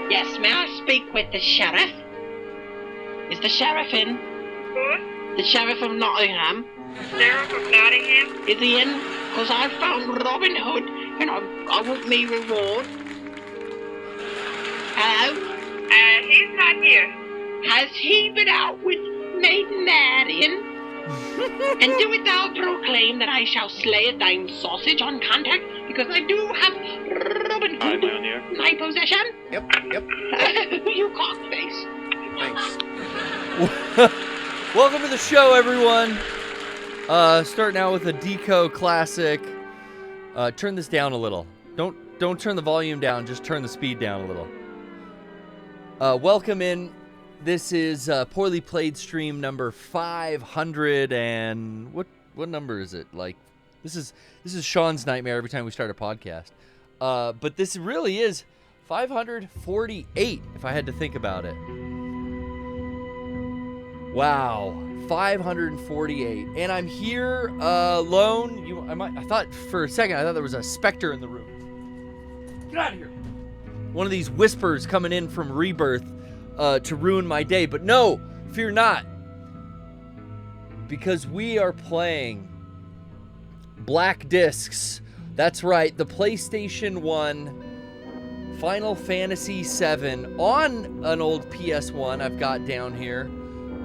Yes, may I speak with the sheriff? Is the sheriff in? Who? The sheriff of Nottingham. Sheriff of Nottingham? Is he in? Because I found Robin Hood and I want me reward. Hello? He's not here. Has he been out with Maid Marian? And doest thou proclaim that I shall slay a thine sausage on contact? Because I do have Robin Hood in my possession. Yep. You cockface. Thanks. Welcome to the show, everyone. Starting out with a Deco classic. Turn this down a little. Don't turn the volume down. Just turn the speed down a little. Welcome in. This is Poorly Played stream number 500 and what number is it? Like this is Sean's nightmare every time we start a podcast. But this really is 548 if I had to think about it. Wow, 548, and I'm here alone. I thought for a second there was a specter in the room. Get out of here! One of these whispers coming in from Rebirth to ruin my day, but no, fear not, because we are playing Black Discs. That's right, the PlayStation 1 Final Fantasy VII on an old PS1 I've got down here.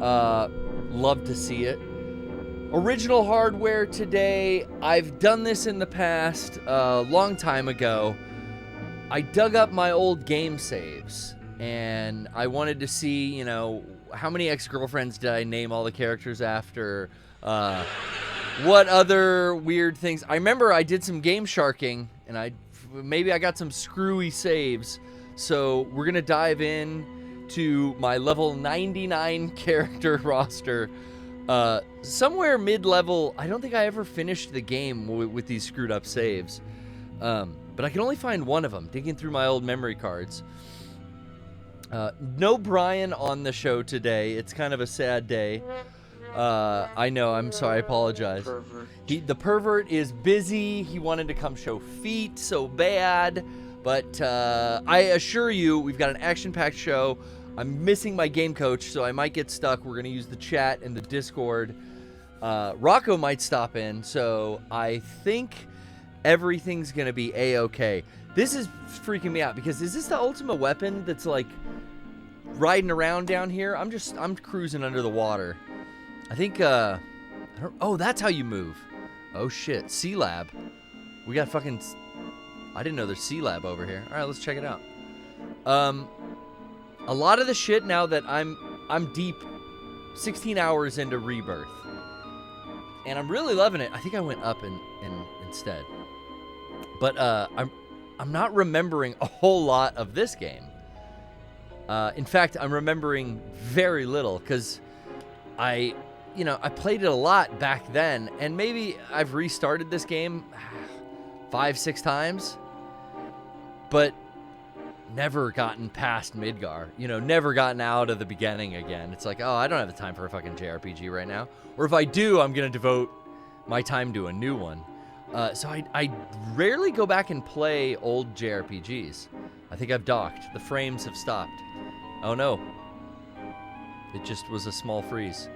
Love to see it. Original hardware today. I've done this in the past, a long time ago. I dug up my old game saves, and I wanted to see, how many ex-girlfriends did I name all the characters after? What other weird things? I remember I did some GameShark'ing, and maybe I got some Screwy saves. So we're gonna dive in to my level 99 character roster. Somewhere mid-level. I don't think I ever finished the game with these screwed up saves. But I can only find one of them, digging through my old memory cards. No Brian on the show today. It's kind of a sad day. I know, I'm sorry, I apologize. The pervert is busy. He wanted to come show feet so bad. But I assure you, we've got an action-packed show. I'm missing my game coach, so I might get stuck. We're going to use the chat and the Discord. Rocco might stop in, so I think everything's going to be A-okay. This is freaking me out, because is this the ultimate weapon that's, like, riding around down here? I'm cruising under the water. I think, oh, that's how you move. Oh, shit. C-Lab. We got fucking... I didn't know there's C-Lab over here. All right, let's check it out. A lot of the shit now that I'm deep 16 hours into Rebirth. And I'm really loving it. I think I went up instead. But I'm not remembering a whole lot of this game. In fact, I'm remembering very little because I played it a lot back then, and maybe I've restarted this game 5-6 times, but never gotten past Midgar. Never gotten out of the beginning again. It's like, oh, I don't have the time for a fucking JRPG right now. Or if I do, I'm going to devote my time to a new one. So I rarely go back and play old JRPGs. I think I've docked. The frames have stopped. Oh no. It just was a small freeze.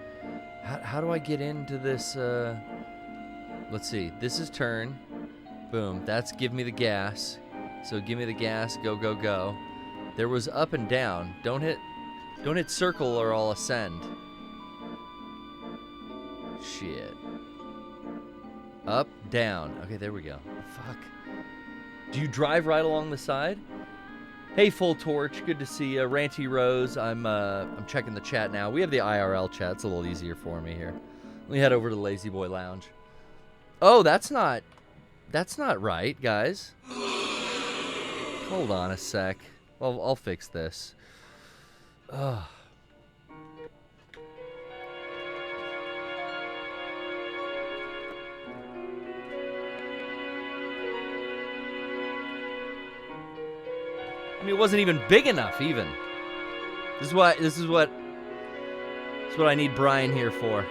How do I get into this? Let's see. This is turn. Boom. That's give me the gas. So give me the gas. Go, go, go. There was up and down. Don't hit circle or I'll ascend. Shit. Up, down. Okay, there we go. Fuck. Do you drive right along the side? Hey, Full Torch, good to see you. Ranty Rose, I'm checking the chat now. We have the IRL chat. It's a little easier for me here. Let me head over to Lazy Boy Lounge. Oh, that's not right, guys. Hold on a sec. I'll fix this. Ugh. I mean, it wasn't even big enough, even. This is what I need Brian here for.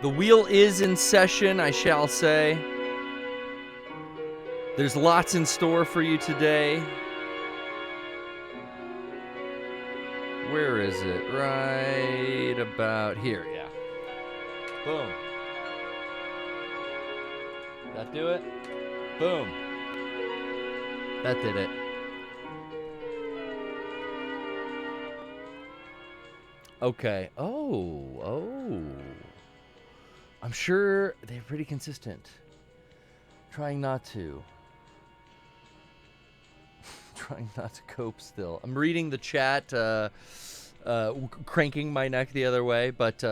The wheel is in session, I shall say. There's lots in store for you today. Where is it? Right about here, yeah. Boom. That do it? Boom. That did it. Okay. Oh. I'm sure they're pretty consistent. Trying not to cope still. I'm reading the chat, cranking my neck the other way, but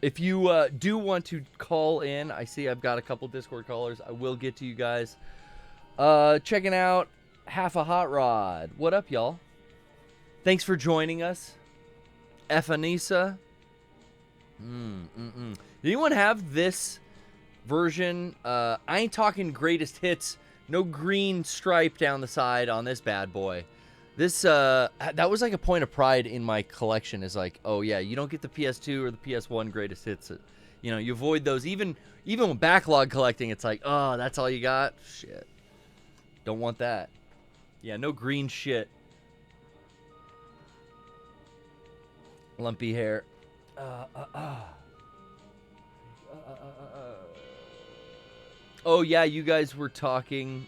if you do want to call in, I see I've got a couple Discord callers. I will get to you guys. Checking out Half a Hot Rod. What up, y'all? Thanks for joining us. Efanisa. Did anyone have this version? I ain't talking greatest hits. No green stripe down the side on this bad boy. This that was like a point of pride in my collection. Is like, oh yeah, you don't get the PS2 or the PS1 greatest hits. You know, you avoid those. Even with backlog collecting, it's like, oh, that's all you got. Shit, don't want that. Yeah, no green shit. Lumpy hair. Oh yeah, you guys were talking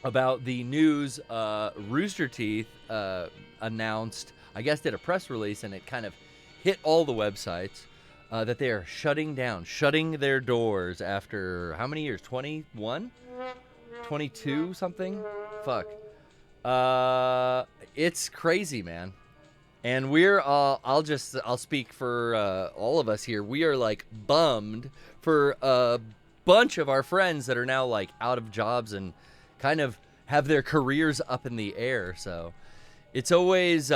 about the news. Rooster Teeth announced, I guess did a press release, and it kind of hit all the websites that they are shutting their doors after how many years? 21? 22 something? Fuck. It's crazy, man. And we're I'll speak for all of us here. We are like bummed for a bunch of our friends that are now like out of jobs and kind of have their careers up in the air. So it's always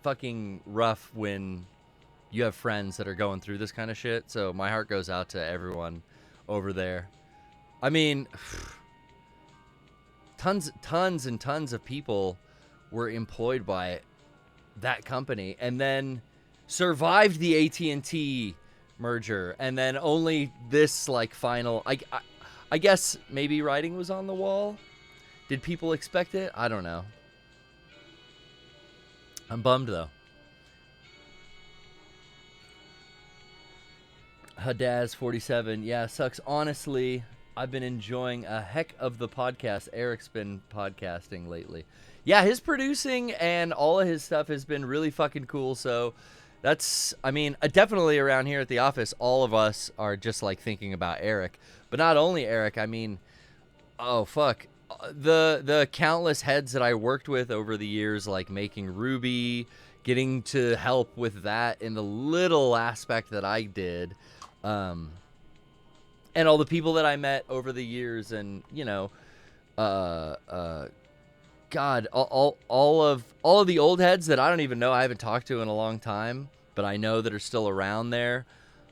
fucking rough when you have friends that are going through this kind of shit. So my heart goes out to everyone over there. I mean, tons and tons of people were employed by that company and then survived the AT&T merger, and then only this like final I guess maybe writing was on the wall. Did people expect it? I don't know. I'm bummed though. Hadaz 47, yeah, sucks. Honestly, I've been enjoying a heck of the podcast. Eric's been podcasting lately. Yeah, his producing and all of his stuff has been really fucking cool. So that's, I mean, definitely around here at the office, all of us are just like thinking about Eric. But not only Eric, I mean, oh, fuck. The countless heads that I worked with over the years, like making Ruby, getting to help with that in the little aspect that I did. And all the people that I met over the years, and, you know, God, all of the old heads that I don't even know, I haven't talked to in a long time, but I know that are still around there.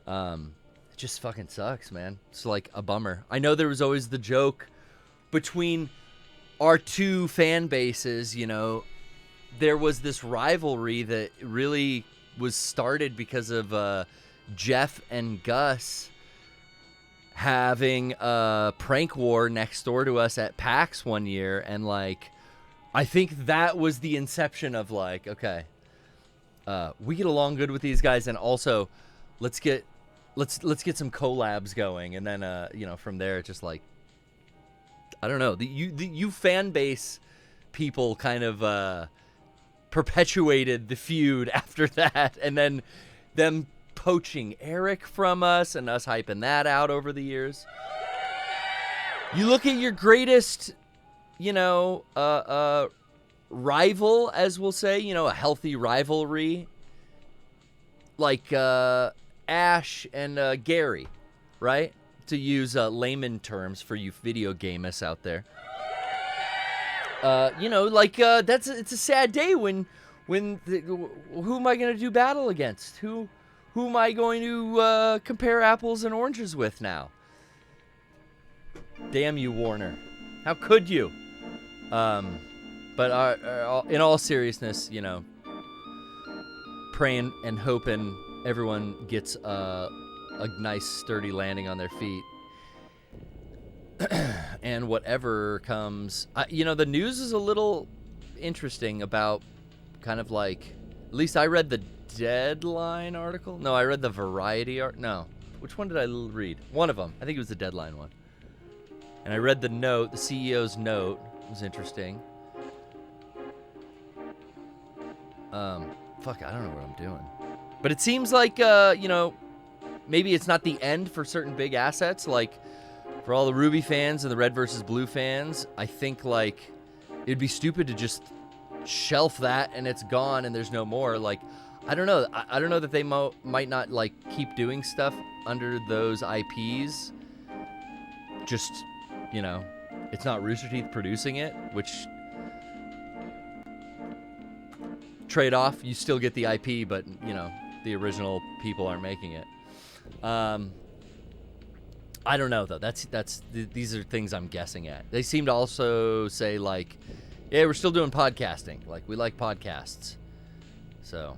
It just fucking sucks, man. It's like a bummer. I know there was always the joke between our two fan bases, you know, there was this rivalry that really was started because of Jeff and Gus having a prank war next door to us at PAX one year, and like I think that was the inception of like, okay, we get along good with these guys, and also let's get some collabs going, and then you know, from there it's just like, I don't know, you fan base people kind of perpetuated the feud after that, and then them poaching Eric from us and us hyping that out over the years. You look at your greatest, you know, rival, as we'll say, you know, a healthy rivalry, like Ash and Gary, right? To use layman terms for you video gamers out there. You know, like it's a sad day when who am I going to do battle against? Who am I going to compare apples and oranges with now? Damn you, Warner. How could you? But in all seriousness, you know, praying and hoping everyone gets a nice sturdy landing on their feet. And whatever comes, you know, the news is a little interesting about kind of like, at least I read the Deadline article. No, I read the Variety no. Which one did I read? One of them. I think it was the Deadline one. And I read the note, the CEO's note. It was interesting. Fuck, I don't know what I'm doing. But it seems like, you know, maybe it's not the end for certain big assets. Like, for all the Ruby fans and the Red versus Blue fans, I think, like, it'd be stupid to just shelf that and it's gone and there's no more. Like, I don't know. I don't know that they might not, like, keep doing stuff under those IPs. Just, you know, it's not Rooster Teeth producing it, which... trade-off, you still get the IP, but, you know, the original people aren't making it. I don't know, though. These are things I'm guessing at. They seem to also say, like, yeah, we're still doing podcasting. Like, we like podcasts. So,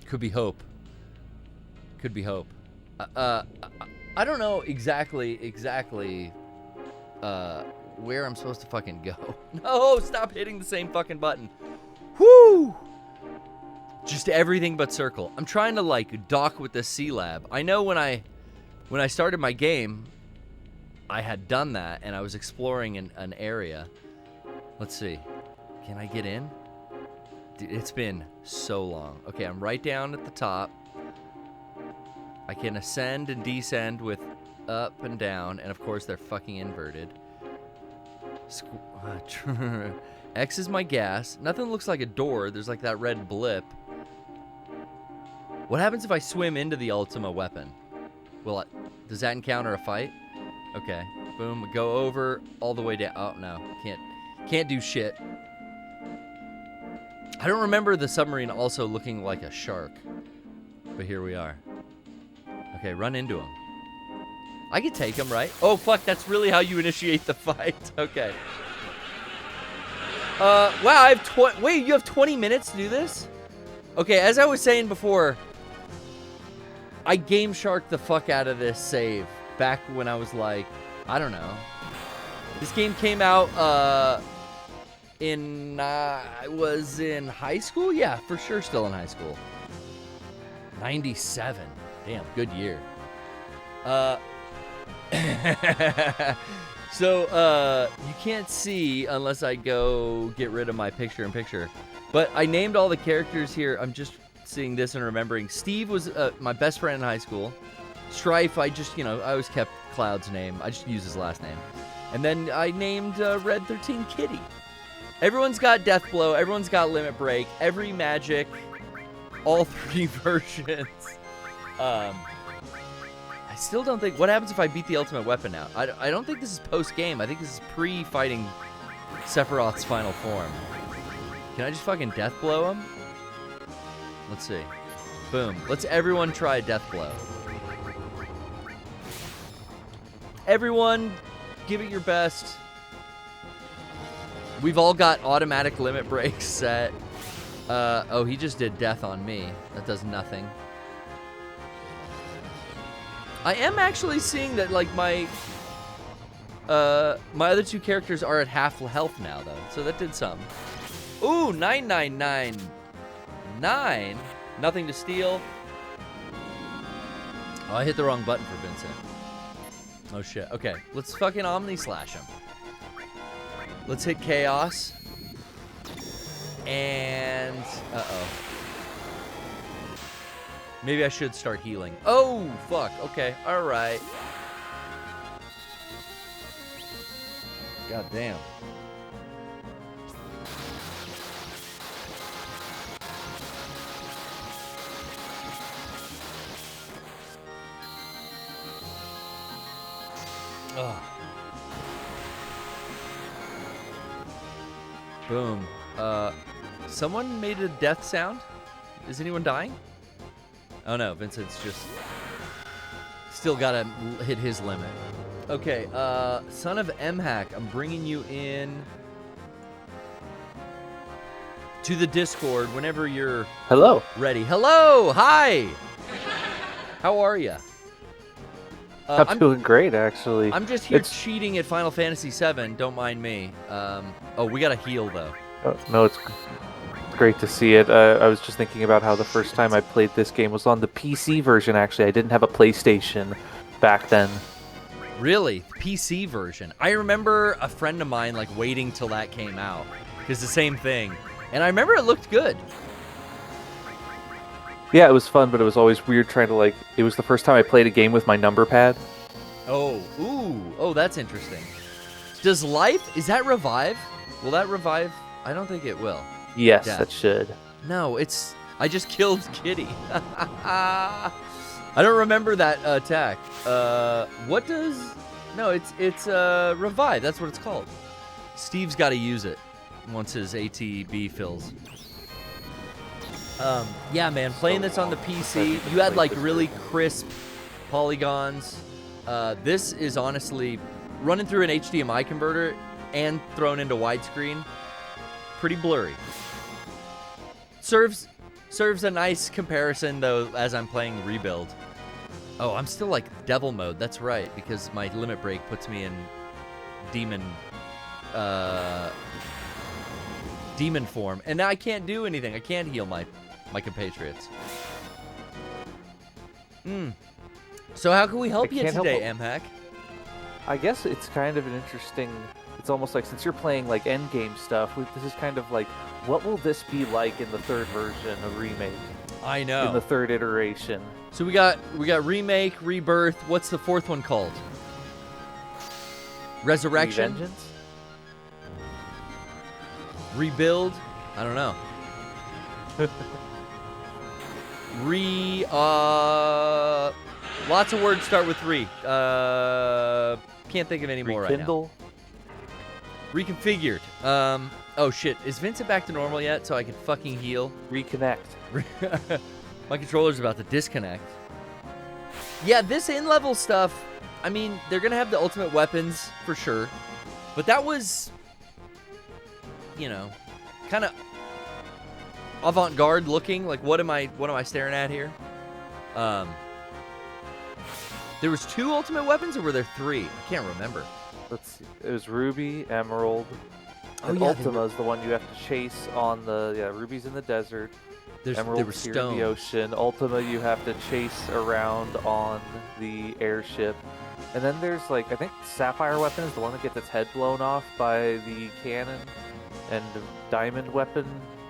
could be hope. Could be hope. I don't know exactly where I'm supposed to fucking go. No, stop hitting the same fucking button. Whoo! Just everything but circle. I'm trying to, like, dock with the C-Lab. I know when I started my game, I had done that, and I was exploring an area. Let's see. Can I get in? Dude, it's been so long. Okay, I'm right down at the top. I can ascend and descend with up and down, and of course they're fucking inverted. X is my gas. Nothing looks like a door. There's like that red blip. What happens if I swim into the Ultima weapon? Does that encounter a fight? Okay. Boom. Go over all the way down. Oh, no. Can't do shit. I don't remember the submarine also looking like a shark. But here we are. Okay, run into him. I could take him, right? Oh, fuck. That's really how you initiate the fight. Okay. Wow, I have wait, you have 20 minutes to do this? Okay, as I was saying before, I GameShark'd the fuck out of this save back when I was like, I don't know. This game came out I was in high school? Yeah, for sure still in high school. 97. Damn, good year. So, you can't see unless I go get rid of my picture-in-picture. But I named all the characters here. I'm just seeing this and remembering. Steve was my best friend in high school. Strife, I always kept Cloud's name. I just used his last name. And then I named Red 13 Kitty. Everyone's got Deathblow. Everyone's got Limit Break. Every magic. All 3 versions. I still don't think... What happens if I beat the ultimate weapon now? I don't think this is post-game. I think this is pre-fighting Sephiroth's final form. Can I just fucking Deathblow him? Let's see. Boom. Let's everyone try Deathblow. Everyone, give it your best. We've all got automatic limit breaks set. Oh, he just did death on me. That does nothing. I am actually seeing that, like, my other 2 characters are at half health now, though. So that did something. Ooh, 9999. Nothing to steal. Oh, I hit the wrong button for Vincent. Oh, shit. Okay, let's fucking Omni Slash him. Let's hit Chaos. And... uh-oh. Maybe I should start healing. Oh, fuck. Okay. All right. God damn. Ugh. Boom. Someone made a death sound? Is anyone dying? Oh no, Vincent's just still gotta hit his limit. Okay, son of M-Hack, I'm bringing you in to the Discord whenever you're ready. Hello, hi. How are you? I'm doing great, actually. I'm just here cheating at Final Fantasy VII. Don't mind me. Oh, we gotta heal though. No, it's great to see it. I was just thinking about how the first time I played this game was on the PC version, actually. I didn't have a PlayStation back then. Really? PC version? I remember a friend of mine, like, waiting till that came out. Because the same thing. And I remember it looked good. Yeah, it was fun, but it was always weird trying to, like... It was the first time I played a game with my number pad. Oh, ooh. Oh, that's interesting. Does life... Is that revive? Will that revive? I don't think it will. Yes, Death. that should. No, it's... I just killed Kitty. I don't remember that attack. What does... No, it's revive. That's what it's called. Steve's got to use it once his ATB fills. Yeah, man, playing this on the PC, you had like really crisp polygons. This is honestly running through an HDMI converter and thrown into widescreen. Pretty blurry. Serves a nice comparison though as I'm playing Rebuild. Oh, I'm still like devil mode. That's right, because my limit break puts me in demon form, and now I can't do anything. I can't heal my compatriots. So how can we help you today, M-Hack? I guess it's kind of an interesting... It's almost like, since you're playing like endgame stuff, this is kind of like, what will this be like in the third version of Remake? I know. In the third iteration. So we got Remake, Rebirth. What's the fourth one called? Resurrection? Revengeance? Rebuild? I don't know. Lots of words start with re. Can't think of any more right now. Reconfigured. Oh shit. Is Vincent back to normal yet so I can fucking heal? Reconnect. My controller's about to disconnect. Yeah, this in-level stuff, I mean, they're gonna have the ultimate weapons for sure. But that was, you know, kind of avant-garde looking. Like, what am I staring at here? There was 2 ultimate weapons, or were there 3? I can't remember. Let's see. It was Ruby, Emerald, Oh, and yeah, Ultima is the one you have to chase on the... Yeah, Ruby's in the desert. Emerald's here in the ocean. Ultima you have to chase around on the airship. And then there's, like, I think Sapphire weapon is the one that gets its head blown off by the cannon. And Diamond weapon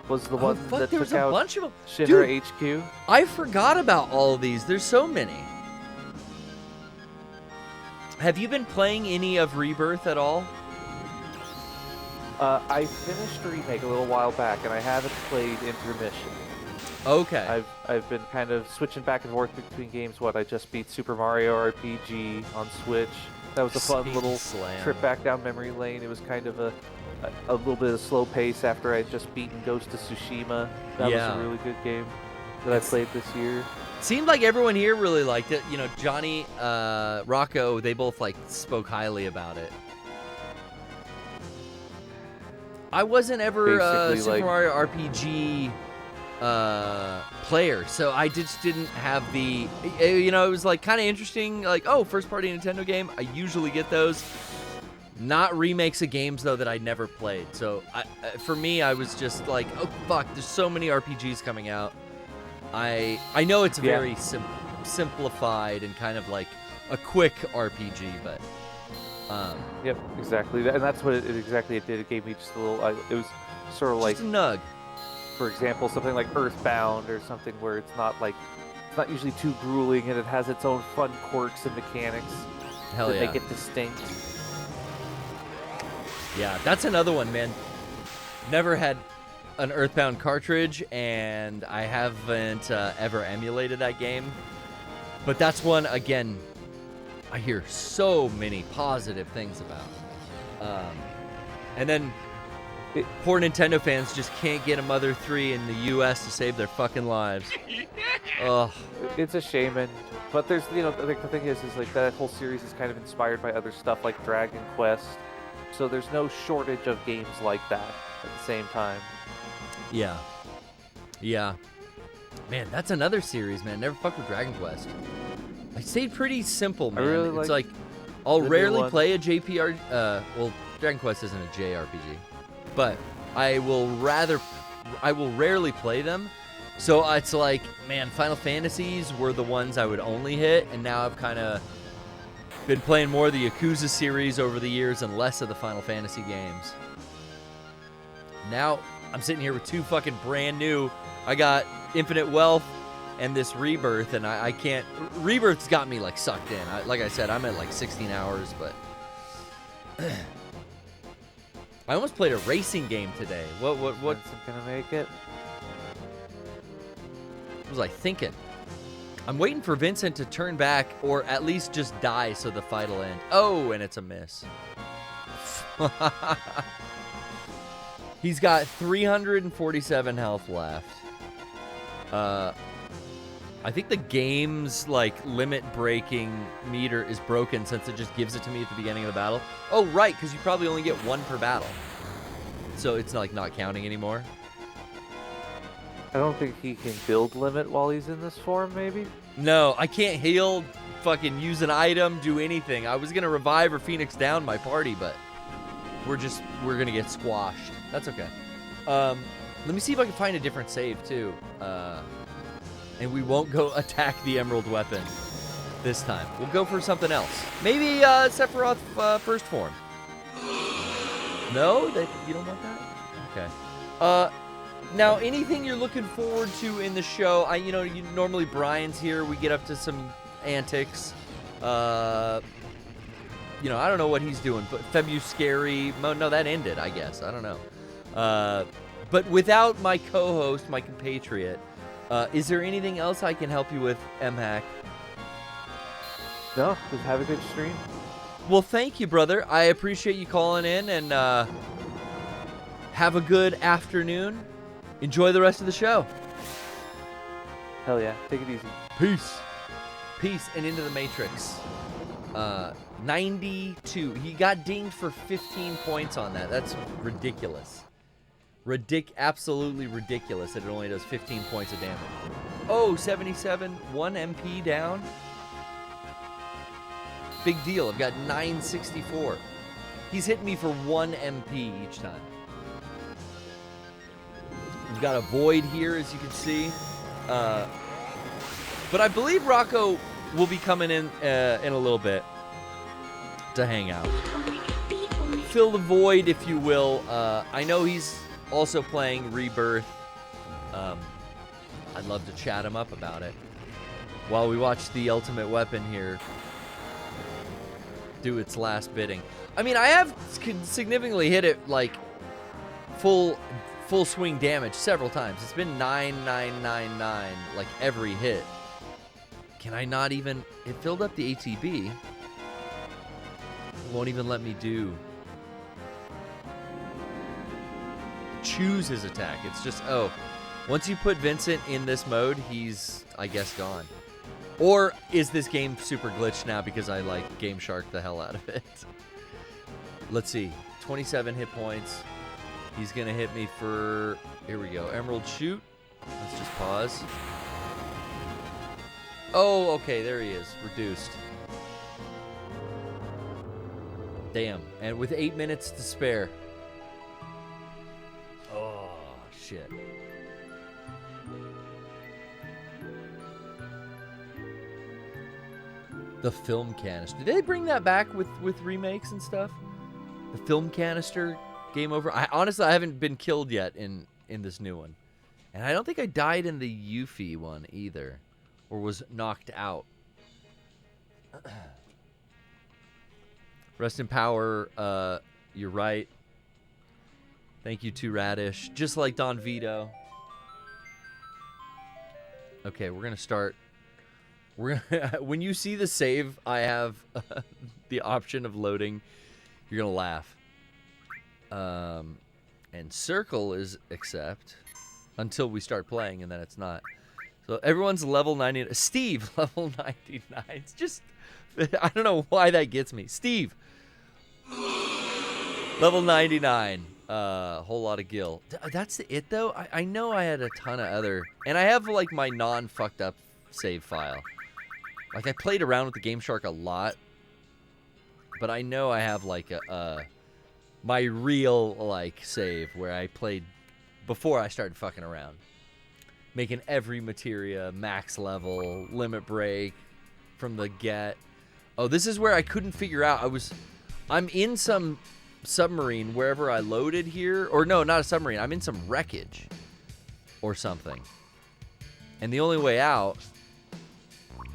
was the one that took out bunch of them. Shinra HQ. I forgot about all of these. There's so many. Have you been playing any of Rebirth at all? I finished Remake a little while back, and I haven't played Intermission. Okay. I've been kind of switching back and forth between games. I just beat Super Mario RPG on Switch. That was a fun little trip back down memory lane. It was kind of a little bit of slow pace after I had just beaten Ghost of Tsushima. That was a really good game that I played this year. Seemed like everyone here really liked it. You know, Johnny, Rocco, they both like spoke highly about it. I wasn't ever a Super Mario RPG player, so I just didn't have the, you know, it was like kind of interesting, like, oh, first party Nintendo game. I usually get those. Not remakes of games though that I'd never played. So for me, I was just like, oh fuck, there's so many RPGs coming out. I know it's very simplified and kind of like a quick RPG, but yep, exactly, and that's what it did. It gave me just a little. It was sort of like just a nug. For example, something like Earthbound or something where it's not not usually too grueling, and it has its own fun quirks and mechanics Hell that yeah. make it distinct. Yeah, that's another one, man. Never had an Earthbound cartridge, and I haven't ever emulated that game. But that's one, again, I hear so many positive things about. And then poor Nintendo fans just can't get a Mother 3 in the U.S. to save their fucking lives. Ugh. It's a shame, but there's, the thing is like that whole series is kind of inspired by other stuff like Dragon Quest, so there's no shortage of games like that at the same time. Yeah. Yeah. Man, that's another series, man. Never fucked with Dragon Quest. I stayed pretty simple, man. Really it's like I'll the rarely new one. play a JPR. Well, Dragon Quest isn't a JRPG, but I will rarely play them. So it's like, man, Final Fantasies were the ones I would only hit, and now I've kind of been playing more of the Yakuza series over the years and less of the Final Fantasy games. Now I'm sitting here with two fucking brand new. I got Infinite Wealth and this Rebirth, and I can't. Rebirth's got me like sucked in. Like I said, I'm at like 16 hours, but I almost played a racing game today. What gonna make it? was I thinking? I'm waiting for Vincent to turn back or at least just die so the fight will end. Oh, and it's a miss. He's got 347 health left. I think the game's like limit breaking meter is broken since it just gives it to me at the beginning of the battle. Oh, right, because you probably only get one per battle. So it's like not counting anymore. I don't think he can build limit while he's in this form, maybe? No, I can't heal, fucking use an item, do anything. I was going to revive or Phoenix down my party, but we're going to get squashed. That's okay. Let me see if I can find a different save, too. And we won't go attack the Emerald Weapon this time. We'll go for something else. Maybe Sephiroth first form. No? You don't want that? Okay. Now, anything you're looking forward to in the show? Normally Brian's here. We get up to some antics. I don't know what he's doing, but Scary. No, that ended, I guess. I don't know. But without my co-host, my compatriot, is there anything else I can help you with, MHack? No, just have a good stream. Well, thank you, brother. I appreciate you calling in, and have a good afternoon. Enjoy the rest of the show. Hell yeah. Take it easy. Peace. Peace and into the Matrix. 92. He got dinged for 15 points on that. That's ridiculous. Absolutely ridiculous that it only does 15 points of damage. Oh, 77. 1 MP down. Big deal. I've got 964. He's hitting me for 1 MP each time. We've got a void here, as you can see. But I believe Rocco will be coming in a little bit to hang out. Fill the void, if you will. I know he's also playing Rebirth. I'd love to chat him up about it. While we watch the Ultimate Weapon here do its last bidding. I mean, I have significantly hit it, like, full swing damage several times. It's been 9999 like every hit. Can I not even... It filled up the ATB. It won't even let me choose his attack. It's just, once you put Vincent in this mode, he's, I guess, gone. Or is this game super glitched now because I like GameShark'd the hell out of it? Let's see. 27 hit points. He's going to hit me for, here we go, Emerald Shoot. Let's just pause. Oh, okay, there he is, reduced. Damn, and with 8 minutes to spare. Oh, shit. The film canister. Did they bring that back with remakes and stuff? The film canister... Game over. I haven't been killed yet in this new one. And I don't think I died in the Yuffie one either. or was knocked out. Rest in power. You're right. Thank you to Radish. Just like Don Vito. Okay, we're gonna start. When you see the save, I have the option of loading. You're gonna laugh. And circle is accept until we start playing, and then it's not. So everyone's level 90. Steve, level 99. It's just, I don't know why that gets me. Steve, level 99. Whole lot of gil. That's it though. I know I had a ton of other, and I have like my non-fucked up save file. Like I played around with the GameShark a lot, but I know I have like my real like save where I played before I started fucking around, making every materia max level, limit break from the get. Oh, this is where I couldn't figure out. I'm in some submarine wherever I loaded here, or no, not a submarine. I'm in some wreckage or something, and the only way out,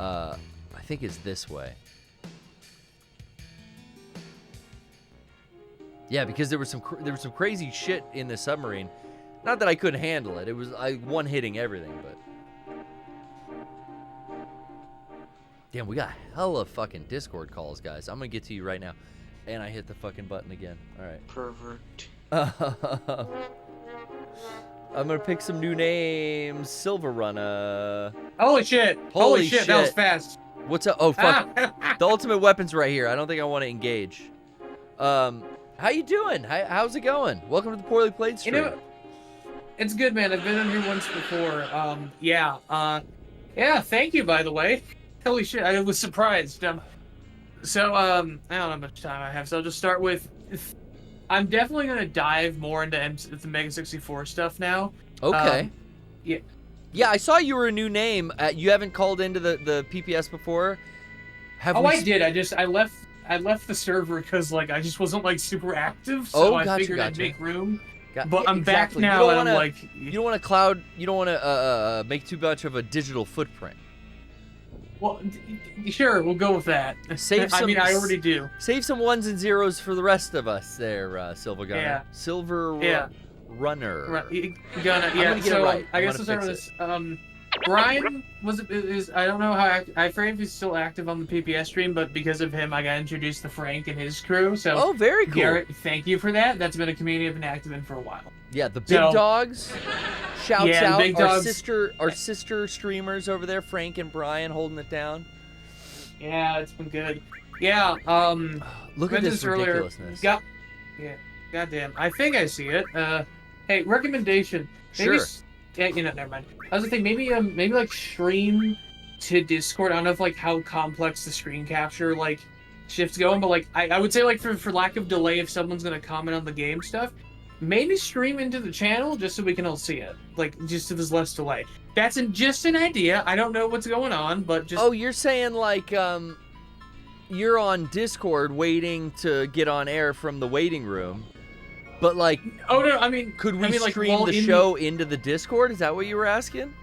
I think, is this way. Yeah, because there was some crazy shit in the submarine. Not that I couldn't handle it. It was one-hitting everything, but damn, we got hella fucking Discord calls, guys. I'm gonna get to you right now, and I hit the fucking button again. All right. Pervert. I'm gonna pick some new names. Silver Runner. Holy shit! Holy shit! That was fast. What's up? Oh fuck! The ultimate weapon's right here. I don't think I want to engage. How you doing? How's it going? Welcome to the Poorly Played stream. You know, it's good, man. I've been on here once before. Yeah. Thank you, by the way. Holy shit! I was surprised. I don't know how much time I have, so I'll just start with. I'm definitely gonna dive more into the Mega 64 stuff now. Okay. Yeah. Yeah, I saw you were a new name. You haven't called into the PPS before. I did. I left the server because like I just wasn't like super active, so I figured I'd make room. But I'm back now, and I'm like, you don't want to make too much of a digital footprint. Well, sure, we'll go with that. I already do. Save some ones and zeros for the rest of us there, Silver Gunner. Yeah. Silver Runner. Right. Gunner, yeah. I'm gonna get it right. I guess I'll start with this. Brian is I don't know how I forget if he's still active on the PPS stream, but because of him, I got introduced to Frank and his crew. So very cool. Garrett, thank you for that. That's been a community I've been active in for a while. Yeah, the big dogs. Shouts out big our dogs. sister streamers over there, Frank and Brian, holding it down. Yeah, it's been good. Yeah. Look at this ridiculousness. Goddamn. I think I see it. Hey, recommendation. Maybe, sure. Yeah, never mind. I was thinking maybe like stream to Discord. I don't know if like how complex the screen capture like shift's going, but like I would say like for lack of delay, if someone's gonna comment on the game stuff, maybe stream into the channel just so we can all see it. Like just so there's less delay. That's just an idea. I don't know what's going on, but just. Oh, you're saying like you're on Discord waiting to get on air from the waiting room. But like, oh no, I mean, could we stream the show into the Discord? Is that what you were asking?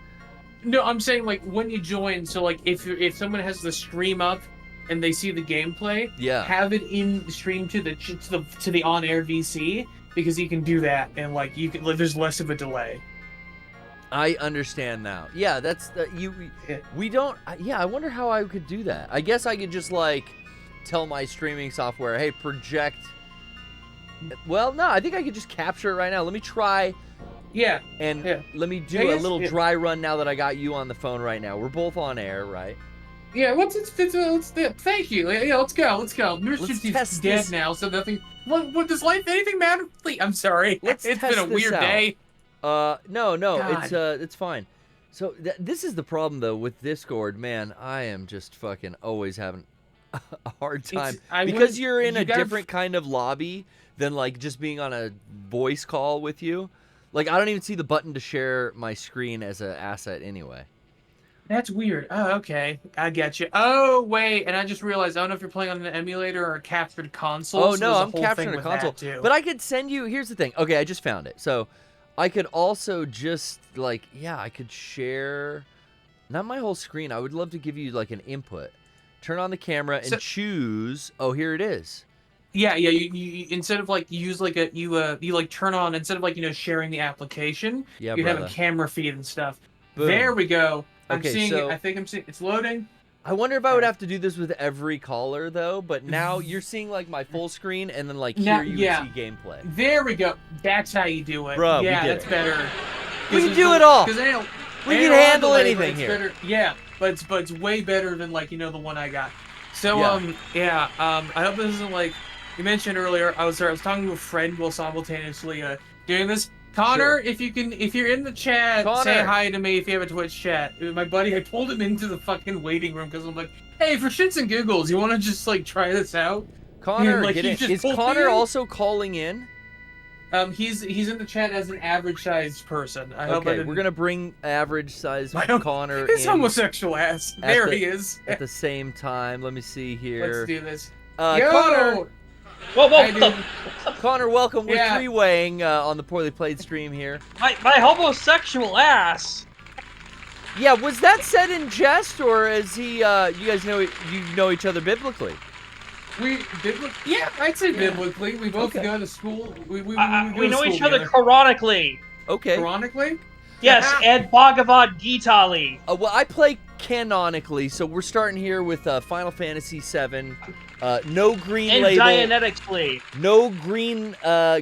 No, I'm saying like when you join. So like, if someone has the stream up and they see the gameplay, have it in stream to the on-air VC because you can do that and like there's less of a delay. I understand now. Yeah, that's we don't. Yeah, I wonder how I could do that. I guess I could just like tell my streaming software, hey, project. Well, no, I think I could just capture it right now. Let me try. Yeah. And let me do a little dry run now that I got you on the phone right now. We're both on air, right? Yeah, thank you. Yeah, let's go. Rooster Teeth's dead now, so nothing. What does life anything matter? I'm sorry. It's been a weird day. No, God. it's fine. So this is the problem though with Discord, man. I am just fucking always having a hard time because you're in a different kind of lobby than like just being on a voice call with you. Like I don't even see the button to share my screen as an asset anyway. That's weird. Oh, okay. I get you. Oh, wait. And I just realized, I don't know if you're playing on an emulator or a captured console. Oh, no, I'm capturing a console. But I could send you... Here's the thing. Okay, I just found it. So I could also just, like, I could share not my whole screen. I would love to give you like an input. Turn on the camera and choose. Oh, here it is. Yeah. You instead of like use like you like turn on instead of like sharing the application. Yeah, you have a camera feed and stuff. Boom. There we go. I'm Okay, seeing so- it. I think I'm seeing it's loading. I wonder if I would have to do this with every caller though. But now you're seeing like my full screen, and then like Now- here you yeah. would see gameplay. There we go. That's how you do it. Bro, we yeah, did that's it. better. We can do it all. Because We can handle anything here. Better, yeah, but it's way better than like the one I got. So Yeah. I hope this isn't like you mentioned earlier. I was talking to a friend while simultaneously doing this. Connor, Sure. if you're in the chat, Connor. say hi to me if you have a Twitch chat. My buddy, I pulled him into the fucking waiting room because I'm like, hey, for shits and giggles, you want to just like try this out? Connor, like, get he in. just Is pulled me Connor in? also calling in? He's in the chat as an average sized person. I hope I Okay, didn't... we're gonna bring average size My own- Connor His in homosexual ass. at There the- he is. at the same time. Let me see here. Let's do this. Connor, Yo! Whoa, Hi, whoa, dude. Connor, welcome. We're Yeah. three-weighing on the Poorly Played stream here. my homosexual ass. Yeah, was that said in jest, or is he? You guys know each other biblically? Yeah, I'd say biblically. We both Okay. go to school. We We go know to each school other together. canonically. Okay. Ironically? Yes, and Bhagavad Gita-ly. Well, I play canonically, so we're starting here with Final Fantasy VII. No green And label. Dianetically. No green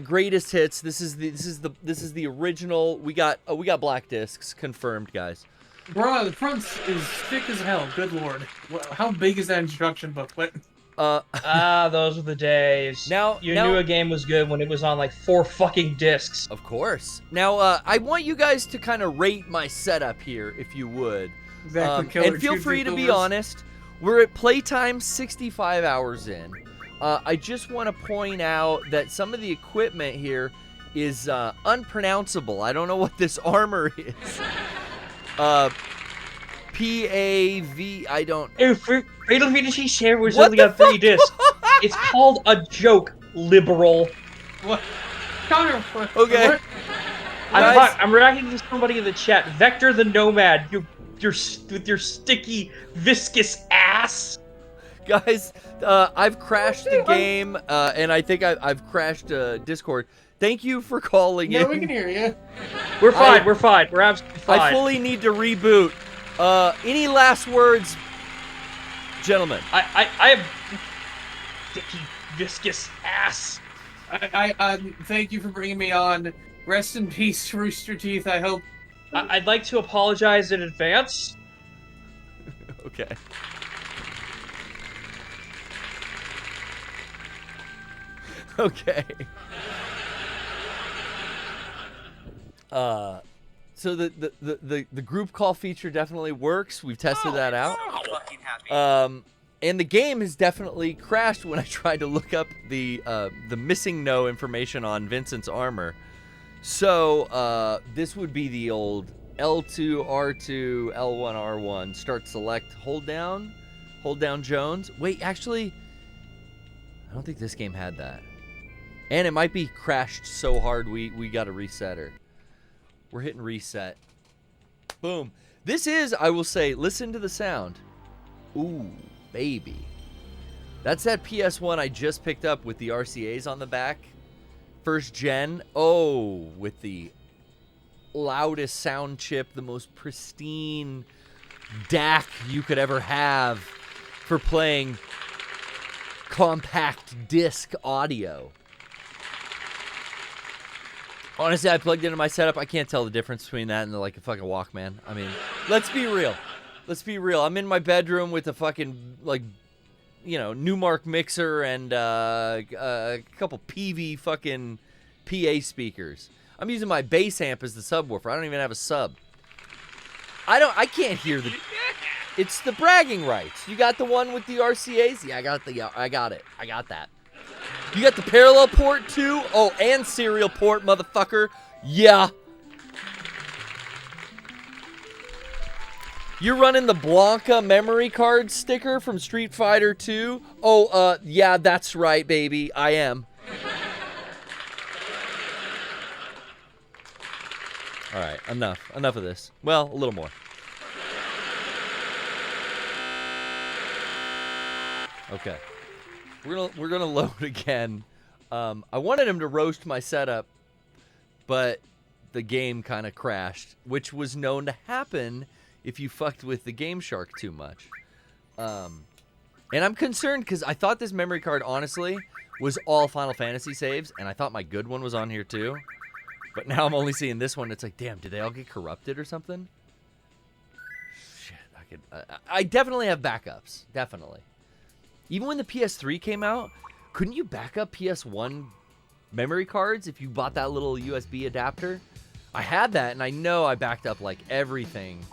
greatest hits. This is the original. We got black discs confirmed, guys. Bro, the front is thick as hell. Good lord. How big is that instruction booklet? Those were the days. Now- you now- knew a game was good when it was on like 4 fucking discs. Of course. Now, I want you guys to kind of rate my setup here, if you would. And feel free to be honest. We're at playtime 65 hours in. I just want to point out that some of the equipment here is unpronounceable. I don't know what this armor is. PAV, I don't... Oh, Fatal Fantasy share was What only the on 3 fuck? discs. It's called a joke, liberal. What? Connor, Okay. what? Guys- I'm reacting to somebody in the chat. Vector the Nomad, with your sticky, viscous ass. Guys, I've crashed the game, and I think I've crashed Discord. Thank you for calling Yeah, in. we can hear you. We're fine. We're fine. We're absolutely fine. I fully need to reboot. Any last words, gentlemen? I have sticky, viscous ass. I thank you for bringing me on. Rest in peace, Rooster Teeth. I hope. I'd like to apologize in advance. Okay. Okay. So the group call feature definitely works. We've tested that out. And the game has definitely crashed when I tried to look up the missing no information on Vincent's armor. So this would be the old L2, R2, L1, R1. Start select, hold down Jones. Wait, actually, I don't think this game had that. And it might be crashed so hard we got to reset her. We're hitting reset. Boom. This is, I will say, listen to the sound. Ooh, baby. That's that PS1 I just picked up with the RCAs on the back. First gen. Oh, with the loudest sound chip, the most pristine DAC you could ever have for playing compact disc audio. Honestly, I plugged into my setup. I can't tell the difference between that and like a fucking Walkman. I mean, let's be real. Let's be real. I'm in my bedroom with a fucking, like, Newmark mixer and a couple PV fucking PA speakers. I'm using my bass amp as the subwoofer. I don't even have a sub. I can't hear the... It's the bragging rights. You got the one with the RCAs? Yeah, I got it. I got that. You got the parallel port too? Oh, and serial port, motherfucker. Yeah. You're running the Blanca memory card sticker from Street Fighter 2? Oh, yeah, that's right, baby. I am. All right, enough of this. Well, a little more. Okay. We're gonna load again. I wanted him to roast my setup, but the game kind of crashed, which was known to happen if you fucked with the GameShark'd too much. And I'm concerned because I thought this memory card, honestly, was all Final Fantasy saves, and I thought my good one was on here too. But now I'm only seeing this one. It's like, damn, did they all get corrupted or something? Shit, I definitely have backups. Definitely. Even when the PS3 came out, couldn't you back up PS1 memory cards if you bought that little USB adapter? I had that, and I know I backed up like everything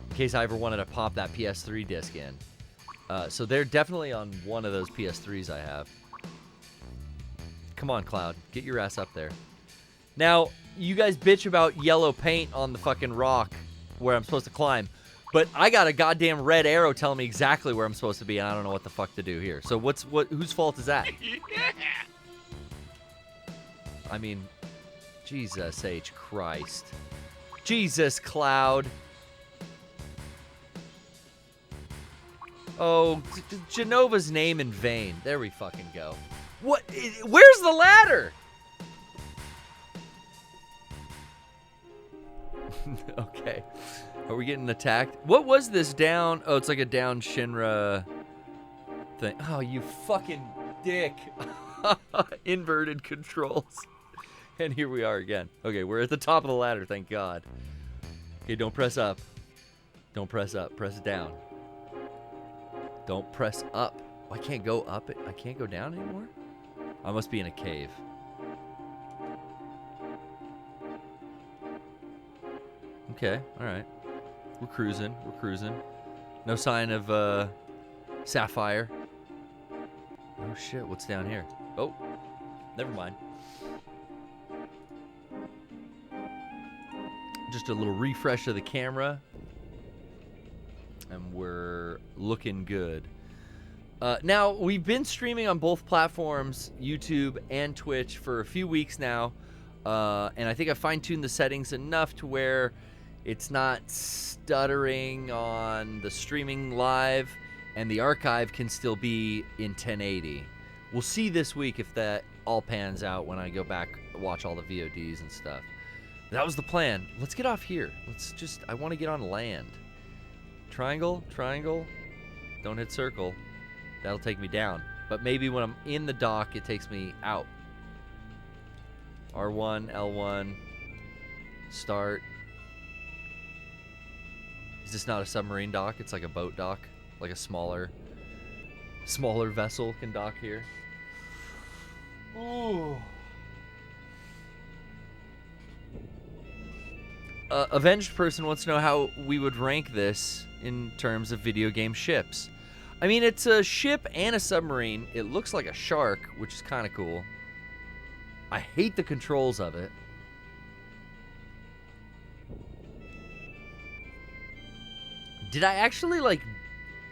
in case I ever wanted to pop that PS3 disc in. So they're definitely on one of those PS3s I have. Come on, Cloud. Get your ass up there. Now, you guys bitch about yellow paint on the fucking rock where I'm supposed to climb. But I got a goddamn red arrow telling me exactly where I'm supposed to be, and I don't know what the fuck to do here. So whose fault is that? I mean, Jesus H. Christ. Jesus, Cloud. Oh, Genova's name in vain. There we fucking go. What? Where's the ladder? Okay. Are we getting attacked? What was this down? Oh, it's like a down Shinra thing. Oh, you fucking dick. Inverted controls. And here we are again. Okay, we're at the top of the ladder, thank God. Okay, don't press up. Don't press up. Press down. Don't press up. I can't go up. I can't go down anymore? I must be in a cave. Okay, alright. We're cruising. We're cruising. No sign of Sapphire. Oh shit, what's down here? Oh, never mind. Just a little refresh of the camera. And we're looking good. Now, we've been streaming on both platforms, YouTube and Twitch, for a few weeks now. And I think I fine-tuned the settings enough to where it's not stuttering on the streaming live, and the archive can still be in 1080. We'll see this week if that all pans out when I go back and watch all the VODs and stuff. That was the plan. Let's get off here. I want to get on land. Triangle, triangle. Don't hit circle. That'll take me down. But maybe when I'm in the dock, it takes me out. R1, L1. Start. Is this not a submarine dock? It's like a boat dock. Like a smaller vessel can dock here. Ooh. Avenged Person wants to know how we would rank this in terms of video game ships. I mean, it's a ship and a submarine. It looks like a shark, which is kind of cool. I hate the controls of it. Did I actually, like,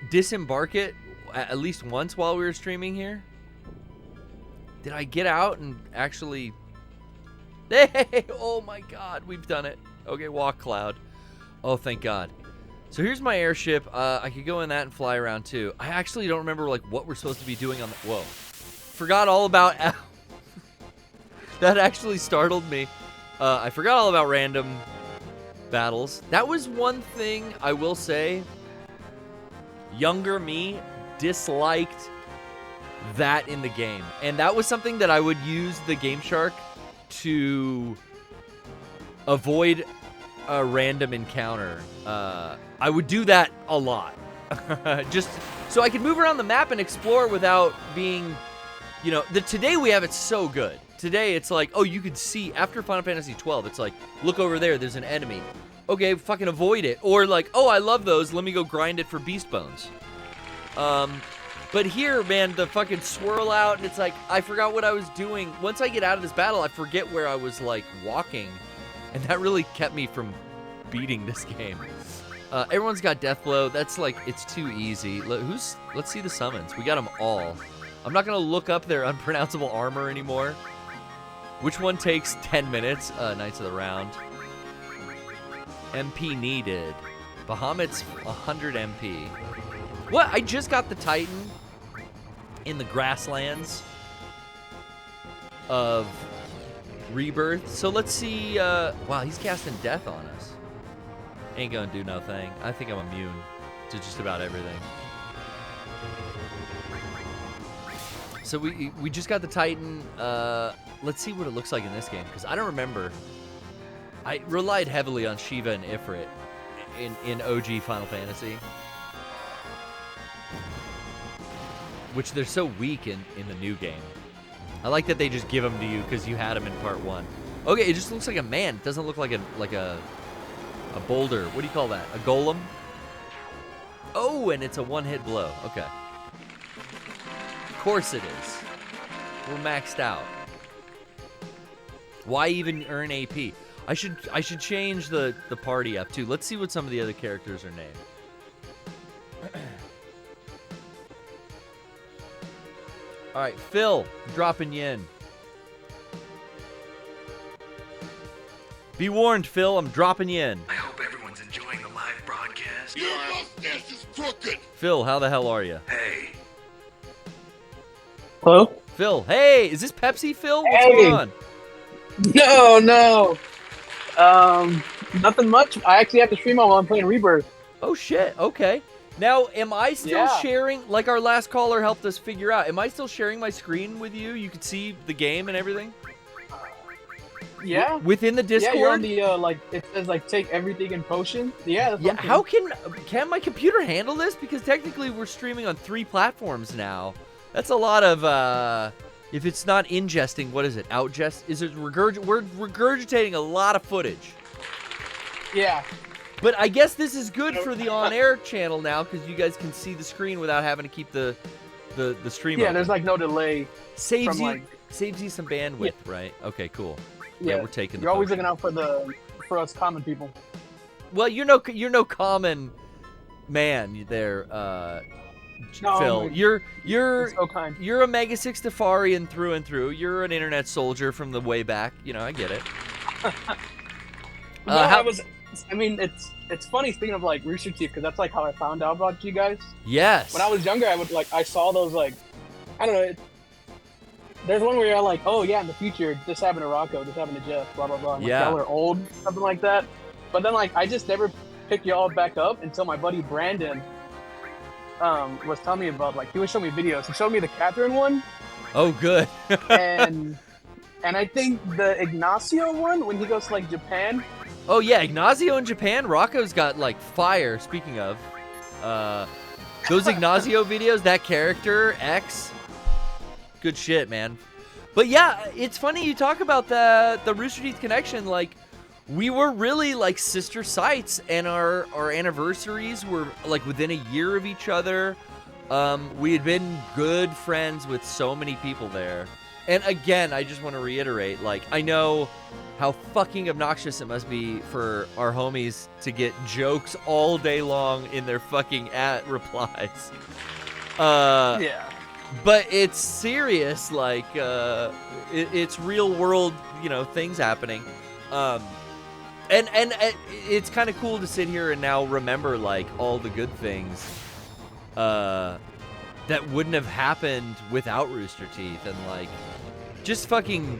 disembark it at least once while we were streaming here? Did I get out and actually... Hey! Oh my god, we've done it. Okay, walk, Cloud. Oh, thank God. So here's my airship. I could go in that and fly around, too. I actually don't remember, like, what we're supposed to be doing on the... Whoa. Forgot all about... That actually startled me. I forgot all about random battles. That was one thing I will say. Younger me disliked that in the game. And that was something that I would use the GameShark'd to avoid a random encounter. I would do that a lot. Just so I could move around the map and explore without being, you know, today we have it so good. Today it's like, oh, you could see after Final Fantasy 12, it's like, look over there, there's an enemy. Okay, fucking avoid it. Or like, oh, I love those, let me go grind it for beast bones. But here, man, the fucking swirl out, and it's like, I forgot what I was doing. Once I get out of this battle, I forget where I was, like, walking. And that really kept me from beating this game. Everyone's got Deathblow. That's, like, it's too easy. Let's see the summons. We got them all. I'm not going to look up their unpronounceable armor anymore. Which one takes 10 minutes? Knights of the Round. MP needed. Bahamut's 100 MP. What? I just got the Titan. in the grasslands of Rebirth. So let's see. Wow, he's casting death on us. Ain't gonna do nothing. I think I'm immune to just about everything. So we just got the Titan. Let's see what it looks like in this game, because I don't remember. I relied heavily on Shiva and Ifrit in OG Final Fantasy, which they're so weak in the new game. I like that they just give them to you because you had them in part 1. Okay, it just looks like a man. It doesn't look like a boulder. What do you call that? A golem? Oh, and it's a one-hit blow. Okay. Of course it is. We're maxed out. Why even earn AP? I should change the party up too. Let's see what some of the other characters are named. All right, Phil, dropping you in. Be warned, Phil, I'm dropping you in. I hope everyone's enjoying the live broadcast. Your mustache is crooked. Phil, how the hell are you? Hey. Hello? Phil, hey, is this Pepsi, Phil? What's Hey. going on? No. Nothing much. I actually have to stream on while I'm playing Rebirth. Oh, shit, okay. Now, am I still sharing, like our last caller helped us figure out, am I still sharing my screen with you? You can see the game and everything? Yeah. Within the Discord? Yeah, you're on the, it says, take everything in potion. Yeah, that's Yeah, how can my computer handle this? Because technically we're streaming on 3 platforms now. That's a lot of, if it's not ingesting, what is it? Outgest? Is it we're regurgitating a lot of footage. Yeah. But I guess this is good for the on-air channel now, because you guys can see the screen without having to keep the stream open. There's, no delay. Saves you some bandwidth, right? Okay, cool. Yeah, we're taking the You're always potion. looking out for us common people. Well, you're no common man there, No, Phil. You're so kind. You're a Mega 6 Defarian through and through. You're an internet soldier from the way back. You know, I get it. It's funny speaking of Rooster Teeth, because that's how I found out about you guys. Yes. When I was younger, I saw those I don't know. There's one where you're like, oh yeah, in the future, this happened to Rocco, this happened to Jeff, blah blah blah. And, Yeah. Y'all are old, something like that. But then I just never picked y'all back up until my buddy Brandon was telling me about he was showing me videos. He showed me the Catherine one. Oh, good. and I think the Ignacio one when he goes to Japan. Oh yeah, Ignacio in Japan. Rocco's got fire. Speaking of, those Ignacio videos, that character X, good shit, man. But yeah, it's funny you talk about the Rooster Teeth connection. We were really sister sites, and our anniversaries were within a year of each other. We had been good friends with so many people there. And again, I just want to reiterate, I know how fucking obnoxious it must be for our homies to get jokes all day long in their fucking replies. Yeah. But it's serious, it's real world, things happening. And it's kind of cool to sit here and now remember all the good things that wouldn't have happened without Rooster Teeth, and just fucking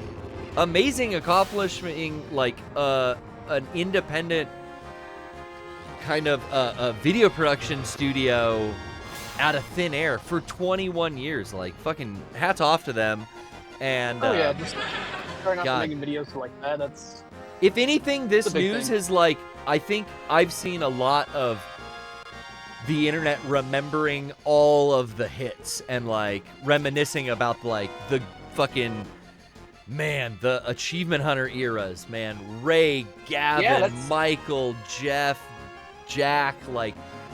amazing accomplishment, an independent kind of a video production studio out of thin air for 21 years. Fucking hats off to them. And just starting off making videos like that. That's if anything, this news thing. has I think I've seen a lot of the internet remembering all of the hits and reminiscing about the fucking the Achievement Hunter eras, man. Ray, Gavin, Michael, Jeff, Jack,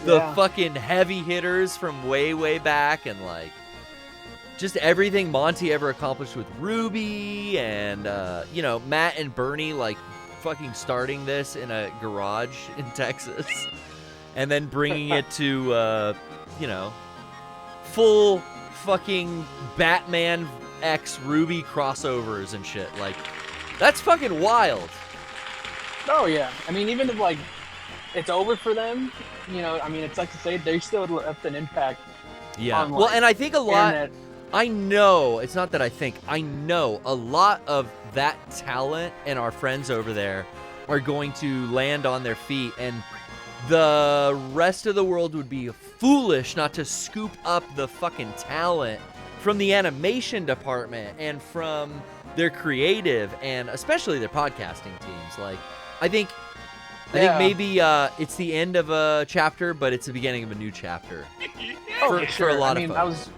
the fucking heavy hitters from way back, and just everything Monty ever accomplished with Ruby, and Matt and Bernie fucking starting this in a garage in Texas and then bringing it to full fucking Batman X Ruby crossovers and shit. That's fucking wild. Oh yeah. I mean, even if it's over for them, it sucks to say, they still left an impact. Yeah. On, well, and I think a lot I know, it's not that I think, I know a lot of that talent and our friends over there are going to land on their feet, and the rest of the world would be foolish not to scoop up the fucking talent from the animation department and from their creative and especially their podcasting teams. Like, I think maybe it's the end of a chapter, but it's the beginning of a new chapter. For a lot of folks.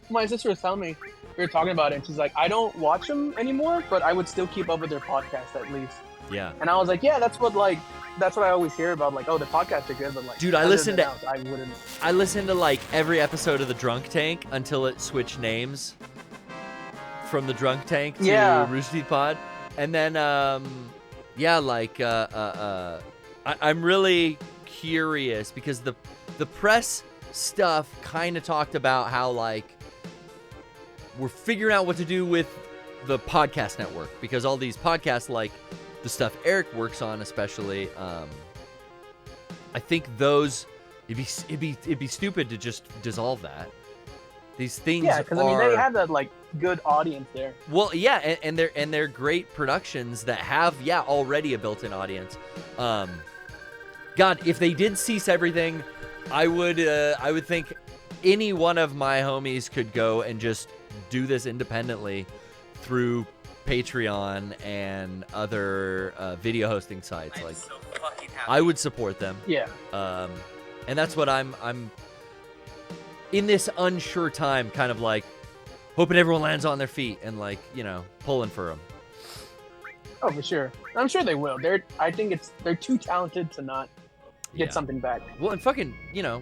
My sister was telling me, we were talking about it, and she's like, I don't watch them anymore, but I would still keep up with their podcast at least. Yeah. And I was like, yeah, that's what I always hear about, like, oh, the podcasts are good, but like, dude, I listened to like every episode of the Drunk Tank until it switched names from the Drunk Tank to Rooster Teeth Pod. And then I'm really curious because the press stuff kind of talked about how like we're figuring out what to do with the podcast network because all these podcasts, like the stuff Eric works on especially, I think those it'd be stupid to just dissolve that. These things because I mean they have that like good audience there. Well, yeah, and they're great productions that have already a built-in audience. God, if they did cease everything, I would think any one of my homies could go and just do this independently through Patreon and other video hosting sites. Like, so fucking happy. I would support them. Yeah. And that's what I'm in this unsure time, kind of like hoping everyone lands on their feet and like, you know, pulling for them. Oh, for sure. I'm sure they will. I think they're too talented to not get something back. Well, and fucking, you know,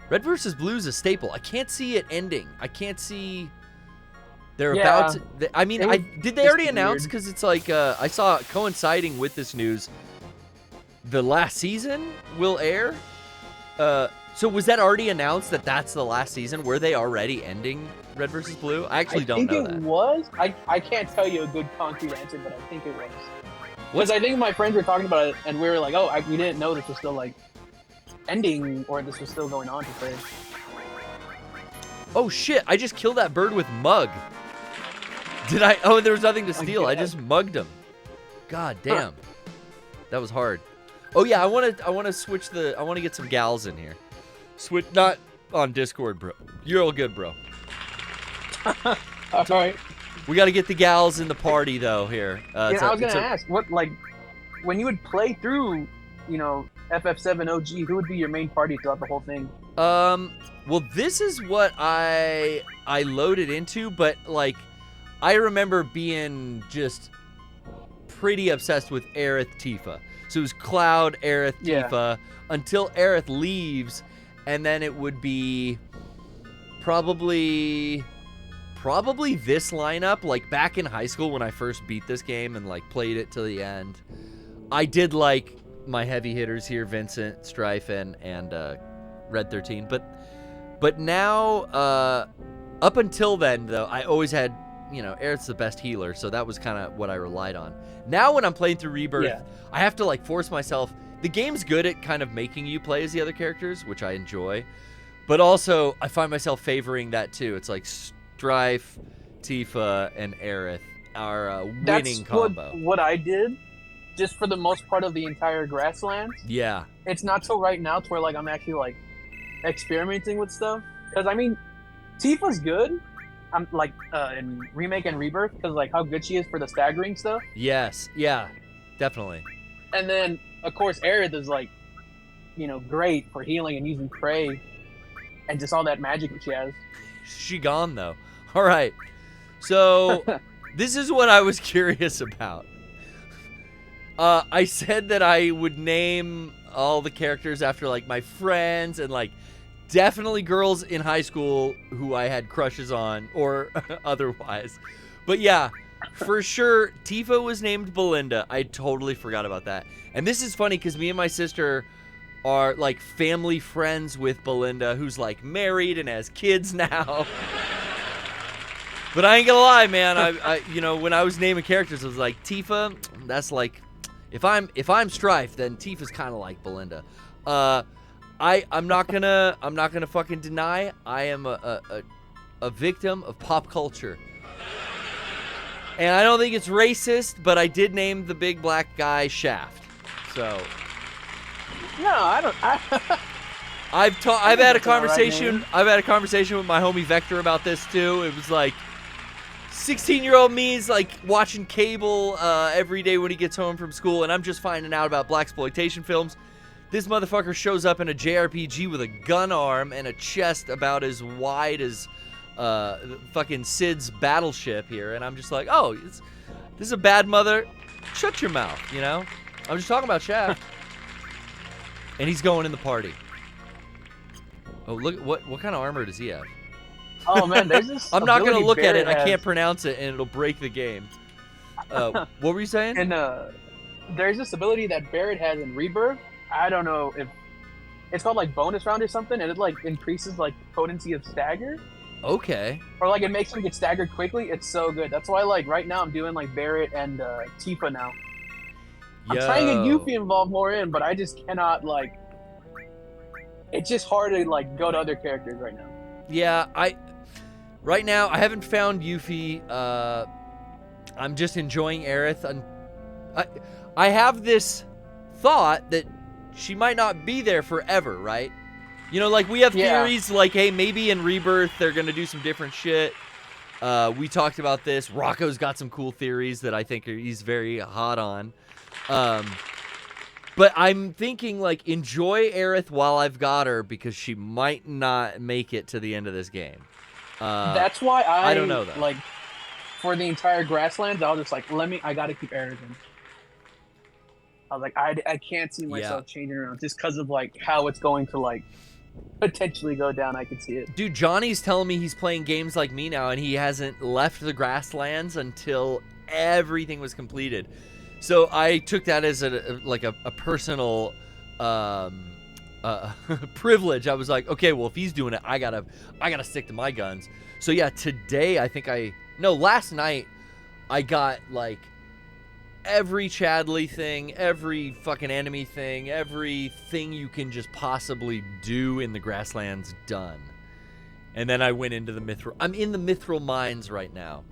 Red vs. Blue is a staple. I can't see it ending. I can't see they're about to, I mean, did they already announce? Because it's like, I saw coinciding with this news, the last season will air. So was that already announced that that's the last season? Were they already ending Red vs. Blue? I actually don't know that. I think it was. I can't tell you a good concrete answer, but I think it was. Because I think my friends were talking about it, and we were like, oh, we didn't know this was still, like, ending, or this was still going on to say. Oh, shit, I just killed that bird with mug. Did I? Oh, there was nothing to steal. I just mugged him. God damn. That was hard. Oh, yeah, I want to switch I want to get some gals in here. Switch, not on Discord, bro. You're all good, bro. All right. We got to get the gals in the party, though, here. I was going to ask, what, like, when you would play through, you know, FF7 OG, who would be your main party throughout the whole thing? Well, this is what I loaded into, but, like, I remember being just pretty obsessed with Aerith Tifa. So it was Cloud, Aerith, Tifa, until Aerith leaves, and then it would be probably this lineup. Like back in high school when I first beat this game and like played it to the end, I did like my heavy hitters here, Vincent, Strife, and Red 13. But now, up until then though, I always had, you know, Aerith's the best healer, so that was kind of what I relied on. Now when I'm playing through Rebirth, I have to like force myself. The game's good at kind of making you play as the other characters, which I enjoy. But also, I find myself favoring that too. It's like Strife, Tifa, and Aerith are a winning combo. That's what I did, just for the most part of the entire Grasslands. Yeah. It's not till right now to where like I'm actually like experimenting with stuff. Because I mean, Tifa's good. I'm like in Remake and Rebirth because like how good she is for the staggering stuff. Yes. Yeah. Definitely. And then of course Aerith is like, you know, great for healing and using prey. And just all that magic that she has. She gone, though. All right. So, this is what I was curious about. I said that I would name all the characters after, like, my friends and, like, definitely girls in high school who I had crushes on or otherwise. But, yeah, for sure, Tifa was named Belinda. I totally forgot about that. And this is funny because me and my sister are like family friends with Belinda, who's like married and has kids now. But I ain't gonna lie, man. I you know, when I was naming characters, I was like Tifa. That's like, if I'm Strife, then Tifa's kind of like Belinda. I'm not gonna fucking deny I am a a victim of pop culture. And I don't think it's racist, but I did name the big black guy Shaft. So. No, I don't. I've had a conversation. I've had a conversation with my homie Vector about this too. It was like 16-year-old me is like watching cable every day when he gets home from school, and I'm just finding out about blaxploitation films. This motherfucker shows up in a JRPG with a gun arm and a chest about as wide as fucking Sid's battleship here, and I'm just like, oh, this is a bad mother. Shut your mouth, you know? I'm just talking about Shaft. And he's going in the party. Oh, look, what kind of armor does he have? Oh man, there's this. I'm not gonna look at it. Barrett I can't pronounce it, and it'll break the game. What were you saying? And there's this ability that Barrett has in Rebirth. I don't know if it's called like bonus round or something, and it like increases like potency of stagger. Okay. Or like it makes him get staggered quickly. It's so good. That's why like right now I'm doing like Barrett and Tifa now. I'm trying to get Yuffie involved more in, but I just cannot like. It's just hard to like go to other characters right now. Yeah, right now I haven't found Yuffie. I'm just enjoying Aerith. I have this thought that she might not be there forever, right? You know, like we have theories like, hey, maybe in Rebirth they're gonna do some different shit. We talked about this. Rocco's got some cool theories that I think he's very hot on. But I'm thinking, like, enjoy Aerith while I've got her because she might not make it to the end of this game. That's why I don't know, though. Like, for the entire Grasslands, I was just like, I gotta keep Aerith in. I was like, I can't see myself changing around just because of, like, how it's going to, like, potentially go down. I can see it. Dude, Johnny's telling me he's playing games like me now, and he hasn't left the Grasslands until everything was completed. So I took that as a personal privilege. I was like, okay, well, if he's doing it, I gotta stick to my guns. So yeah, today last night I got like every Chadley thing, every fucking enemy thing, everything you can just possibly do in the Grasslands done. And then I went into the Mithril. I'm in the Mithril Mines right now.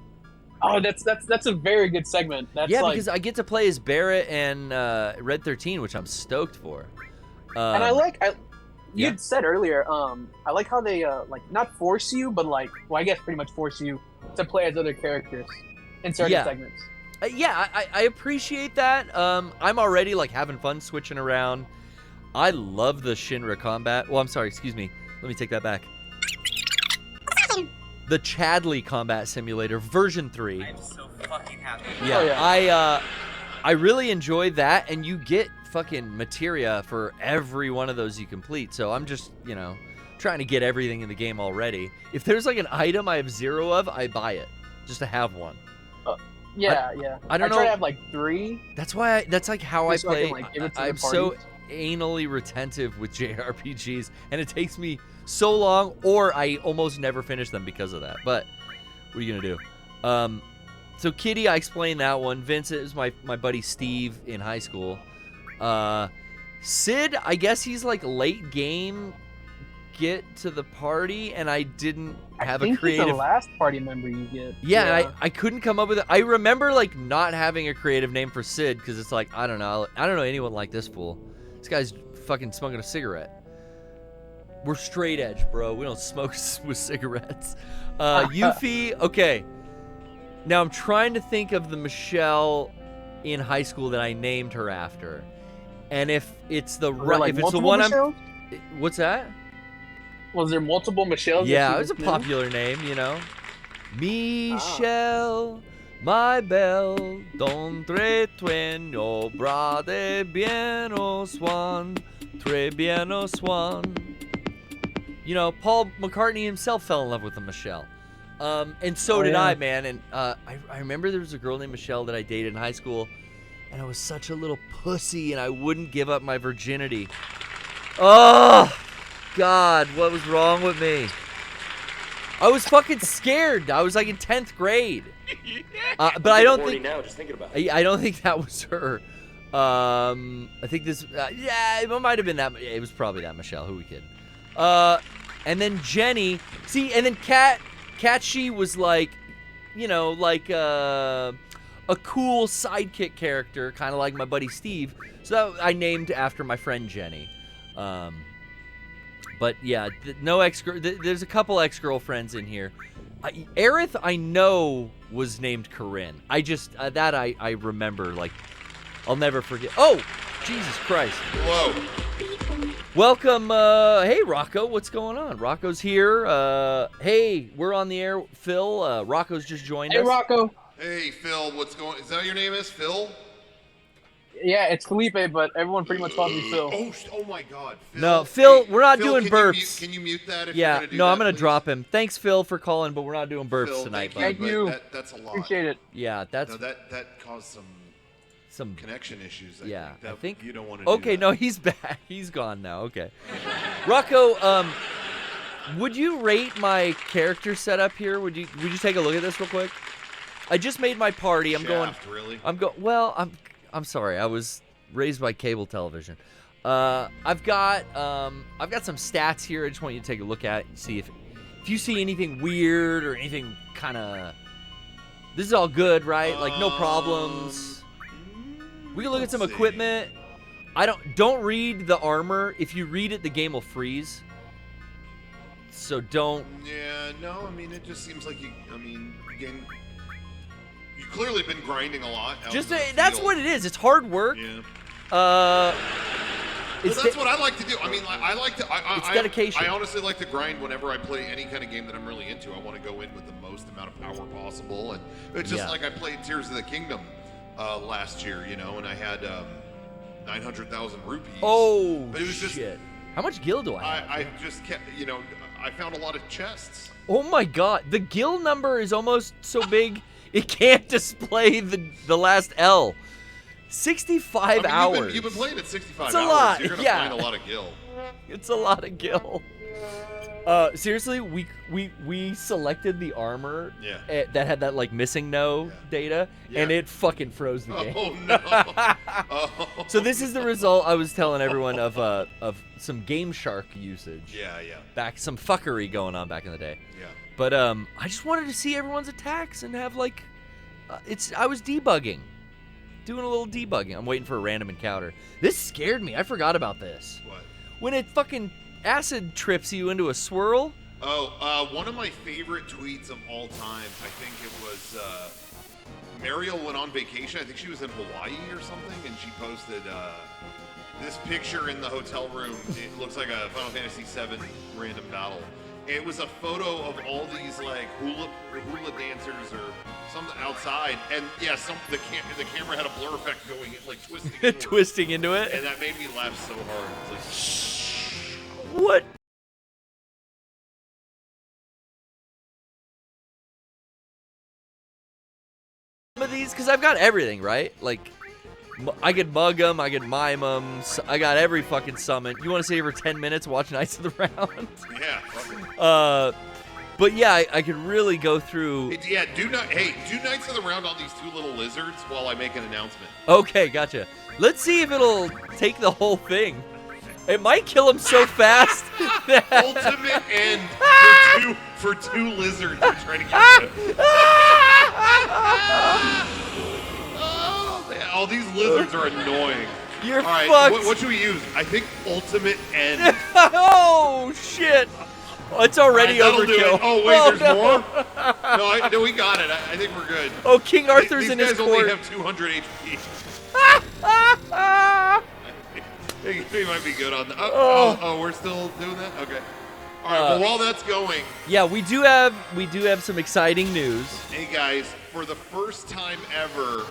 Oh, that's a very good segment. That's because I get to play as Barrett and Red 13, which I'm stoked for. And you'd said earlier, I like how they like not force you, but like, well, I guess pretty much force you to play as other characters in certain segments. I appreciate that. I'm already like having fun switching around. I love the Shinra combat. Well, I'm sorry, excuse me. Let me take that back. The Chadley Combat Simulator version 3. I'm so fucking happy. Yeah, I really enjoyed that, and you get fucking materia for every one of those you complete. So I'm just, trying to get everything in the game already. If there's like an item I have 0 of, I buy it just to have one. I don't know. I try to have like 3. That's why. That's like how I play. I'm so anally retentive with JRPGs, and it takes me so long, or I almost never finish them because of that. But what are you gonna do? So Kitty, I explained that one. Vincent is my buddy Steve in high school. Sid, I guess he's like late game get to the party, and I didn't have a creative. He's the last party member you get. Yeah. I couldn't come up with it. I remember like not having a creative name for Sid because it's like I don't know anyone like this fool. This guy's fucking smoking a cigarette. We're straight edge, bro. We don't smoke with cigarettes. Yuffie, okay. Now I'm trying to think of the Michelle in high school that I named her after, and if it's the like if it's the one Michelles? What's that? Was there multiple Michelles? Yeah, it was a popular name, you know. Michelle, my belle, don tre tueno, brade bien au swan, très bien au swan. You know, Paul McCartney himself fell in love with a Michelle. And so did I, man. And I remember there was a girl named Michelle that I dated in high school, and I was such a little pussy, and I wouldn't give up my virginity. Oh, God, what was wrong with me? I was fucking scared. I was like in 10th grade. But I don't think. Now, just thinking about it. I don't think that was her. I think this. Yeah, it might have been that. It was probably that Michelle. Who we kidding? And then Jenny. See, and then Kat Catchy was like, you know, like a cool sidekick character, kind of like my buddy Steve. So I named after my friend Jenny. But yeah, there's a couple ex-girlfriends in here. Aerith, I know, was named Corinne. I just, I remember, like, I'll never forget. Oh, Jesus Christ. Whoa. Welcome, hey, Rocco, what's going on? Rocco's here. Hey, we're on the air, Phil. Rocco's just joined us. Hey, Rocco. Hey, Phil, what's going, is that what your name is, Phil? Yeah, it's Felipe, but everyone pretty much calls me Phil. Oh my God, Phil. No, Phil, hey, we're not Phil, doing burps. Can you mute that if yeah, you're gonna do no, that, I'm going to please? drop him. Thanks, Phil, for calling, but we're not doing burps Phil, tonight. Thank you. That's a lot. Appreciate it. Yeah, that's... No, that caused some connection issues. I think you don't want to Okay, do that. no, he's back. He's gone now. Okay. Rocco, would you rate my character setup here? Would you take a look at this real quick? I just made my party. Really? Well, I'm sorry. I was raised by cable television. I've got some stats here. I just want you to take a look at it and see if you see anything weird or anything kind of. This is all good, right? Like no problems. We can look at some equipment. Don't read the armor. If you read it, the game will freeze. So don't. Yeah, no. I mean, it just seems like you've clearly been grinding a lot. That's what it is. It's hard work. Yeah. Well, that's what I like to do. I mean, I like to. It's dedication. I honestly like to grind whenever I play any kind of game that I'm really into. I want to go in with the most amount of power possible, and it's just like I played Tears of the Kingdom last year, you know, and I had 900,000 rupees. Oh, but it was just, shit! How much gil do I have? I just kept, you know, I found a lot of chests. Oh my God, the gil number is almost so big it can't display the last L. 65 hours. You've been playing at 65 it's hours. A lot. You're gonna find a lot of gil. It's a lot of gil. Seriously, we selected the armor that had that like missing no data, and it fucking froze the game. Oh no! So this is the result I was telling everyone of some GameShark'd usage. Yeah. Some fuckery going on back in the day. Yeah. But I just wanted to see everyone's attacks and have like, I was debugging. Doing a little debugging. I'm waiting for a random encounter. This scared me. I forgot about this. What? When it fucking acid trips you into a swirl. Oh, one of my favorite tweets of all time, I think it was, Mariel went on vacation. I think she was in Hawaii or something, and she posted this picture in the hotel room. It looks like a Final Fantasy VII random battle. It was a photo of all these like hula dancers or something outside, and yeah, the camera had a blur effect going, like twisting twisting into it, and that made me laugh so hard. It was like, shh. What? Some of these, because I've got everything, right? Like, I could mug them, I could mime them, I got every fucking summon. You want to stay here for 10 minutes, watch Knights of the Round? Yeah. But yeah, I could really go through. Yeah, do Knights of the Round on these two little lizards while I make an announcement. Okay, gotcha. Let's see if it'll take the whole thing. It might kill him so fast. Ultimate end for two lizards who are trying to get him. Oh, these lizards are annoying. You're all right, fucked. What should we use? I think ultimate end. Oh shit! It's already overkill. Oh wait, there's more. No, we got it. I think we're good. Oh, King Arthur's in his court. These guys only have 200 HP. They might be good on that. Oh, we're still doing that. Okay. All right. Well, while that's going. Yeah, we do have some exciting news. Hey guys, for the first time ever,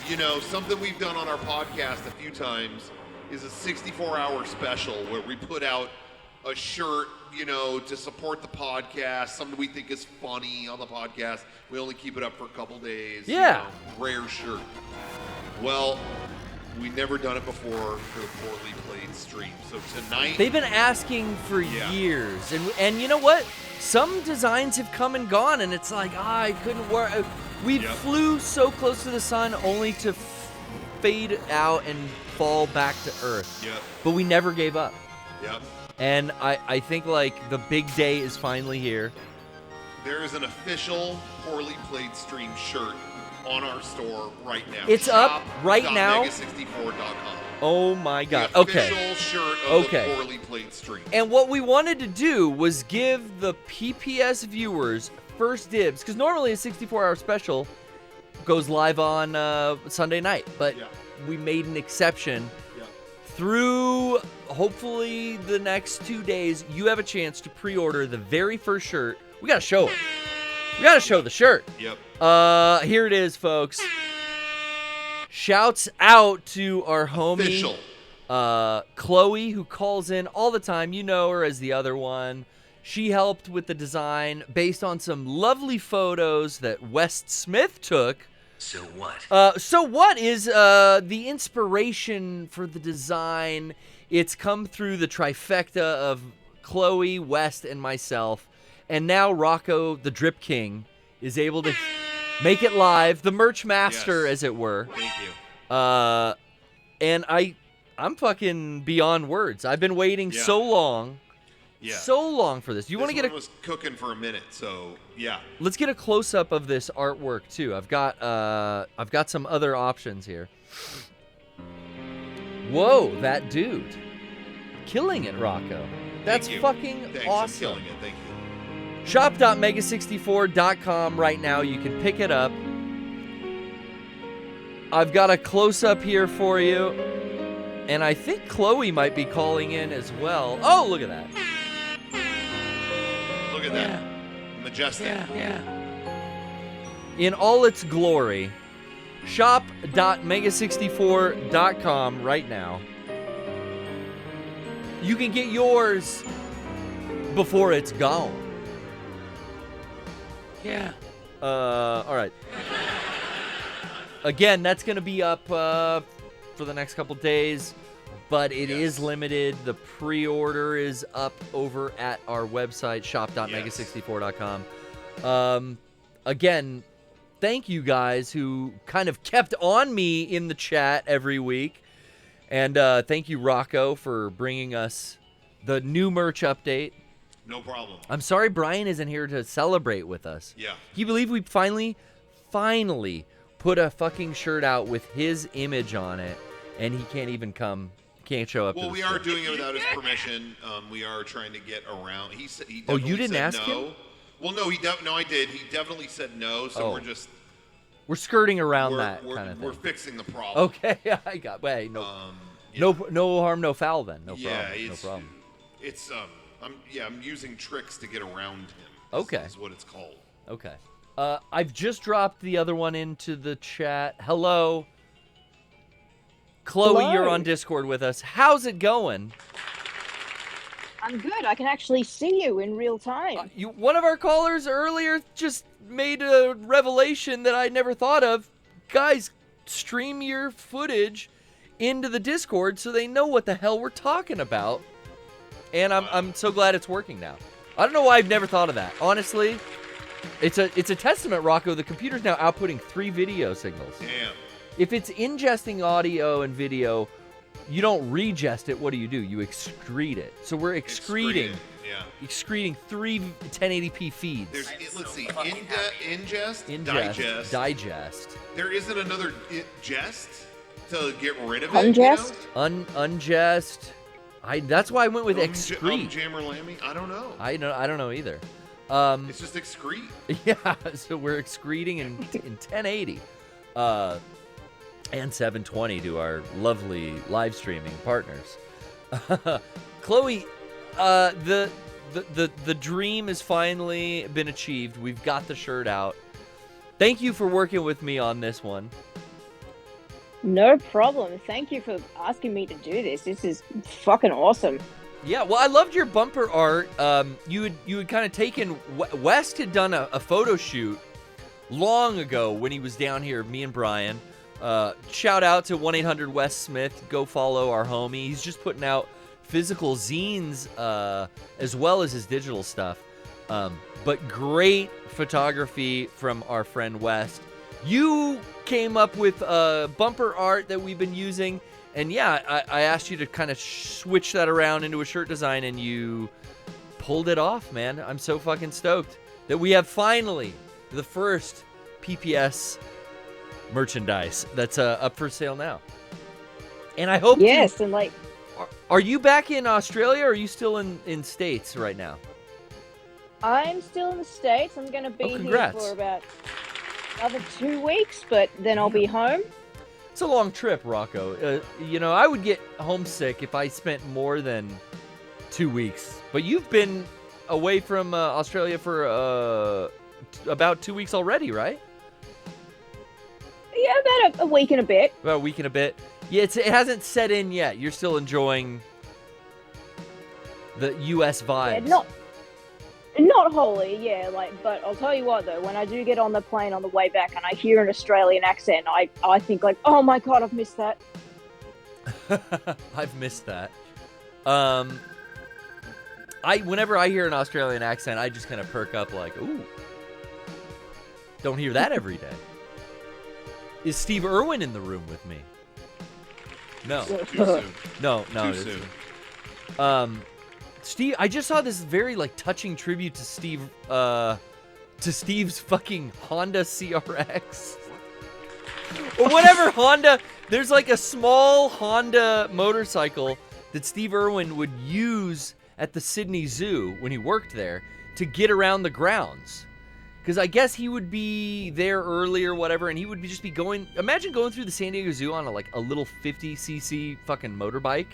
you know, something we've done on our podcast a few times is a 64-hour special where we put out a shirt, you know, to support the podcast, something we think is funny on the podcast. We only keep it up for a couple days. Yeah. You know, rare shirt. Well, we never done it before for the poorly played stream. So tonight... They've been asking for years. And you know what? Some designs have come and gone, and it's like, I couldn't work. We flew so close to the sun only to fade out and fall back to Earth. Yep. But we never gave up. Yep. And I think, like, the big day is finally here. There is an official Poorly Played Stream shirt on our store right now. It's up right now? Mega64.com. Oh my god. The Okay. official shirt of the Poorly Played Stream. And what we wanted to do was give the PPS viewers first dibs, because normally a 64-hour special goes live on Sunday night, but we made an exception. Through hopefully the next 2 days, you have a chance to pre-order the very first shirt. We gotta show it. We gotta show the shirt. Yep. Here it is, folks. Shouts out to our homie, Chloe, who calls in all the time. You know her as the other one. She helped with the design based on some lovely photos that West Smith took. So what? So what is the inspiration for the design? It's come through the trifecta of Chloe, West, and myself. And now Rocco, the Drip King, is able to make it live. The merch master, as it were. Thank you. And I'm fucking beyond words. I've been waiting so long. Yeah. So long for this. You want to get This one was cooking for a minute, so yeah. Let's get a close up of this artwork too. I've got some other options here. Whoa, that dude. Killing it, Rocco. That's fucking awesome. I'm killing it. Thank you. Shop.mega64.com right now. You can pick it up. I've got a close up here for you. And I think Chloe might be calling in as well. Oh, look at that. Look at that. Majestic. In all its glory. Shop.mega64.com right now. You can get yours before it's gone. All right. Again, that's going to be up for the next couple days, but it is limited. The pre-order is up over at our website, shop.mega64.com. Again, thank you guys who kind of kept on me in the chat every week. And thank you, Rocco, for bringing us the new merch update. No problem. I'm sorry Brian isn't here to celebrate with us. Yeah. Can you believe we finally put a fucking shirt out with his image on it, and he can't even come, can't show up? Well, we are doing it without his permission. We are trying to get around. He said he Oh, definitely you didn't said ask no. him? Well, no, no, I did. He definitely said no. So we're skirting around that kind of thing. We're fixing the problem. Okay, I got. Wait, no, no harm, no foul. Then no problem. No problem. It's I'm using tricks to get around him. Okay, is what it's called. Okay. I've just dropped the other one into the chat. Hello. Chloe, Hello. You're on Discord with us. How's it going? I'm good. I can actually see you in real time. One of our callers earlier just made a revelation that I never thought of. Guys, stream your footage into the Discord so they know what the hell we're talking about. And I'm so glad it's working now. I don't know why I've never thought of that. Honestly, it's a testament, Rocco. The computer's now outputting 3 video signals. Damn. If it's ingesting audio and video, you don't regest it. What do? You excrete it. So we're excreting 3 1080p feeds. Let's see. Ingest, digest. There isn't another jest to get rid of it. Ungest? Ungest. That's why I went with excrete. Jammer Lammy? I don't know. I don't know either. It's just excrete. Yeah, so we're excreting in 1080. And 720 to our lovely live streaming partners. Chloe, the dream has finally been achieved. We've got the shirt out. Thank you for working with me on this one. No problem. Thank you for asking me to do this. This is fucking awesome. Yeah, well, I loved your bumper art. You had kind of taken... West had done a photo shoot long ago when he was down here, me and Brian. Shout out to 1-800-WEST Smith. Go follow our homie. He's just putting out physical zines as well as his digital stuff. But great photography from our friend West. You came up with bumper art that we've been using. And yeah, I asked you to kind of switch that around into a shirt design, and you pulled it off, man. I'm so fucking stoked. that we have finally the first PPS merchandise that's up for sale now. And I hope Yes, and like... Are you back in Australia, or are you still in States right now? I'm still in the States. I'm going to be here for about another 2 weeks, but then I'll be home. It's a long trip, Rocco. You know, I would get homesick if I spent more than 2 weeks. But you've been away from Australia for about 2 weeks already, right? Yeah, about a week and a bit. About a week and a bit. Yeah, it hasn't set in yet. You're still enjoying the U.S. vibes. Yeah, not wholly, yeah. But I'll tell you what, though, when I do get on the plane on the way back and I hear an Australian accent, I think like, oh my god, I've missed that. I've missed that. Whenever I hear an Australian accent, I just kind of perk up like, ooh. Don't hear that every day. Is Steve Irwin in the room with me? No. Too soon. No. Too soon. Steve, I just saw this very like touching tribute to Steve's fucking Honda CRX. Or whatever Honda. There's like a small Honda motorcycle that Steve Irwin would use at the Sydney Zoo when he worked there to get around the grounds. Because I guess he would be there early or whatever, and he would just be going... Imagine going through the San Diego Zoo on a little 50cc fucking motorbike.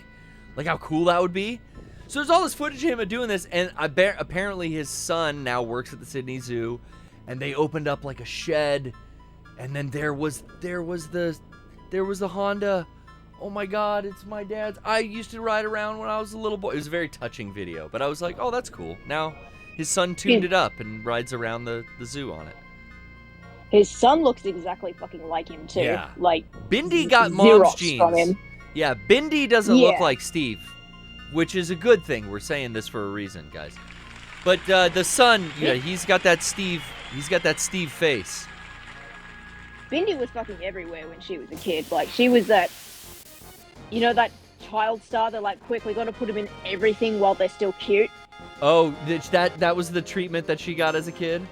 Like how cool that would be. So there's all this footage of him doing this, and apparently his son now works at the Sydney Zoo, and they opened up like a shed, and then there was the Honda. Oh my god, it's my dad's. I used to ride around when I was a little boy. It was a very touching video, but I was like, oh, that's cool. Now his son tuned it up and rides around the zoo on it. His son looks exactly fucking like him too. Yeah. Like Bindi got mom's Xerox jeans. from him. Yeah, Bindi doesn't look like Steve, which is a good thing. We're saying this for a reason, guys. But the son, yeah, he's got that Steve face. Bindi was fucking everywhere when she was a kid. Like she was that, you know, that child star that like quickly got to put them in everything while they're still cute. Oh, that was the treatment that she got as a kid?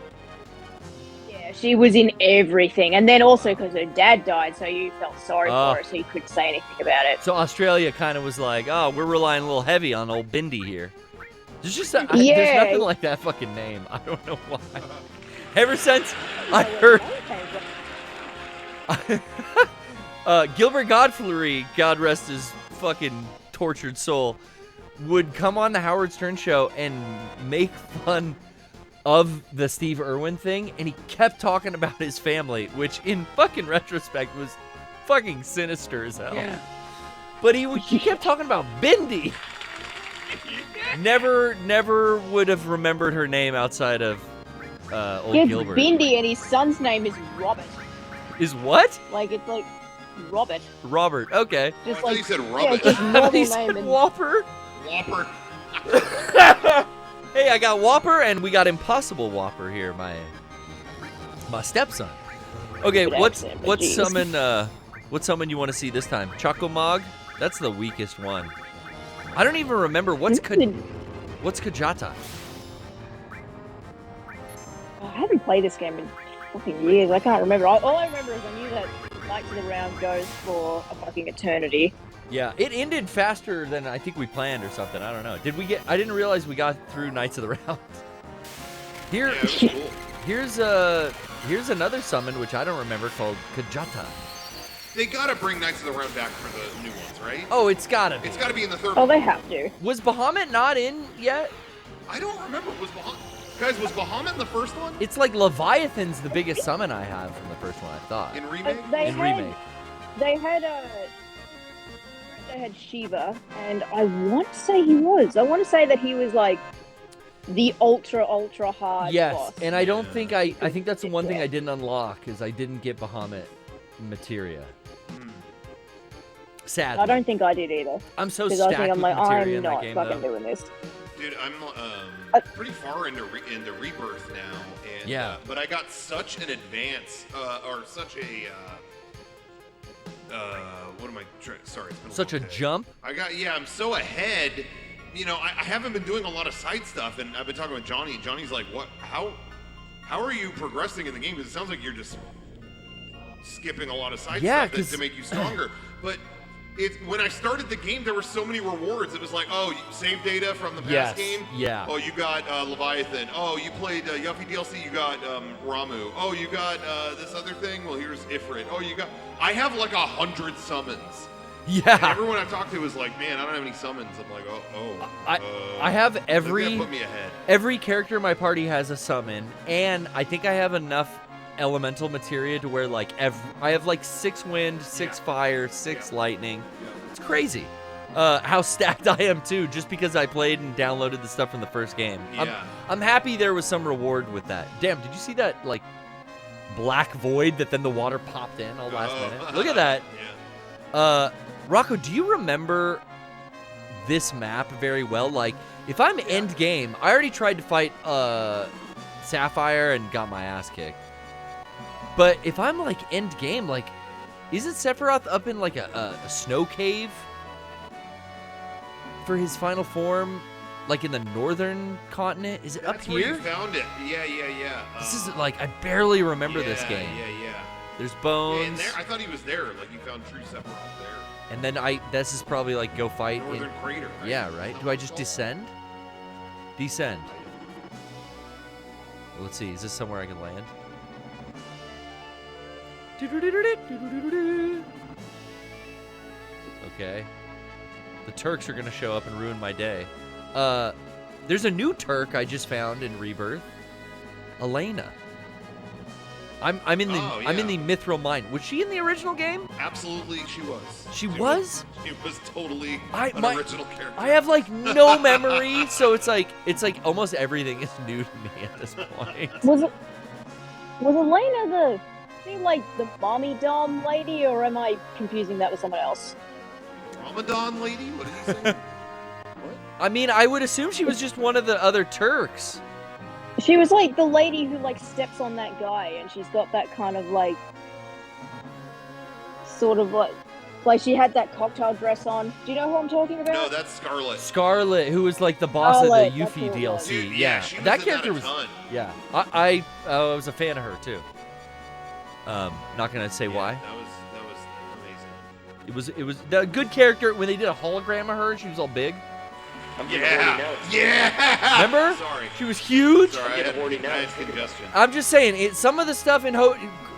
Yeah, she was in everything. And then also because her dad died, so you felt sorry for her, so you couldn't say anything about it. So Australia kind of was like, oh, we're relying a little heavy on old Bindi here. There's just there's nothing like that fucking name. I don't know why. Ever since I heard... Gilbert Godfrey, God rest his fucking tortured soul, would come on the Howard Stern show and make fun of the Steve Irwin thing, and he kept talking about his family, which in fucking retrospect was fucking sinister as hell. Yeah. But he kept talking about Bindi. Never would have remembered her name outside of old Gilbert. Bindi, and his son's name is Robert. Is what? Like it's like Robert. Robert, okay. Just like you said Robert. Yeah, just normal he name said and... Whopper? Whopper. Hey, I got Whopper and we got Impossible Whopper here, my stepson. Okay, what's summon you want to see this time? Chocomog? That's the weakest one. I don't even remember what's Kajata. I haven't played this game in fucking years. I can't remember. All I remember is I knew that Knights of the Round goes for a fucking eternity. Yeah, it ended faster than I think we planned or something. I don't know. I didn't realize we got through Knights of the Round. Here's another summon which I don't remember called Kajata. They gotta bring Knights of the Round back for the new ones, right? Oh, it's gotta be. It's gotta be in the third one. one. They have to. Was Bahamut not in yet? I don't remember. Was Bahamut in the first one? It's like Leviathan's the biggest summon I have from the first one, I thought. In Remake? Remake. They had Shiva, and I want to say he was. I want to say that he was like the ultra hard boss. And I don't think I think that's the one thing I didn't unlock is I didn't get Bahamut materia. Sadly. I don't think I did either. I'm so stacked with materia in that game, I'm not fucking doing this. Dude, I'm pretty far into Rebirth now, and but I got such an advance, or such a what am I trying? Sorry, it's been such a jump. I'm so ahead. You know, I haven't been doing a lot of side stuff, and I've been talking with Johnny. And Johnny's like, "What? How how are you progressing in the game? Because it sounds like you're just skipping a lot of side Yeah, stuff to make you stronger. But when I started the game, there were so many rewards. It was like, oh, you save data from the past game. Yeah. Oh, you got Leviathan. Oh, you played Yuffie DLC. You got Ramu. Oh, you got this other thing. Well, here's Ifrit. Oh, you got. I have like 100 summons. Yeah. And everyone I've talked to is like, man, I don't have any summons. I'm like, I have maybe every that put me ahead. every character in my party has a summon, and I think I have enough elemental materia to where like I have like 6 wind, 6 fire, 6 lightning. It's crazy how stacked I am too, just because I played and downloaded the stuff from the first game. I'm happy there was some reward with that. Damn, did you see that like black void that then the water popped in all last minute? Look at that. Rocco, do you remember this map very well? Like, if I'm end game, I already tried to fight Sapphire and got my ass kicked. But if I'm like end game, like, isn't Sephiroth up in like a snow cave for his final form, like in the northern continent? Is it up here? That's where you found it. Yeah. This is like, I barely remember this game. Yeah. There's bones. Yeah, and there, I thought he was there. Like, you found true Sephiroth there. And then this is probably like go fight Northern Crater. Right? Yeah, right? Do I just descend? Descend. Let's see, is this somewhere I can land? Okay. The Turks are gonna show up and ruin my day. There's a new Turk I just found in Rebirth. Elena. I'm in the Mithril Mine. Was she in the original game? Absolutely, she was. She was? She was totally an original character. I have like no memory, so it's like almost everything is new to me at this point. Was Elena the mommy dom lady, or am I confusing that with someone else? Ramadan lady? What did you say? What? I mean, I would assume she was just one of the other Turks. She was like the lady who like steps on that guy, and she's got that kind of like, sort of like she had that cocktail dress on. Do you know who I'm talking about? No, that's Scarlet. Scarlet, who was like the boss of the Yuffie DLC. Dude, yeah, she was that in character that a was. ton. Yeah, I was a fan of her too. Not gonna say why. That was amazing. It was a good character. When they did a hologram of her, she was all big. Yeah. Remember? Sorry. She was huge. Sorry, I had congestion. I'm just saying, some of the stuff in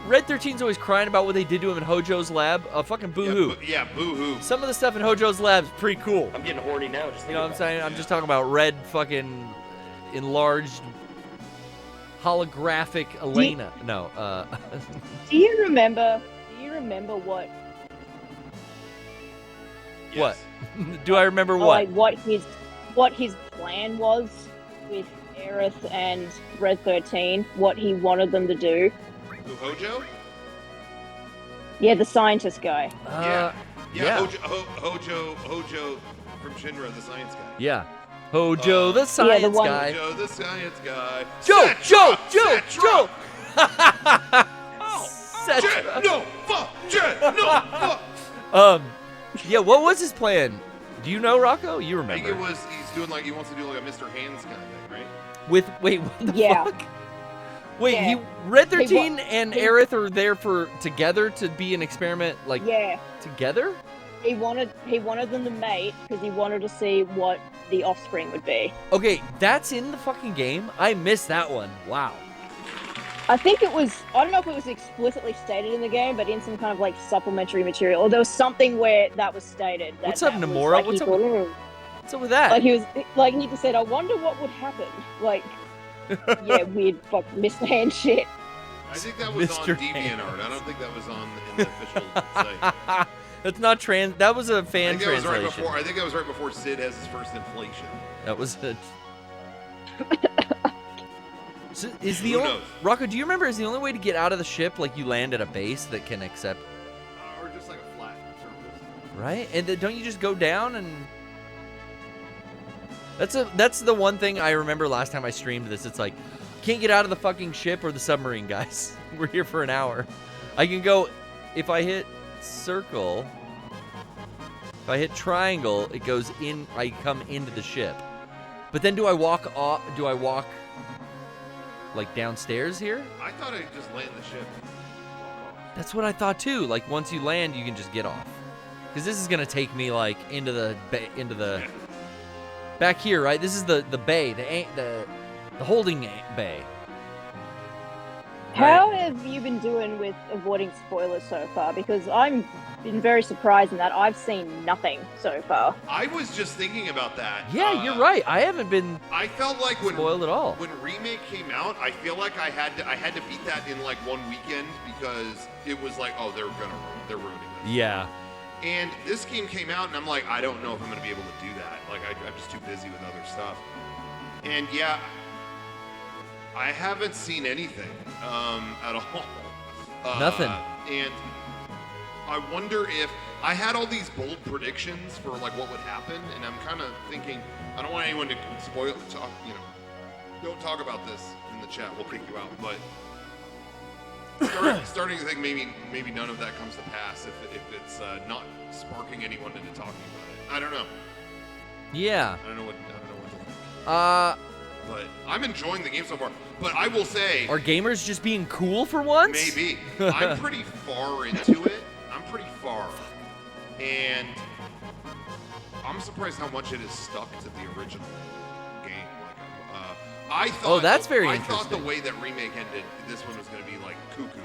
Red 13's always crying about what they did to him in Hojo's lab. Fucking boo-hoo. Yeah, boo-hoo. Some of the stuff in Hojo's lab is pretty cool. I'm getting horny now. Just you know what I'm saying? I'm just talking about red fucking enlarged holographic Elena. Do you remember what? Yes. What? Do I remember what? Like what his plan was with Aerith and Red 13, what he wanted them to do. Who, Hojo? Yeah, the scientist guy. Yeah. Hojo from Shinra, the science guy. Yeah. Hojo, the science guy. Hojo, the science guy. Joe! Jet, no, fuck! Yeah, what was his plan? Do you know, Rocco? You remember? I think he wants to do like a Mr. Hands kind of thing, right? Wait, what the fuck? Wait, Red 13 and Aerith are there together to be an experiment, together? He wanted them to mate because he wanted to see what the offspring would be. Okay, that's in the fucking game? I missed that one. Wow. I think it was, I don't know if it was explicitly stated in the game, but in some kind of like supplementary material, or there was something where that was stated. What's up, Nomura? What's up with that? Like he just said, I wonder what would happen. Like, yeah, weird Mr. Hand shit. I think that was Mr. on DeviantArt. I don't think that was in the official site. That's not that was a fan translation. I think that was right before Sid has his first inflation. That was it. So Who knows? Rocco, do you remember, is the only way to get out of the ship like you land at a base that can accept? Or just like a flat surface. Right? And then don't you just go down and... That's the one thing I remember last time I streamed this. It's like, can't get out of the fucking ship or the submarine, guys. We're here for an hour. I can go, if I hit circle, if I hit triangle, it goes in, I come into the ship. But then do I walk off, Like downstairs here? I thought I'd just land the ship. That's what I thought too. Like once you land, you can just get off. Because this is gonna take me like into the back here, right? This is the bay, the holding bay. How have you been doing with avoiding spoilers so far? Because I've been very surprised in that I've seen nothing so far. I was just thinking about that. Yeah, you're right. I haven't been. I felt like spoiled at all. When Remake came out, I feel like I had to beat that in like one weekend because it was like, oh, they're ruining this. Yeah. And this game came out, and I'm like, I don't know if I'm gonna be able to do that. Like, I'm just too busy with other stuff. And yeah, I haven't seen anything at all. Nothing. And I wonder if I had all these bold predictions for like what would happen, and I'm kind of thinking I don't want anyone to spoil. Don't talk about this in the chat. We'll kick you out. But starting to think maybe none of that comes to pass if it's not sparking anyone into talking about it. I don't know. Yeah. I don't know what to think. But I'm enjoying the game so far. But I will say, are gamers just being cool for once? Maybe. I'm pretty far into it. And I'm surprised how much it is stuck to the original game. Like, I thought. Oh, that's very I interesting. thought the way that Remake ended, this one was going to be like cuckoo.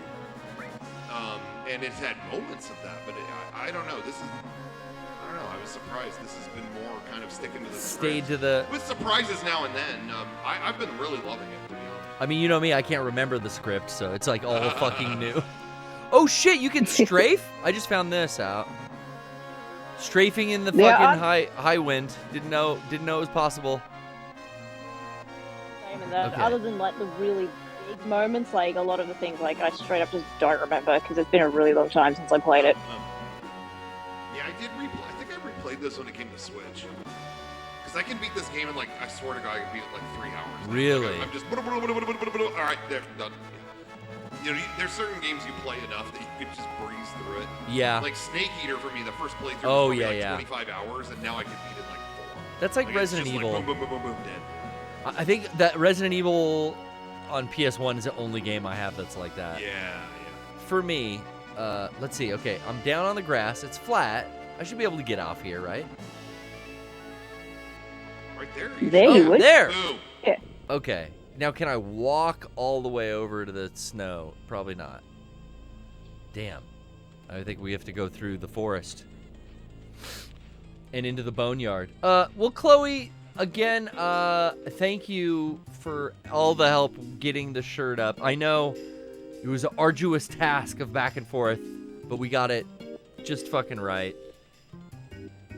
And it's had moments of that, but I don't know. I don't know. I was surprised. This has been more kind of sticking to the stayed script. to the. With surprises now and then. I've been really loving it, to be honest. I mean, you know me. I can't remember the script, so it's like all fucking new. Oh shit! You can strafe. I just found this out. Strafing in the fucking high wind. Didn't know it was possible. Same in that. Okay. Other than like the really big moments, like a lot of the things, like I straight up just don't remember because it's been a really long time since I played it. Yeah, I did replay. I think I replayed this when it came to Switch. Because I can beat this game in like, I swear to God, I can beat it in like 3 hours. Really? Like, I'm just all right, there, done. You know, there's certain games you play enough that you can just breeze through it. Yeah. Like Snake Eater for me, the first playthrough was like 25 hours, and now I can beat it in like 4. That's like Resident Evil. Like boom, boom, boom, boom, boom, dead. I think that Resident Evil on PS1 is the only game I have that's like that. Yeah. For me, let's see. Okay, I'm down on the grass. It's flat. I should be able to get off here, right? Right there. There you would. There. Boom. Yeah. Okay. Now, can I walk all the way over to the snow? Probably not. Damn. I think we have to go through the forest and into the boneyard. Well, Chloe, again, thank you for all the help getting the shirt up. I know it was an arduous task of back and forth, but we got it just fucking right.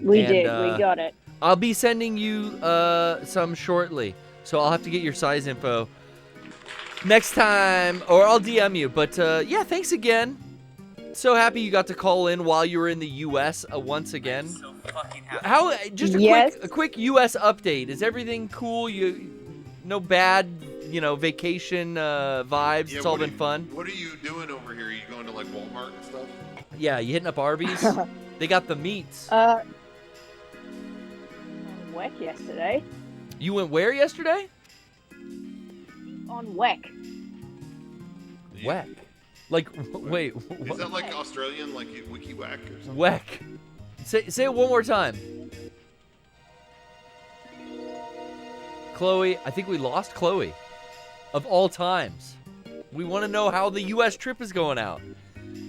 We did. We got it. I'll be sending you some shortly. So I'll have to get your size info next time, or I'll DM you. But yeah, thanks again. So happy you got to call in while you were in the U.S. Once again. I'm so fucking happy. How? Just a quick U.S. update. Is everything cool? No bad, vacation vibes. Yeah, it's all been fun. What are you doing over here? Are you going to like Walmart and stuff? Yeah, you hitting up Arby's? They got the meats. WEC yesterday. You went where yesterday? On WEC. WEC? Like, wait. Is that like Australian, like Wiki Whack or something? WEC. Say it one more time. Chloe, I think we lost Chloe. Of all times. We want to know how the U.S. trip is going out.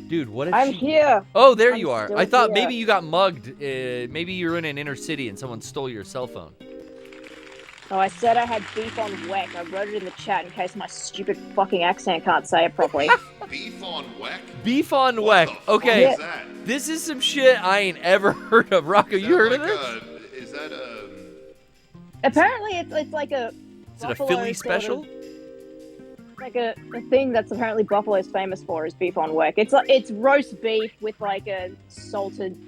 Dude, what if I'm here. Oh, there you are. still I thought here. maybe you got mugged. Maybe you're in an inner city and someone stole your cell phone. Oh, I said I had beef on WEC. I wrote it in the chat in case my stupid fucking accent can't say it properly. Beef on WEC? Beef on What WEC. the Okay. fuck is that? This is some shit I ain't ever heard of. Rocco, you heard of this? Is that Apparently, it's like a. Is it a Philly special? Like a thing that's apparently Buffalo's famous for is beef on WEC. It's roast beef with like a salted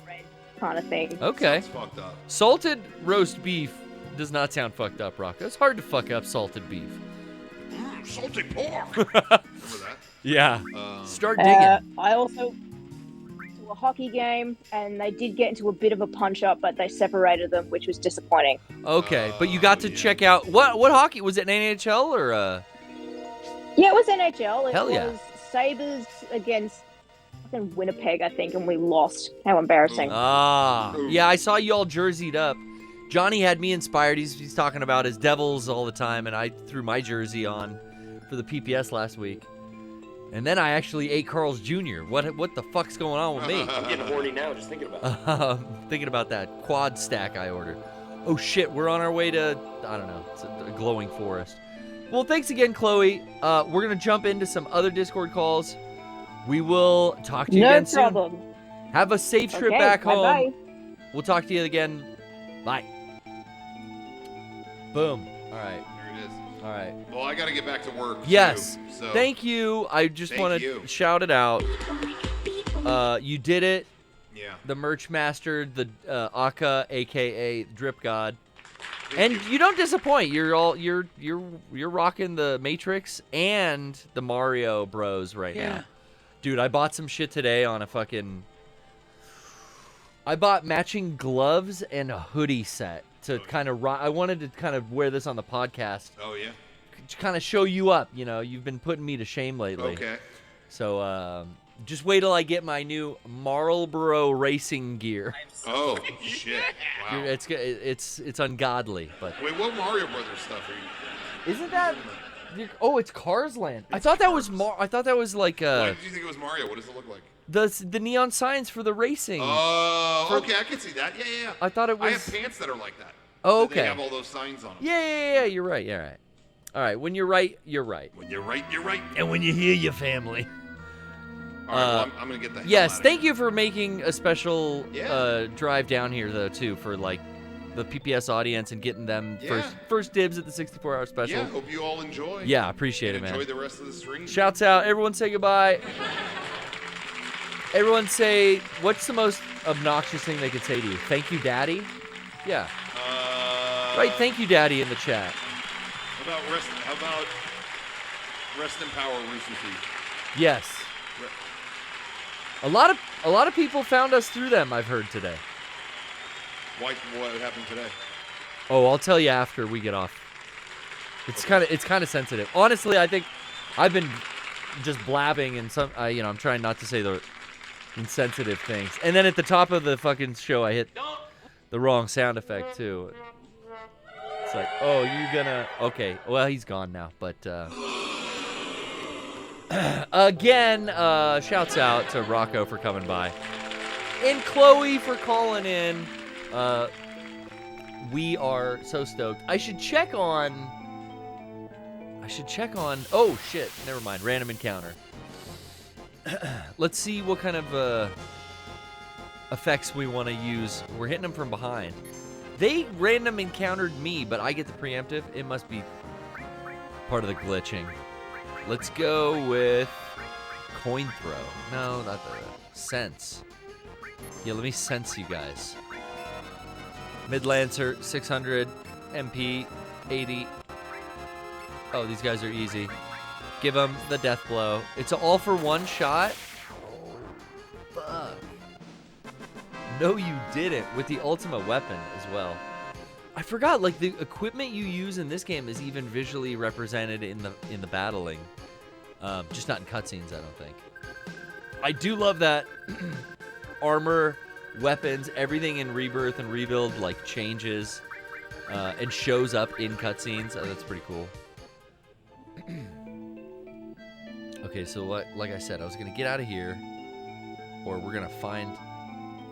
bread kind of thing. Okay. Sounds fucked up. Salted roast beef does not sound fucked up, Rocco. It's hard to fuck up salted beef. Salty pork. Remember that? Yeah. Start digging. I also a hockey game, and they did get into a bit of a punch-up, but they separated them, which was disappointing. Okay, but you got to check out what hockey was it? An NHL or? Yeah, it was NHL. Hell yeah. It was Sabres against fucking Winnipeg, I think, and we lost. How embarrassing. Yeah, I saw you all jerseyed up. Johnny had me inspired. He's talking about his Devils all the time, and I threw my jersey on for the PPS last week. And then I actually ate Carl's Jr. What the fuck's going on with me? I'm getting horny now, just thinking about it. Thinking about that quad stack I ordered. Oh shit, we're on our way to, I don't know, it's a glowing forest. Well, thanks again, Chloe. We're going to jump into some other Discord calls. We will talk to you again soon. No problem. Have a safe trip back home. Bye. We'll talk to you again. Bye. Boom. All right. There it is. All right. Well, I got to get back to work. Yes. Too, so. Thank you. I just want to shout it out. You did it. Yeah. The merch master, the Aka, aka Drip God. And you don't disappoint. You're rocking the Matrix and the Mario Bros right now. Dude, I bought some shit today on a fucking... I bought matching gloves and a hoodie set to kind of I wanted to kind of wear this on the podcast. Oh, yeah? To kind of show you up, you know. You've been putting me to shame lately. Okay. So, just wait till I get my new Marlboro racing gear. Oh, shit. Wow. It's ungodly, but... Wait, what Mario Brothers stuff are you... Isn't that... Oh, it's Cars Land. I thought that was I thought that was like Why did you think it was Mario? What does it look like? The neon signs for the racing. Oh, okay, I can see that. Yeah. I thought it was... I have pants that are like that. Oh, okay. They have all those signs on them. Yeah, you're right, you're right. All right, when you're right, you're right. When you're right, you're right. And when you hear your family. All right, well, I'm going to get that. Yes, thank you for making a special drive down here, though, too, for, like, the PPS audience and getting them first dibs at the 64-hour special. Yeah, hope you all enjoy. Yeah, appreciate it, man. Enjoy the rest of the stream. Shouts out. Everyone say goodbye. Everyone say, what's the most obnoxious thing they could say to you? Thank you, Daddy? Yeah. Right, thank you, Daddy, in the chat. How about rest in power, Rooster Teeth? Yes. A lot of people found us through them, I've heard today. What happened today? Oh, I'll tell you after we get off. It's kind of sensitive. Honestly, I think I've been just blabbing and I'm trying not to say the insensitive things. And then at the top of the fucking show, I hit the wrong sound effect too. It's like, oh, you gonna... Okay, well, he's gone now, but... Again, shouts out to Rocco for coming by. And Chloe for calling in. We are so stoked. I should check on... Oh, shit. Never mind. Random encounter. Let's see what kind of effects we want to use. We're hitting them from behind. They random encountered me, but I get the preemptive. It must be part of the glitching. Let's go with coin throw. No, not the sense. Yeah, let me sense you guys. Mid-Lancer, 600, MP, 80. Oh, these guys are easy. Give them the death blow. It's all for one shot? Fuck. No, you didn't. With the ultimate weapon as well. I forgot, like, the equipment you use in this game is even visually represented in the battling. Just not in cutscenes, I don't think. I do love that armor, weapons, everything in Rebirth and Rebuild, like, changes and shows up in cutscenes. Oh, that's pretty cool. Okay, so like I said, I was going to get out of here, or we're going to find...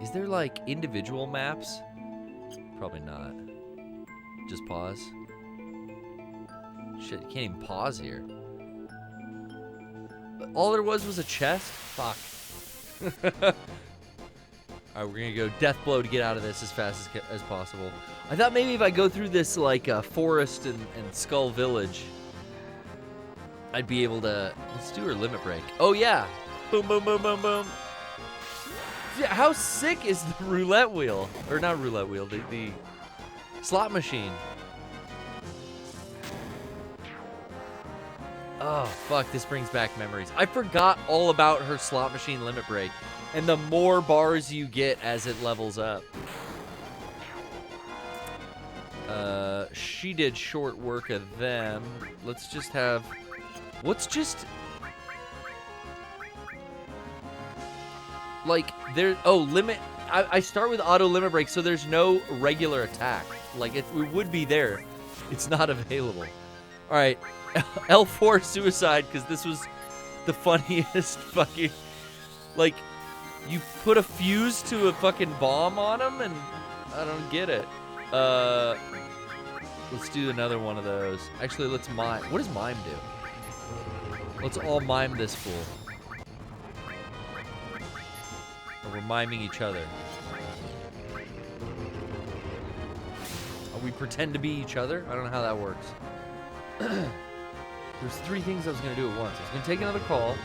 Is there, like, individual maps? Probably not. Just pause. Shit, you can't even pause here. All there was a chest? Fuck. Alright, we're gonna go death blow to get out of this as fast as possible. I thought maybe if I go through this, like, forest and Skull Village, I'd be able to... Let's do our limit break. Oh, yeah. Boom, boom, boom, boom, boom. Yeah, how sick is the roulette wheel? Or not roulette wheel, the slot machine. Oh, fuck, this brings back memories. I forgot all about her slot machine limit break. And the more bars you get as it levels up. She did short work of them. Let's just have... Like, there... Oh, limit... I start with auto limit break, so there's no regular attack. Like, it would be there. It's not available. Alright. L4 suicide, because this was the funniest fucking... Like, you put a fuse to a fucking bomb on him, and I don't get it. Let's do another one of those. Actually, let's mime. What does mime do? Let's all mime this fool. Or we're miming each other. We pretend to be each other? I don't know how that works. There's 3 things I was going to do at once. I was going to take another call.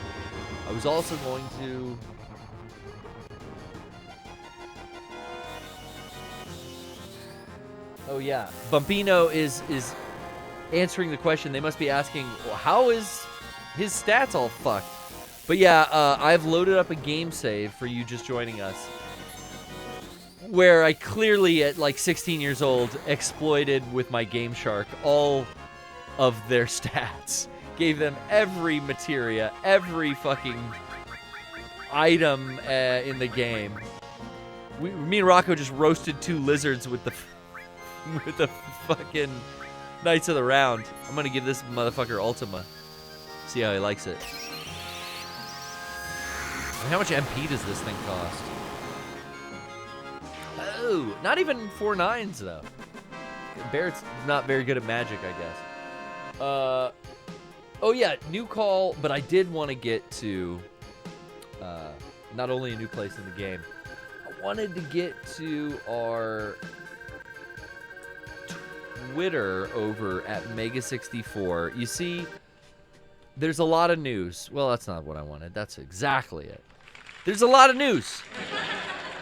I was also going to... Oh, yeah. Bumpino is answering the question. They must be asking, well, how is his stats all fucked? But yeah, I've loaded up a game save for you just joining us, where I clearly, at like 16 years old, exploited with my GameShark'd all of their stats. Gave them every materia, every fucking item in the game. Me and Rocco just roasted 2 lizards with the fucking Knights of the Round. I'm gonna give this motherfucker Ultima. See how he likes it. And how much MP does this thing cost? Oh, not even 4 9s though. Barrett's not very good at magic, I guess. Oh yeah, new call, but I did want to get to not only a new place in the game. I wanted to get to our Twitter over at Mega64. You see, there's a lot of news. Well, that's not what I wanted. That's exactly it. There's a lot of news.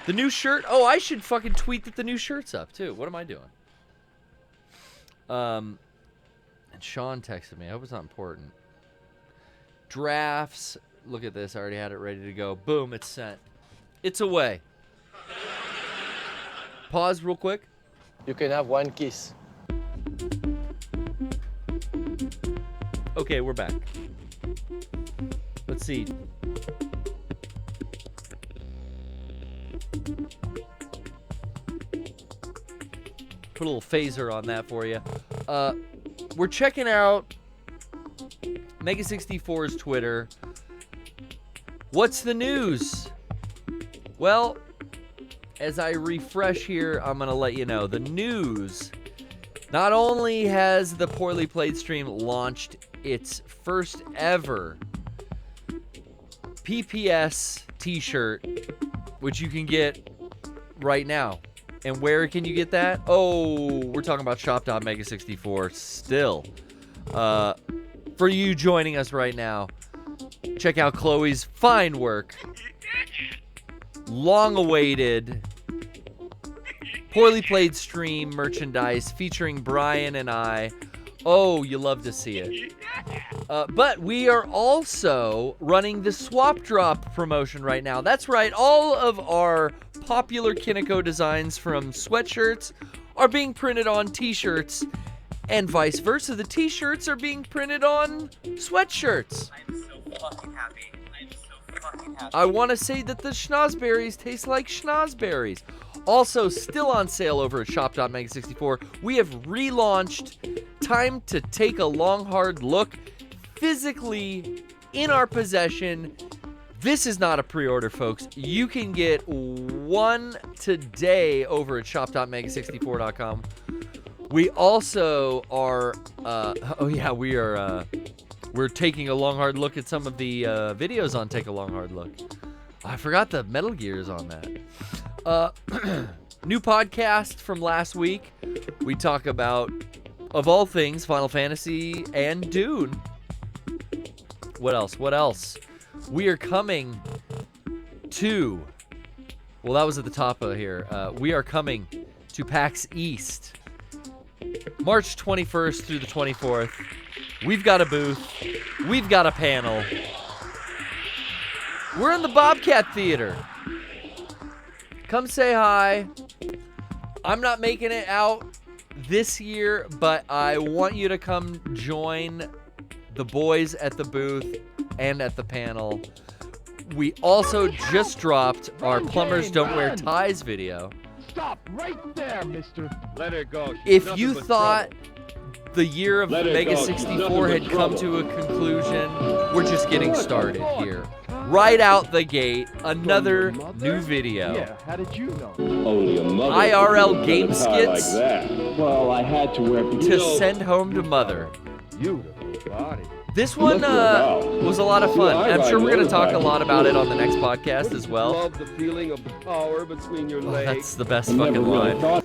The new shirt. Oh, I should fucking tweet that the new shirt's up too. What am I doing? And Sean texted me. I hope it's not important. Drafts. Look at this. I already had it ready to go. Boom, it's sent. It's away. Pause real quick. You can have 1 kiss. Okay, we're back. Let's see. Put a little phaser on that for you. We're checking out Mega64's Twitter. What's the news? Well, as I refresh here, I'm going to let you know. The news, not only has the Poorly Played stream launched its first ever PPS t-shirt, which you can get right now. And where can you get that? Oh, we're talking about shop.mega64 still. For you joining us right now, check out Chloe's fine work. Long-awaited Poorly Played stream merchandise featuring Brian and I. Oh, you love to see it. But we are also running the Swap Drop promotion right now. That's right, all of our popular Kineko designs from sweatshirts are being printed on t-shirts, and vice versa. The t-shirts are being printed on sweatshirts. I'm so fucking happy. I want to say that the schnozberries taste like schnozberries. Also, still on sale over at shop.mega64, we have relaunched Time to Take a Long Hard Look, physically in our possession. This is not a pre-order, folks. You can get one today over at shop.mega64.com. We also are, we're taking a long, hard look at some of the videos on Take a Long, Hard Look. I forgot the Metal Gear is on that. New podcast from last week. We talk about, of all things, Final Fantasy and Dune. What else? We are coming to, well, that was at the top of here. We are coming to PAX East, March 21st through the 24th. We've got a booth. We've got a panel. We're in the Bobcat Theater. Come say hi. I'm not making it out this year, but I want you to come join the boys at the booth and at the panel. We also just dropped our Plumbers Don't Wear Ties video. Stop right there, mister. Let her go. If you thought the year of Mega 64 had come to a conclusion, we're just getting started here. Right out the gate, another new video. Yeah, how did you know? Only a mother. IRL game skits like that. Well, I had to wear to send home to mother. Beautiful body. This one was a lot of fun. I'm sure we're going to talk a lot about it on the next podcast as well. Love the feeling of the power between your legs. That's the best fucking line.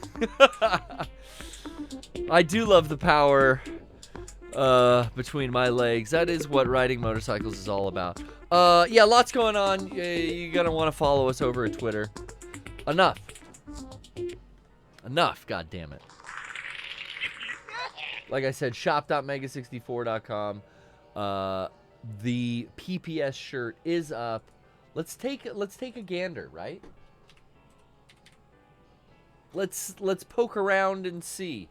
I do love the power between my legs. That is what riding motorcycles is all about. Yeah, lots going on. You're going to want to follow us over at Twitter. Enough, God damn it. Like I said, shop.mega64.com. The PPS shirt is up. Let's take a gander, right? Let's poke around and see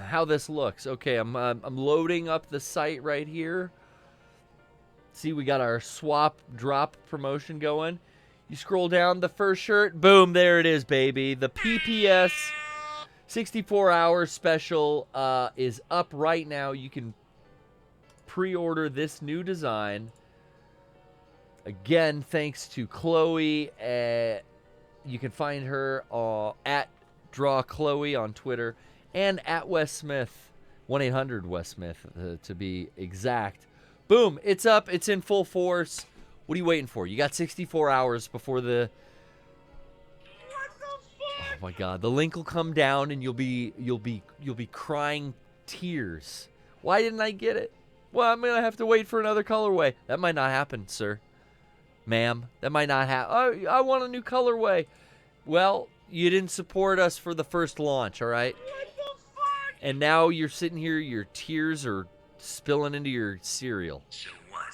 how this looks. Okay, I'm loading up the site right here. See, we got our swap drop promotion going. You scroll down, the first shirt, boom, there it is, baby. The PPS 64-hour special is up right now. You can pre-order this new design. Again, thanks to Chloe. You can find her at DrawChloe on Twitter and at Wes Smith, 1-800-Wes Smith to be exact. Boom, it's up. It's in full force. What are you waiting for? You got 64 hours before the... Oh my God, the link will come down and you'll be crying tears. Why didn't I get it? Well, I'm gonna have to wait for another colorway. That might not happen, sir. Ma'am, that might not happen. Oh, I want a new colorway. Well, you didn't support us for the first launch, all right? What the fuck? And now you're sitting here, your tears are spilling into your cereal. So what?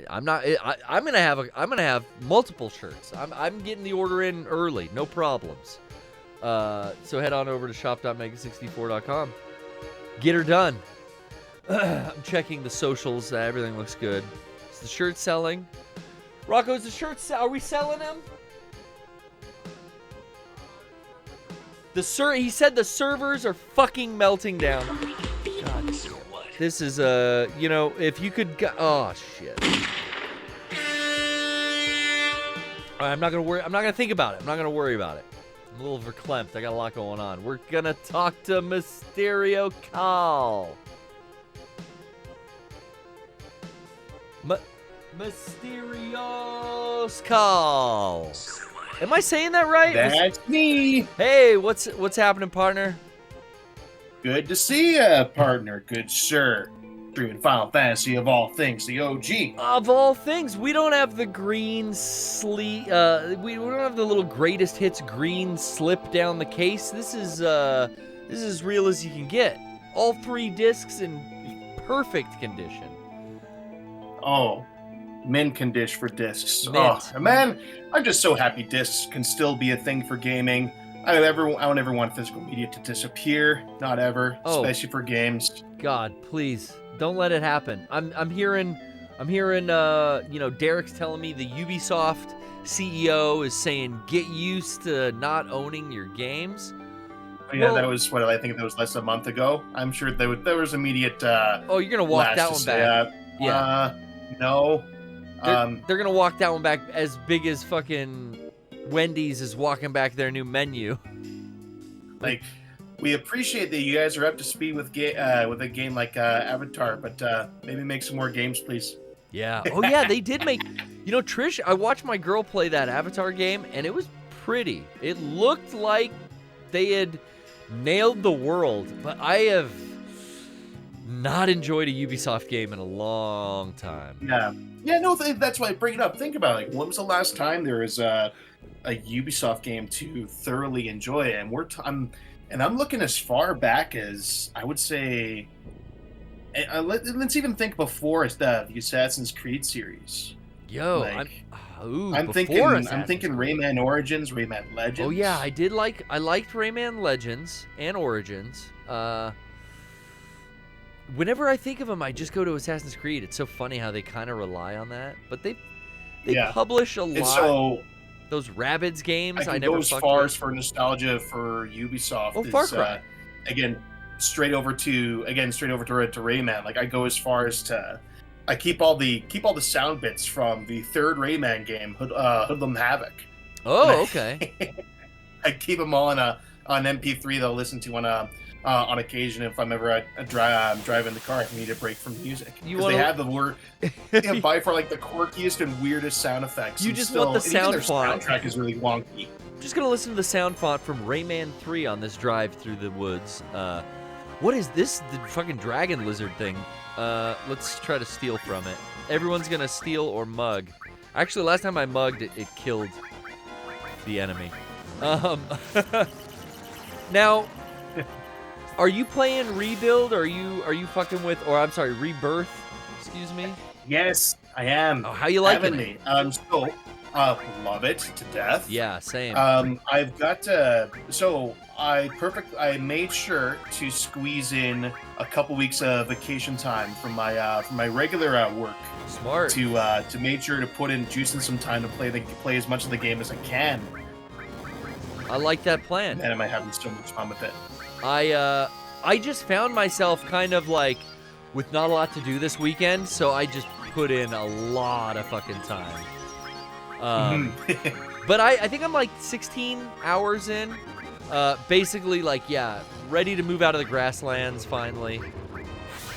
I'm gonna have multiple shirts. I'm getting the order in early, no problems. So head on over to shop.mega64.com. Get her done. I'm checking the socials. Everything looks good. Is the shirt selling? Rocco, is the shirt are we selling them? He said the servers are fucking melting down. God, this is you know, if you could oh shit. All right, I'm not gonna worry. I'm not gonna think about it. I'm not gonna worry about it. I'm a little verklempt. I got a lot going on. We're gonna talk to Mysterio Carl. Mysterio's Call. Am I saying that right? That's me. Hey, what's happening, partner? Good to see ya, partner. Good sir. Streaming Final Fantasy of all things, the OG. Of all things, we don't have the green we don't have the little greatest hits green slip down the case. This is as real as you can get. All 3 discs in perfect condition. Oh, mint condition for discs. Mint. Oh, man, I'm just so happy discs can still be a thing for gaming. I don't ever want physical media to disappear. Not ever, especially for games. God, please don't let it happen. I'm hearing, you know, Derek's telling me the Ubisoft CEO is saying get used to not owning your games. Yeah, that was what I think that was less than a month ago. I'm sure there was immediate. Oh, you're gonna walk that one back. Yeah. No. They're gonna walk that one back as big as fucking Wendy's is walking back their new menu. Like, we appreciate that you guys are up to speed with a game like Avatar, but maybe make some more games, please. Yeah. Oh yeah, they did make. You know, Trish, I watched my girl play that Avatar game, and it was pretty. It looked like they had nailed the world, but I have not enjoyed a Ubisoft game in a long time. Yeah, no, that's why I bring it up. Think about it. Like, when was the last time there was a Ubisoft game to thoroughly enjoy? And And I'm looking as far back as, I would say, let's even think before the Assassin's Creed series. Yo, like, I'm thinking Rayman Origins, Rayman Legends. Oh yeah, I liked Rayman Legends and Origins. Whenever I think of them, I just go to Assassin's Creed. It's so funny how they kind of rely on that, but they publish a lot. So those Rabbids games, I go as far as for nostalgia for Ubisoft. Oh, Far Cry. Again, straight over to Rayman. Like I go as far as to, I keep all the sound bits from the third Rayman game, Hoodlum Havoc. Oh, okay. I keep them all on MP3 that I'll listen to on occasion if I'm ever driving the car. If I need a break from music, because they have by far like the quirkiest and weirdest sound effects. You just want the sound font. Soundtrack is really wonky. I'm just gonna listen to the sound font from Rayman 3 on this drive through the woods. What is this? The fucking dragon lizard thing. Let's try to steal from it. Everyone's gonna steal or mug. Actually, last time I mugged, it killed the enemy. Now, are you playing Rebuild, or are you fucking with, or I'm sorry, Rebirth? Excuse me. Yes, I am. Oh, how you liking it? So, love it to death. Yeah, same. I've got I made sure to squeeze in a couple weeks of vacation time from my regular work. Smart. To make sure to put in juice and some time to play as much of the game as I can. I like that plan. And am I having so much fun with it? I just found myself kind of like with not a lot to do this weekend, so I just put in a lot of fucking time. But I think I'm like 16 hours in. Basically, like, yeah, ready to move out of the grasslands finally.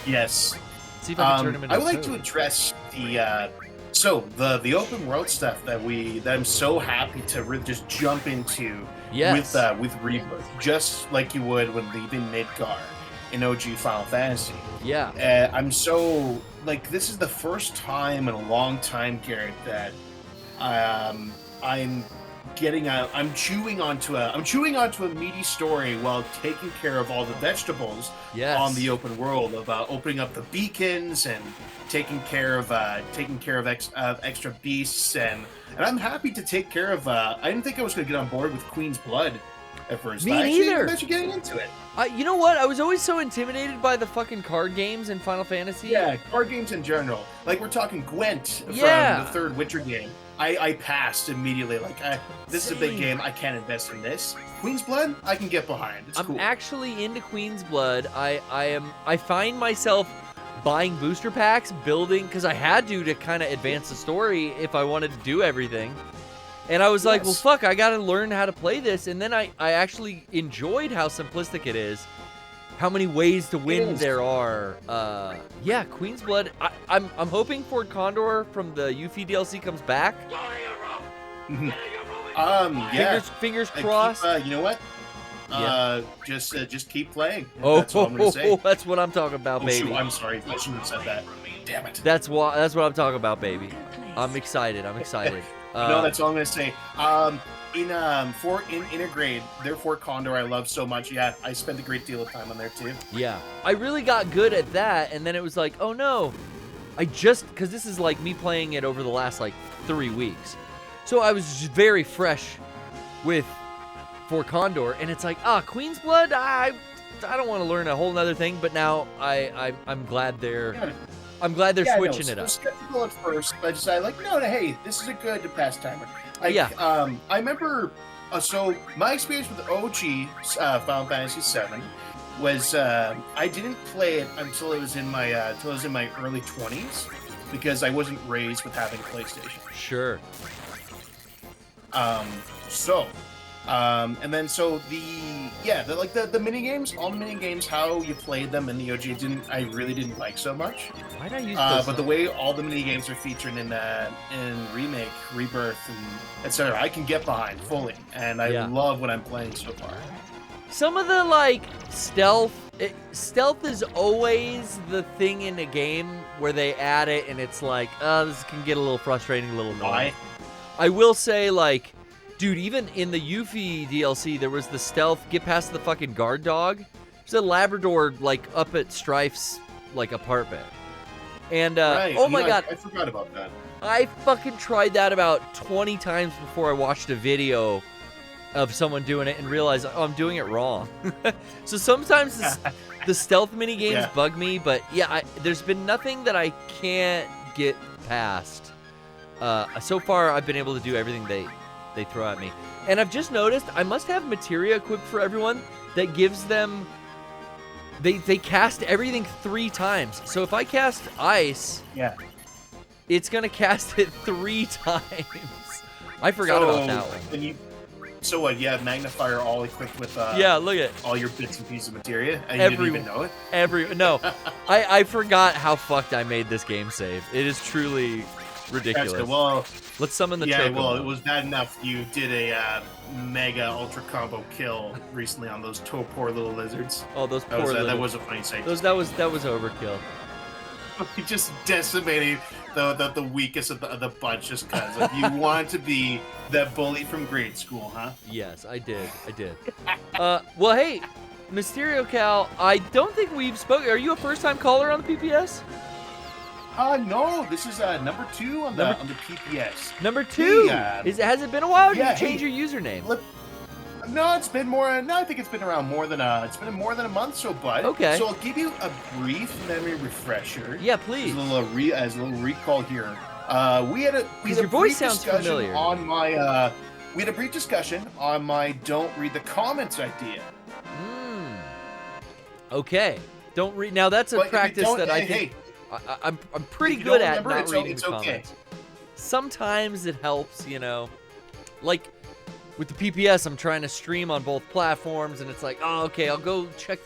Yes. See if I can turn him into I would like to address the open world stuff that I'm so happy to really just jump into. Yes. With Rebirth, just like you would when leaving Midgar in OG Final Fantasy. Yeah. I'm so like, this is the first time in a long time, Garrett, that I'm chewing onto a meaty story while taking care of all the vegetables on the open world, of opening up the beacons and taking care of extra beasts, and I'm happy to take care of. I didn't think I was going to get on board with Queen's Blood at first. Me neither. I'm actually getting into it. You know what? I was always so intimidated by the fucking card games in Final Fantasy. Yeah, card games in general. Like, we're talking Gwent from the third Witcher game. I passed immediately. Like, this is a big game. I can't invest in this. Queen's Blood, I can get behind. It's cool. I'm actually into Queen's Blood. I find myself buying booster packs, building, because I had to kind of advance the story if I wanted to do everything. And I was like, well, fuck, I got to learn how to play this. And then I actually enjoyed how simplistic it is, how many ways to win there are. Yeah, Queen's Blood. I'm hoping Fort Condor from the Yuffie DLC comes back. Yeah. Fingers crossed. You know what? Yeah. Just keep playing. Oh, that's what I'm gonna say. That's what I'm talking about, baby. Shoot, I'm sorry. I shouldn't have said that. Damn it. That's what I'm talking about, baby. I'm excited. No, that's all I'm gonna say. In Intergrade, their Fort Condor, I love so much. Yeah, I spent a great deal of time on there too. Yeah, I really got good at that, and then it was like, oh no, because this is like me playing it over the last like 3 weeks, so I was just very fresh with Fort Condor, and it's like, Queen's Blood, I don't want to learn a whole nother thing, but now I'm glad they're switching it up. I was skeptical at first, but I decided, hey, this is a good pastime. I remember, so my experience with OG Final Fantasy VII was I didn't play it until it was in my early 20s, because I wasn't raised with having a PlayStation. Sure. And then the mini games, all the mini games, how you played them in the OG, I really didn't like so much. Why'd I use those? But the way all the mini games are featured in Remake, Rebirth, and etc., I can get behind fully, and I love what I'm playing so far. Some of the stealth is always the thing in a game where they add it, and it's like, this can get a little frustrating, a little annoying. I will say, Dude, even in the Yuffie DLC, there was the stealth, get past the fucking guard dog. There's a Labrador, like, up at Strife's, like, apartment. And, right. oh my god. I forgot about that. I fucking tried that about 20 times before I watched a video of someone doing it and realized, oh, I'm doing it wrong. So sometimes the stealth mini games bug me, but yeah, there's been nothing that I can't get past. So far, I've been able to do everything they throw at me. And I've just noticed I must have materia equipped for everyone that gives them... They cast everything 3 times. So if I cast ice... Yeah. It's going to cast it 3 times. I forgot about that one. So what, you have magnifier all equipped with yeah, look at all your bits and pieces of materia, and you didn't even know it? No, I forgot how fucked I made this game save. It is truly ridiculous. Well, let's summon the Chocobo. Yeah, well, it was bad enough you did a mega ultra combo kill recently on those poor little lizards. Oh, those poor little... That was a funny sight. That was overkill. You just decimated the weakest of the bunch just because like, you want to be that bully from grade school, huh? Yes, I did. Well, hey, Mysterio Cal, I don't think we've spoken. Are you a first-time caller on the PPS? No, this is number 2 on the PPS. Number 2? Has it been a while? Or did you change your username? No, it's been more. No, I think it's been around more than a month. So, bud. Okay. So I'll give you a brief memory refresher. Yeah, please. As a little recall here. We had a your voice sounds familiar. We had a brief discussion on my don't read the comments idea. Okay. Don't read. Now that's a practice that I think I'm pretty good at not reading the comments. Sometimes it helps, you know. Like with the PPS, I'm trying to stream on both platforms, and it's like, oh, okay, I'll go check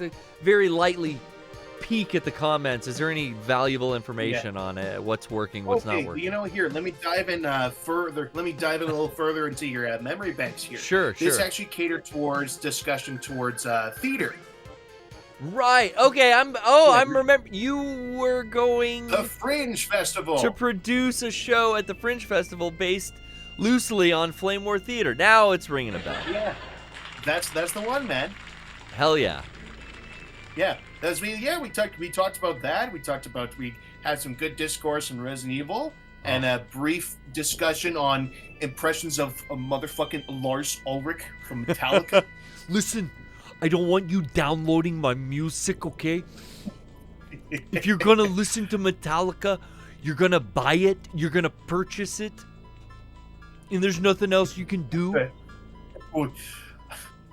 very lightly peek at the comments. Is there any valuable information on it? What's working, what's not working? You know, here, let me dive in further. Let me dive in a little further into your memory banks here. Sure. This actually catered towards discussion towards theater. Right. Okay. I'm remember you were going the Fringe Festival to produce a show at the Fringe Festival based loosely on Flame War Theater. Now it's ringing a bell. Yeah, that's the one, man. Hell yeah. Yeah, we talked about that. We had some good discourse on Resident Evil and a brief discussion on impressions of a motherfucking Lars Ulrich from Metallica. Listen, I don't want you downloading my music, okay? If you're gonna listen to Metallica, you're gonna buy it, you're gonna purchase it, and there's nothing else you can do.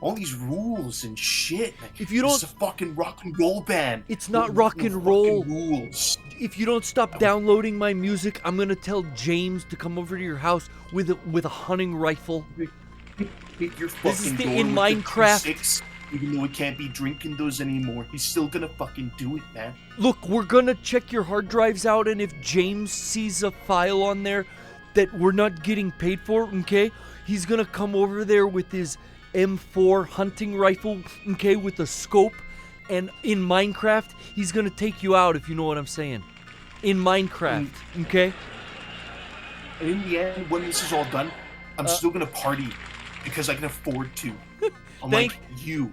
All these rules and shit. If you don't, it's a fucking rock and roll band. It's not rock and roll. Rules. If you don't stop downloading my music, I'm gonna tell James to come over to your house with a hunting rifle. This is in Minecraft. Even though we can't be drinking those anymore, he's still gonna fucking do it, man. Look, we're gonna check your hard drives out, and if James sees a file on there that we're not getting paid for, okay, he's gonna come over there with his M4 hunting rifle, okay, with a scope, and in Minecraft, he's gonna take you out, if you know what I'm saying. In Minecraft, okay? And in the end, when this is all done, I'm still gonna party because I can afford to. Unlike you.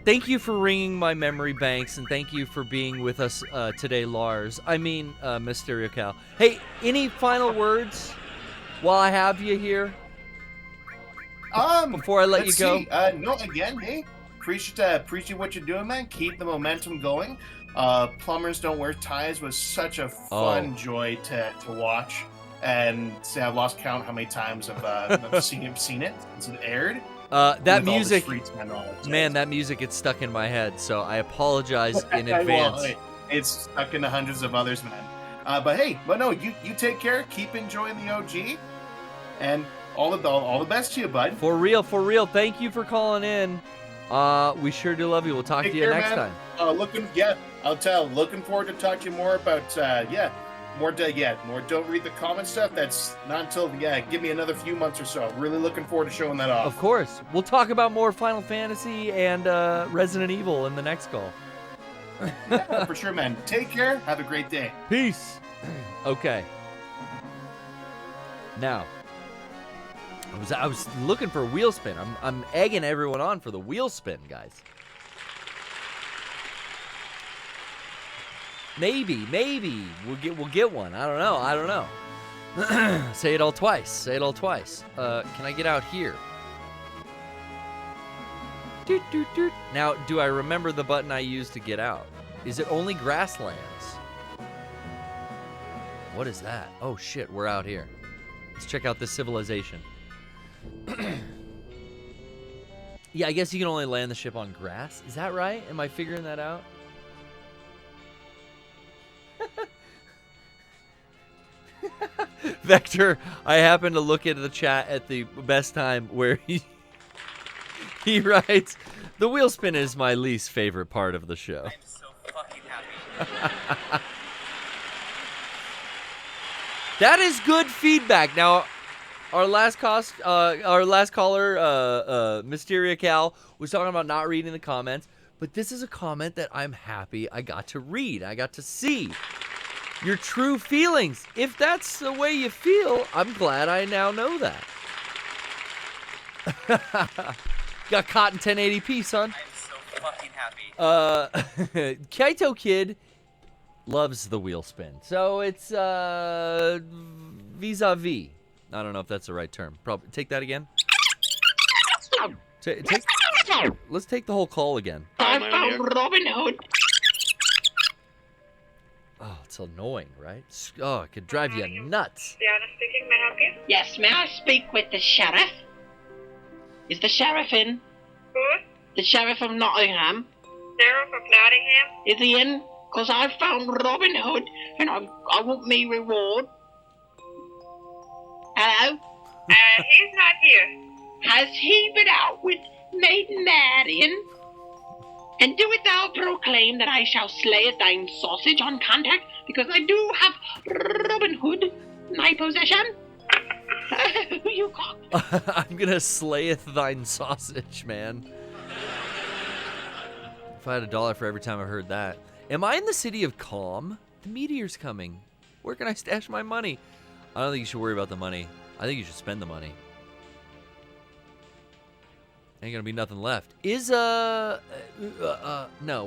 Thank you for ringing my memory banks, and thank you for being with us today, Lars. I mean, Mysterio Cal. Hey, any final words while I have you here? Before I let you go? No, again, hey, appreciate what you're doing, man. Keep the momentum going. Plumbers Don't Wear Ties was such a fun joy to watch. And I've lost count how many times I've seen it since it aired. That music, man, that music gets stuck in my head, so I apologize in advance. Well, it's stuck into hundreds of others, man. But no, you take care. Keep enjoying the OG, and all the best to you, bud. For real. Thank you for calling in. We sure do love you. We'll talk to you next time. Looking forward to talking to you more about more don't read the comment stuff. That's not until give me another few months or so. Really looking forward to showing that off. Of course. We'll talk about more Final Fantasy and Resident Evil in the next call. Yeah, for sure, man. Take care. Have a great day. Peace. Okay. Now, I was looking for a wheel spin. I'm egging everyone on for the wheel spin, guys. Maybe we'll get one. I don't know. Say it all twice. Can I get out here? Doot, doot, doot. Now, do I remember the button I used to get out? Is it only grasslands? What is that? Oh shit, we're out here. Let's check out this civilization. Yeah, I guess you can only land the ship on grass. Is that right? Am I figuring that out? Vector, I happened to look into the chat at the best time where he writes, "The wheel spin is my least favorite part of the show." I'm so fucking happy. That is good feedback. Now, our last caller, Mysterio Cal, was talking about not reading the comments, but this is a comment that I'm happy I got to read. I got to see your true feelings. If that's the way you feel, I'm glad I now know that. Got caught in 1080p, son. I'm so fucking happy. Kaito Kid loves the wheel spin. So it's vis-a-vis. I don't know if that's the right term. Probably take that again. Let's take the whole call again. I found Robin Hood. Oh, it's annoying, right? Oh, it could drive you nuts. Diana speaking, may I help you? Yes, may I speak with the sheriff? Is the sheriff in? Who? The sheriff of Nottingham. Sheriff of Nottingham? Is he in? Because I found Robin Hood, and I want me reward. Hello? He's not here. Has he been out with Maiden Marian? And do it thou proclaim that I shall slay a thine sausage on contact, because I do have Robin Hood in my possession. You cock. I'm gonna slayeth thine sausage, man. If I had $1 for every time I heard that. Am I in the city of Calm? The meteor's coming. Where can I stash my money? I don't think you should worry about the money. I think you should spend the money. Ain't gonna be nothing left. Is no,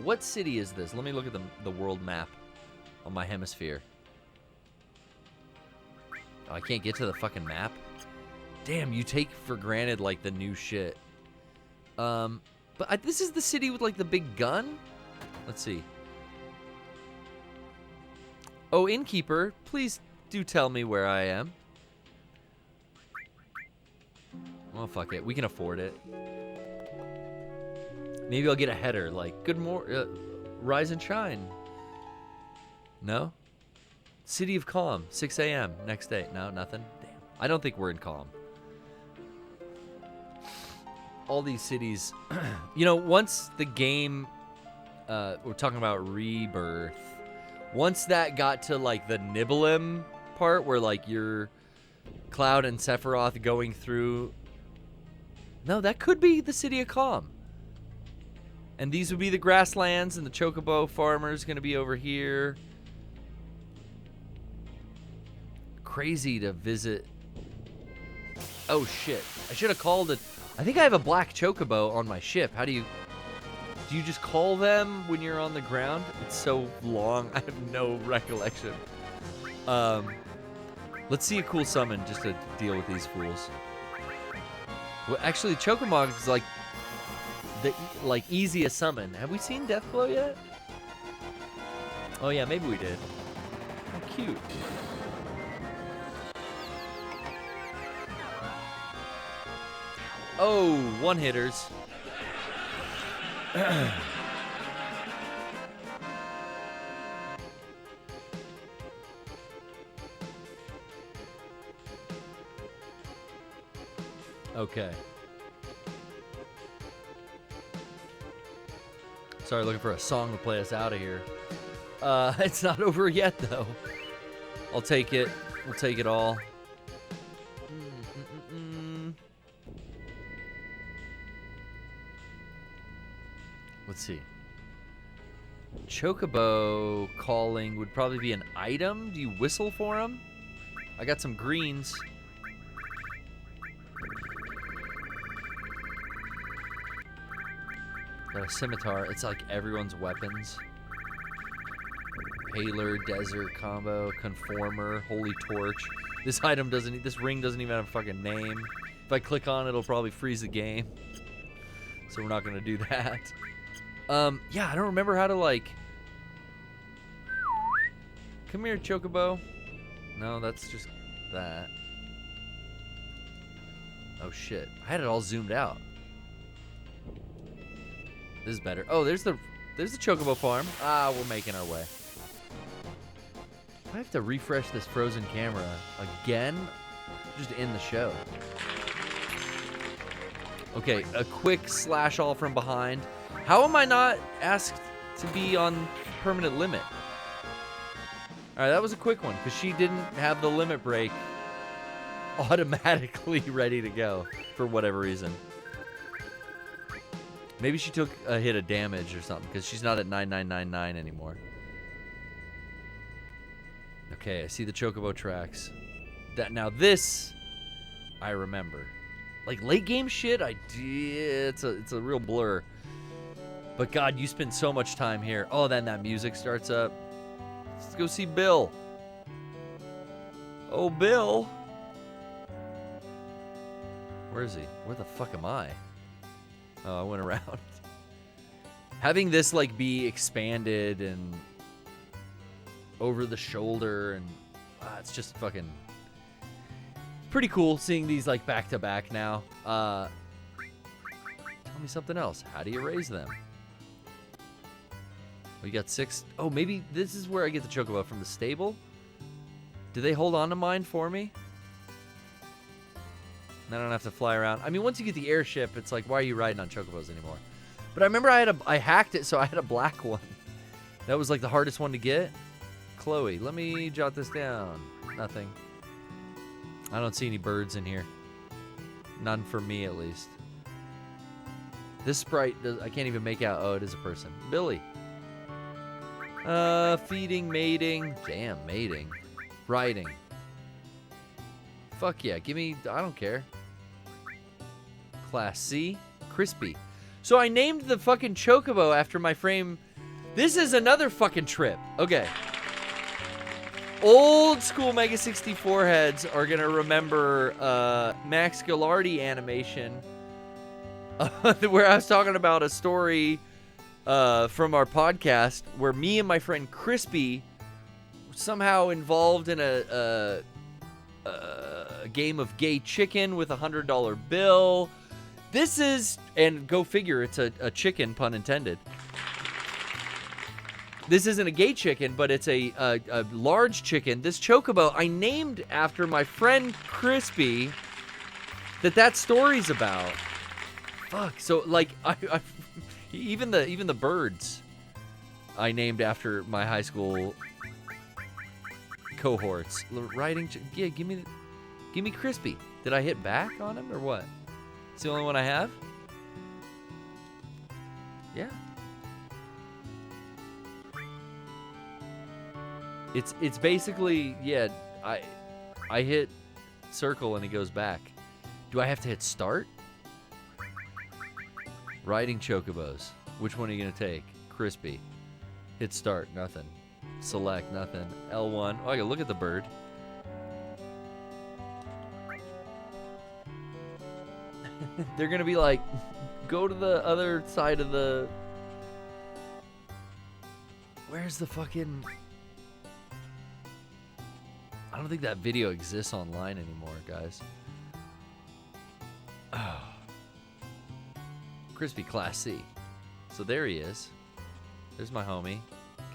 what city is this? Let me look at the world map on my hemisphere. Oh, I can't get to the fucking map. Damn, you take for granted like the new shit. But this is the city with like the big gun. Let's see. Oh, innkeeper, please do tell me where I am. Well, fuck it. We can afford it. Maybe I'll get a header like, good morning, rise and shine. No? City of Calm, 6 a.m. next day. No, nothing? Damn. I don't think we're in Calm. All these cities, you know, once the game, we're talking about Rebirth, once that got to like the Nibelheim part where like you're Cloud and Sephiroth going through, no, that could be the City of Calm. And these would be the grasslands, and the Chocobo farmer's going to be over here. Crazy to visit. Oh, shit. I should have called it. I think I have a black Chocobo on my ship. How do you just call them when you're on the ground? It's so long. I have no recollection. Let's see a cool summon just to deal with these fools. Well, actually, Chocobo is like the easiest summon. Have we seen Deathblow yet? Oh yeah, maybe we did. How cute. Oh, one-hitters. Okay. Sorry, looking for a song to play us out of here. It's not over yet, though. I'll take it. We'll take it all. Let's see. Chocobo calling would probably be an item. Do you whistle for him? I got some greens. Got a scimitar. It's like everyone's weapons. Hailer, desert combo, conformer, holy torch. This item doesn't. This ring doesn't even have a fucking name. If I click on it, it'll probably freeze the game. So we're not gonna do that. Yeah, I don't remember how to like. Come here, Chocobo. No, that's just that. Oh shit! I had it all zoomed out. This is better. Oh, there's the Chocobo farm. Ah, we're making our way. I have to refresh this frozen camera again. Just to end the show. Okay, a quick slash all from behind. How am I not asked to be on permanent limit? All right, that was a quick one because she didn't have the limit break automatically ready to go for whatever reason. Maybe she took a hit of damage or something because she's not at 9999 anymore. Okay, I see the Chocobo tracks. Now this, I remember. Like late game shit, it's a real blur. But God, you spend so much time here. Oh, then that music starts up. Let's go see Bill. Oh, Bill. Where is he? Where the fuck am I? Oh, I went around. Having this like be expanded and over the shoulder and it's just fucking pretty cool seeing these like back to back now. Tell me something else. How do you raise them? We got 6. Oh, maybe this is where I get the Chocobo from the stable. Do they hold on to mine for me? And I don't have to fly around. I mean, once you get the airship, it's like, why are you riding on Chocobos anymore? But I remember I hacked it, so I had a black one. That was like the hardest one to get. Chloe, let me jot this down. Nothing. I don't see any birds in here. None for me, at least. This sprite, I can't even make out. Oh, it is a person. Billy. Feeding, mating. Damn, mating. Riding. Fuck yeah, give me, I don't care. Class C, crispy. So I named the fucking Chocobo after my frame. This is another fucking trip. Okay. Old school Mega 64 heads are gonna remember Max Gallardi animation where I was talking about a story from our podcast where me and my friend Crispy somehow involved in a game of gay chicken with a $100 bill. This is, and go figure, it's a chicken, pun intended. This isn't a gay chicken, but it's a large chicken. This Chocobo I named after my friend Crispy that story's about. Fuck. So like even the birds I named after my high school cohorts. Riding, yeah, give me Crispy. Did I hit back on him or what? It's the only one I have? Yeah. It's basically, yeah, I hit circle and he goes back. Do I have to hit start? Riding Chocobos. Which one are you gonna take? Crispy. Hit start, nothing. Select, nothing. L1. Oh, I gotta look at the bird. They're gonna be like, go to the other side of the... Where's the fucking... I don't think that video exists online anymore, guys. Oh. Crispy Class C. So there he is. There's my homie.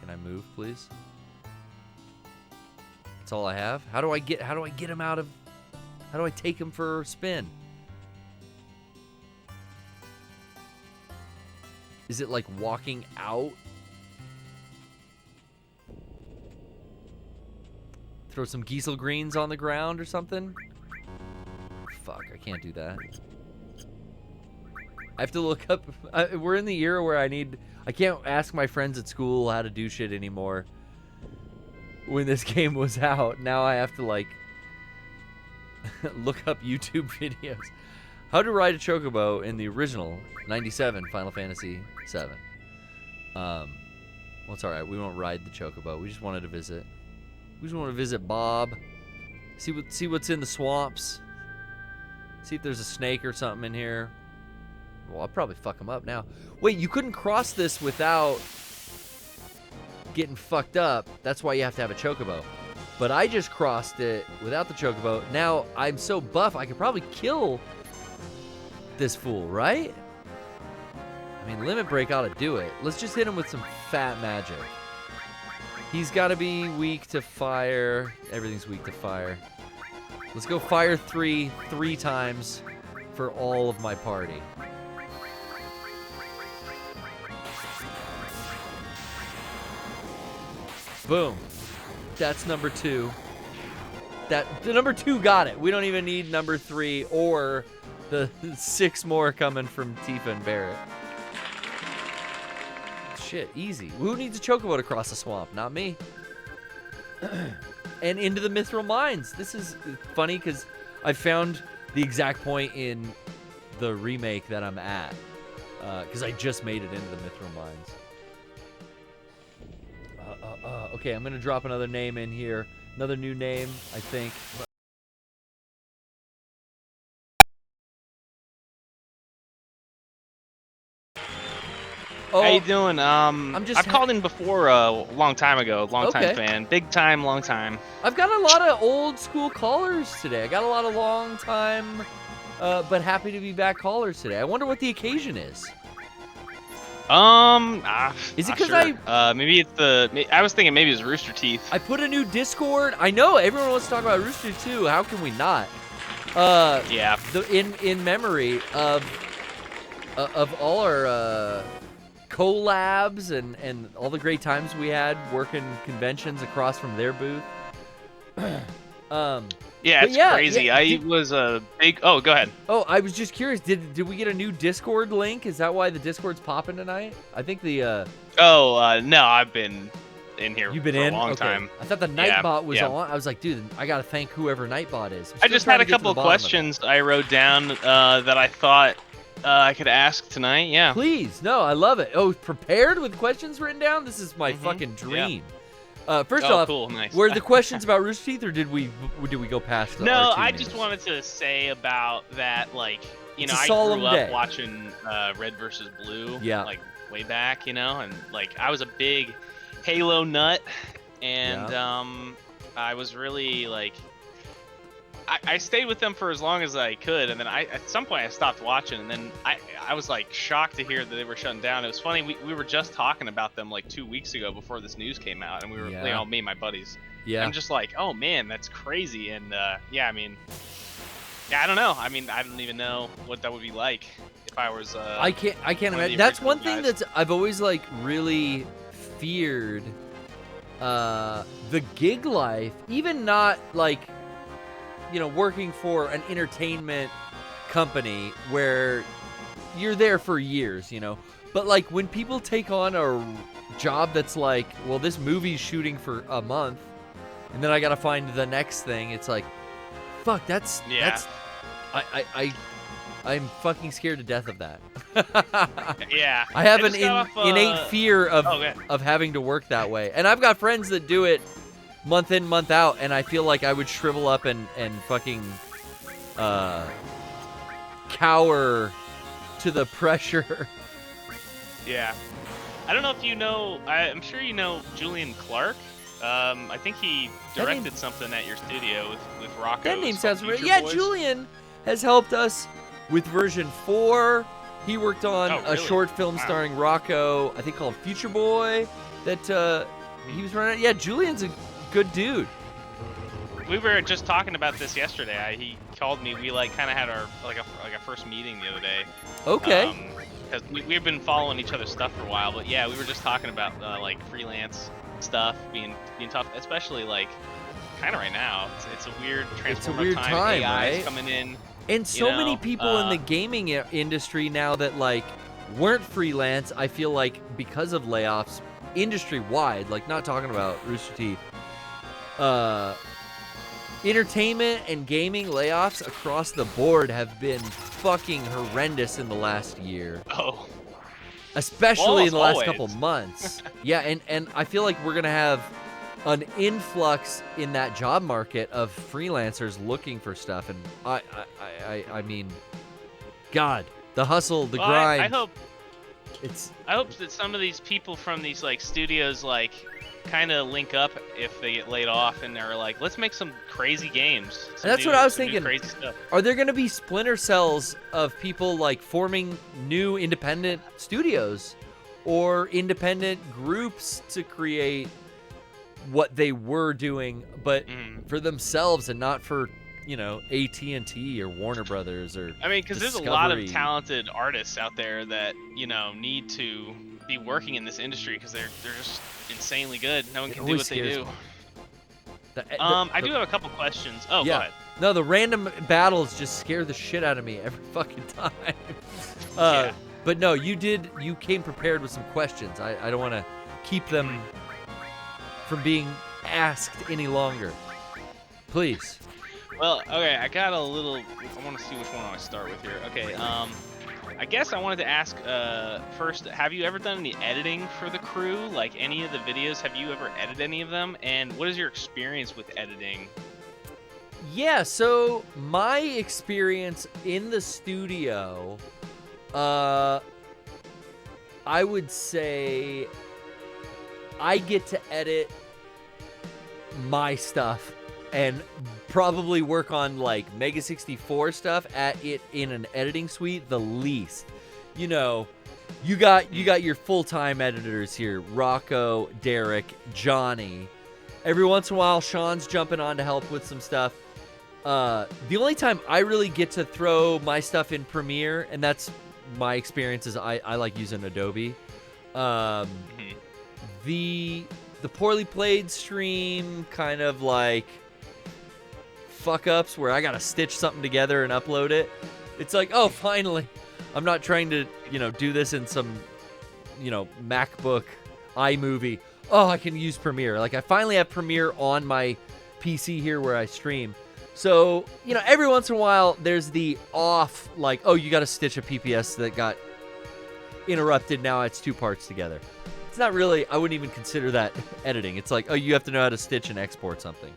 Can I move, please? That's all I have. How do I get him out of... How do I take him for a spin? Is it like walking out? Throw some Giesel greens on the ground or something? Fuck, I can't do that. I have to look up... we're in the era where I can't ask my friends at school how to do shit anymore. When this game was out, now I have to like... look up YouTube videos. How to ride a chocobo in the original 97 Final Fantasy 7. Well, it's all right. We won't ride the chocobo. We just wanted to visit. We just want to visit Bob. See what's in the swamps. See if there's a snake or something in here. Well, I'll probably fuck him up now. Wait, you couldn't cross this without getting fucked up. That's why you have to have a chocobo. But I just crossed it without the chocobo. Now I'm so buff, I could probably kill this fool, right? I mean, Limit Break ought to do it. Let's just hit him with some fat magic. He's got to be weak to fire. Everything's weak to fire. Let's go fire 3 times for all of my party. Boom. That's number 2. The number 2 got it. We don't even need number 3 or the 6 more coming from Tifa and Barrett. Shit, easy. Who needs a chocobo to cross the swamp? Not me. And into the Mithril Mines. This is funny because I found the exact point in the remake that I'm at. Because I just made it into the Mithril Mines. Okay, I'm going to drop another name in here. Another new name, I think. How you doing? I've called in before a long time ago. Long time fan. Big time, long time. I've got a lot of old school callers today. I got a lot of long time, but happy to be back callers today. I wonder what the occasion is. Is it because maybe it's the? I was thinking maybe it's Rooster Teeth. I put a new Discord. I know everyone wants to talk about Rooster Teeth too. How can we not? Yeah. In memory of all our collabs and all the great times we had working conventions across from their booth. Yeah, it's crazy. I was a big... Oh, go ahead. Oh, I was just curious. Did we get a new Discord link? Is that why the Discord's popping tonight? I think the... no, I've been in here You've been for in? a long time. I thought the Nightbot was on. I was like, dude, I got to thank whoever Nightbot is. I just had a couple of questions I wrote down that I thought I could ask tonight. Yeah. Please. No, I love it. Oh, prepared with questions written down? This is my fucking dream. Yeah. First off, cool, nice. were the questions about Rooster Teeth, or did we go past the No, R2 I names? just wanted to say about that, like, you know, It's a I solemn grew day. up watching Red versus Blue, Yeah. like, way back, you know, and, like, I was a big Halo nut, and, I was really, like, I stayed with them for as long as I could, and then at some point I stopped watching, and then I was like shocked to hear that they were shutting down. It was funny, we were just talking about them like 2 weeks ago before this news came out, and we were, you know, me and my buddies. Yeah. I'm just like, oh man, that's crazy, and yeah, I mean, yeah, I don't know. I mean, I don't even know what that would be like if I was. I can't imagine. That's one thing that's I've always like really feared. The gig life, even not like, you know, working for an entertainment company where you're there for years, you know, but like when people take on a job that's like, well, this movie's shooting for a month and then I gotta find the next thing, it's like, fuck, I'm fucking scared to death of that. Yeah. I have an innate fear of having to work that way, and I've got friends that do it month in, month out, and I feel like I would shrivel up and fucking cower to the pressure. Yeah. I don't know if you know, I'm sure you know Julian Clark. I think he directed something at your studio with Rocco. That name sounds familiar. Yeah, Julian has helped us with version 4. He worked on a short film starring Rocco, I think called Future Boy, that he was running. Yeah, Julian's a good dude. We were just talking about this yesterday. He called me. We like kind of had our like a first meeting the other day. Okay. Because we've been following each other's stuff for a while, but yeah, we were just talking about like freelance stuff being tough, especially like kind of right now. It's a weird transformative time. AI's right? coming in. And so many people in the gaming industry now that like weren't freelance, I feel like because of layoffs industry wide, like not talking about Rooster Teeth, entertainment and gaming layoffs across the board have been fucking horrendous in the last year. Oh. Especially in the last always. couple months. Yeah, and I feel like we're going to have an influx in that job market of freelancers looking for stuff. And I mean, God, the hustle, the grind. I hope that some of these people from these like studios like kind of link up if they get laid off and they're like, let's make some crazy games. And that's what I was some new thinking. Crazy stuff. Are there going to be splinter cells of people like forming new independent studios or independent groups to create what they were doing, but for themselves and not for, you know, AT&T or Warner Brothers or I mean, because there's a lot of talented artists out there that, you know, need to be working in this industry because they're just insanely good. No one can do what they do. I do have a couple questions. Oh, yeah. go ahead. No, the random battles just scare the shit out of me every fucking time. Yeah. But no, you came prepared with some questions. I don't want to keep them from being asked any longer. Please. Well, okay, I got a little. I want to see which one I want to start with here. Okay, I guess I wanted to ask first, have you ever done any editing for the crew? Like any of the videos, have you ever edited any of them? And what is your experience with editing? Yeah, so my experience in the studio, I would say I get to edit my stuff and probably work on like Mega 64 stuff at it in an editing suite the least. You know, you got your full-time editors here, Rocco, Derek, Johnny. Every once in a while, Sean's jumping on to help with some stuff. The only time I really get to throw my stuff in Premiere, and that's my experience, is I like using Adobe. The poorly played stream kind of like fuck ups where I gotta stitch something together and upload it. It's like, oh, finally, I'm not trying to, you know, do this in some, you know, MacBook iMovie. Oh, I can use Premiere. Like I finally have Premiere on my PC here where I stream. So, you know, every once in a while there's the off, like, oh, you gotta stitch a PPS that got interrupted. Now it's two parts together. It's not really, I wouldn't even consider that editing. It's like, oh, you have to know how to stitch and export something,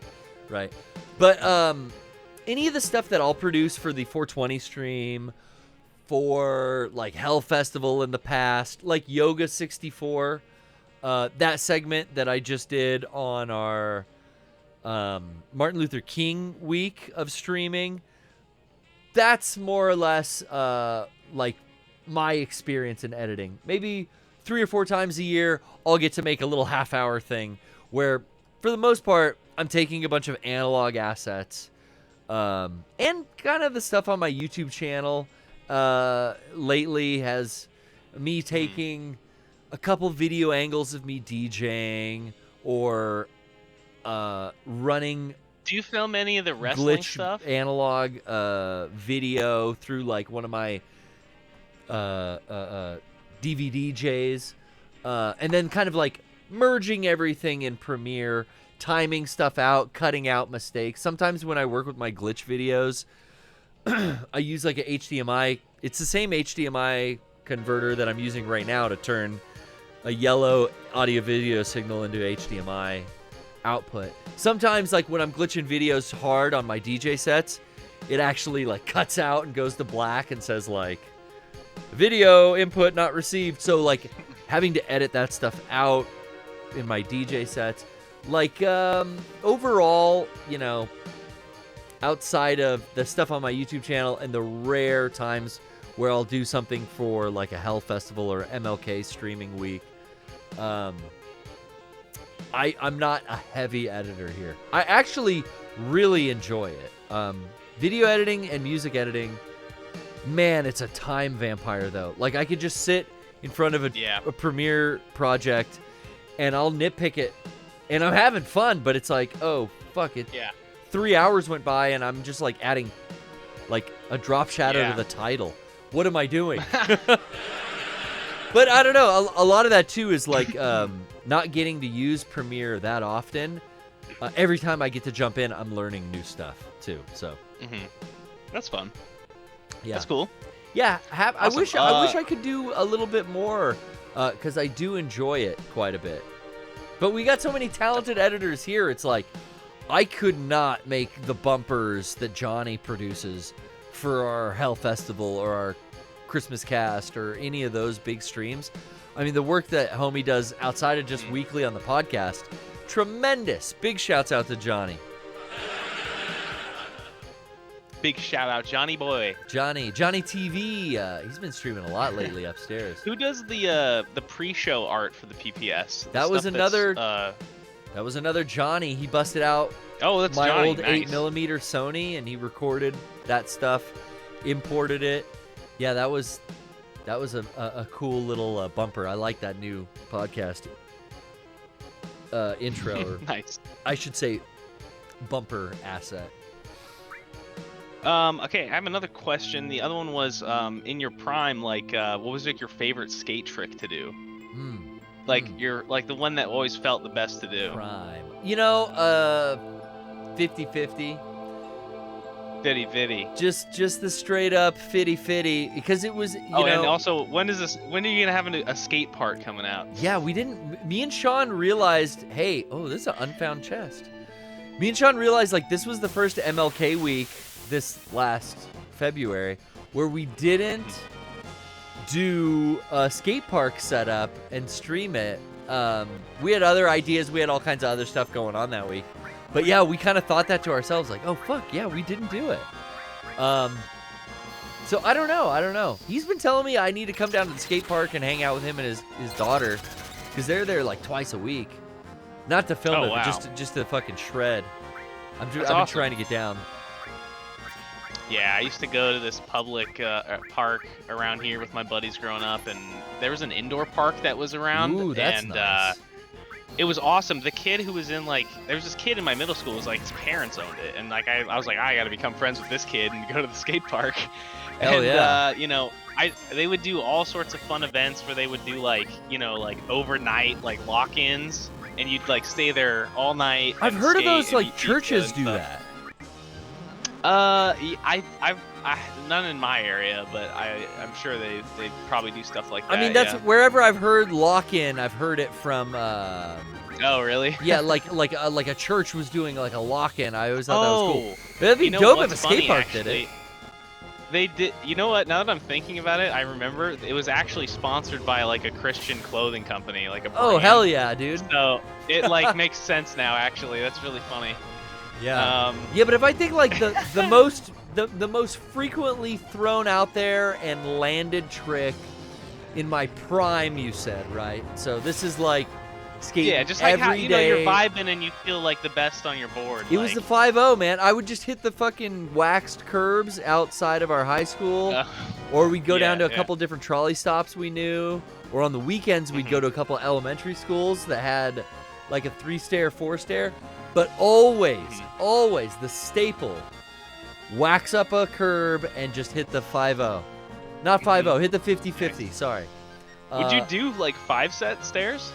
right? But any of the stuff that I'll produce for the 420 stream, for like Hell Festival in the past, like Yoga 64, that segment that I just did on our Martin Luther King week of streaming, that's more or less like my experience in editing. Maybe 3 or 4 times a year, I'll get to make a little half-hour thing where, for the most part, I'm taking a bunch of analog assets and kind of the stuff on my YouTube channel lately has me taking a couple video angles of me DJing or running. Do you film any of the wrestling glitch stuff? Analog video through like one of my DVDJs, and then kind of like merging everything in Premiere, timing stuff out, cutting out mistakes. Sometimes when I work with my glitch videos, I use like a HDMI. It's the same HDMI converter that I'm using right now to turn a yellow audio video signal into HDMI output. Sometimes like when I'm glitching videos hard on my DJ sets, it actually like cuts out and goes to black and says like video input not received. So like having to edit that stuff out in my DJ sets, like overall, you know, outside of the stuff on my YouTube channel and the rare times where I'll do something for like a Hell Festival or MLK streaming week, I'm not a heavy editor here. I actually really enjoy it. Video editing and music editing, man, it's a time vampire though. Like I could just sit in front of a Premiere project and I'll nitpick it and I'm having fun, but it's like, oh, fuck it. Yeah. 3 hours went by and I'm just like adding like a drop shadow to the title. What am I doing? But I don't know. A lot of that too is like not getting to use Premiere that often. every time I get to jump in, I'm learning new stuff too. So that's fun. Yeah, that's cool. Yeah, Awesome. I wish I could do a little bit more because I do enjoy it quite a bit. But we got so many talented editors here. It's like I could not make the bumpers that Johnny produces for our Hell Festival or our Christmas cast or any of those big streams. I mean, the work that Homie does outside of just weekly on the podcast, tremendous. Big shouts out to Johnny. Big shout out, Johnny boy. Johnny TV. He's been streaming a lot lately upstairs. Who does the pre-show art for the PPS? That was another. That was another Johnny. He busted out. Oh, that's my Johnny. old Nice. 8mm Sony, and he recorded that stuff, imported it. Yeah, that was a cool little bumper. I like that new podcast intro. Or Nice. I should say bumper asset. Okay, I have another question. The other one was, in your prime, like, what was like your favorite skate trick to do? Like the one that always felt the best to do. Prime. You know, 50-50. Fitty. Just the straight up fitty because it was. You know, and also, when are you gonna have a skate park coming out? Yeah, we didn't. Me and Sean realized, hey, this is an unfound chest. Me and Sean realized like this was the first MLK week this last February where we didn't do a skate park setup and stream it. We had other ideas. We had all kinds of other stuff going on that week. But yeah, we kind of thought that to ourselves, like, oh, fuck, yeah, we didn't do it. So I don't know. He's been telling me I need to come down to the skate park and hang out with him and his daughter because they're there like twice a week. Not to film it, but just to fucking shred. I've been trying to get down. Yeah, I used to go to this public park around here with my buddies growing up, and there was an indoor park that was around. Ooh, that's nice. It was awesome. The kid who was in there was this kid in my middle school. It was like his parents owned it, and like I was like, I got to become friends with this kid and go to the skate park. Hell yeah. You know, they would do all sorts of fun events where they would do like overnight like lock-ins, and you'd like stay there all night. I've heard of those like churches do that. I've none in my area, but I'm sure they probably do stuff like that. I mean, that's wherever I've heard lock-in. I've heard it from. Oh, really? Yeah, like a church was doing like a lock-in. I always thought that was cool. That'd be dope if a skate park did it. They did. You know what? Now that I'm thinking about it, I remember it was actually sponsored by like a Christian clothing company, like a brand. Oh, hell yeah, dude. So it like makes sense now. Actually, that's really funny. Yeah. Yeah, but if I think like the most frequently thrown out there and landed trick in my prime, you said, right? So this is like skating just like how every day. You're vibing and you feel like the best on your board. It was the 5-0, man. I would just hit the fucking waxed curbs outside of our high school, or we'd go down to a couple different trolley stops we knew, or on the weekends we'd go to a couple elementary schools that had like a 3-stair, 4-stair. But always the staple, wax up a curb and just hit the 5-0. Not 5-0, hit the 50-50, sorry. Would you do like 5-set stairs?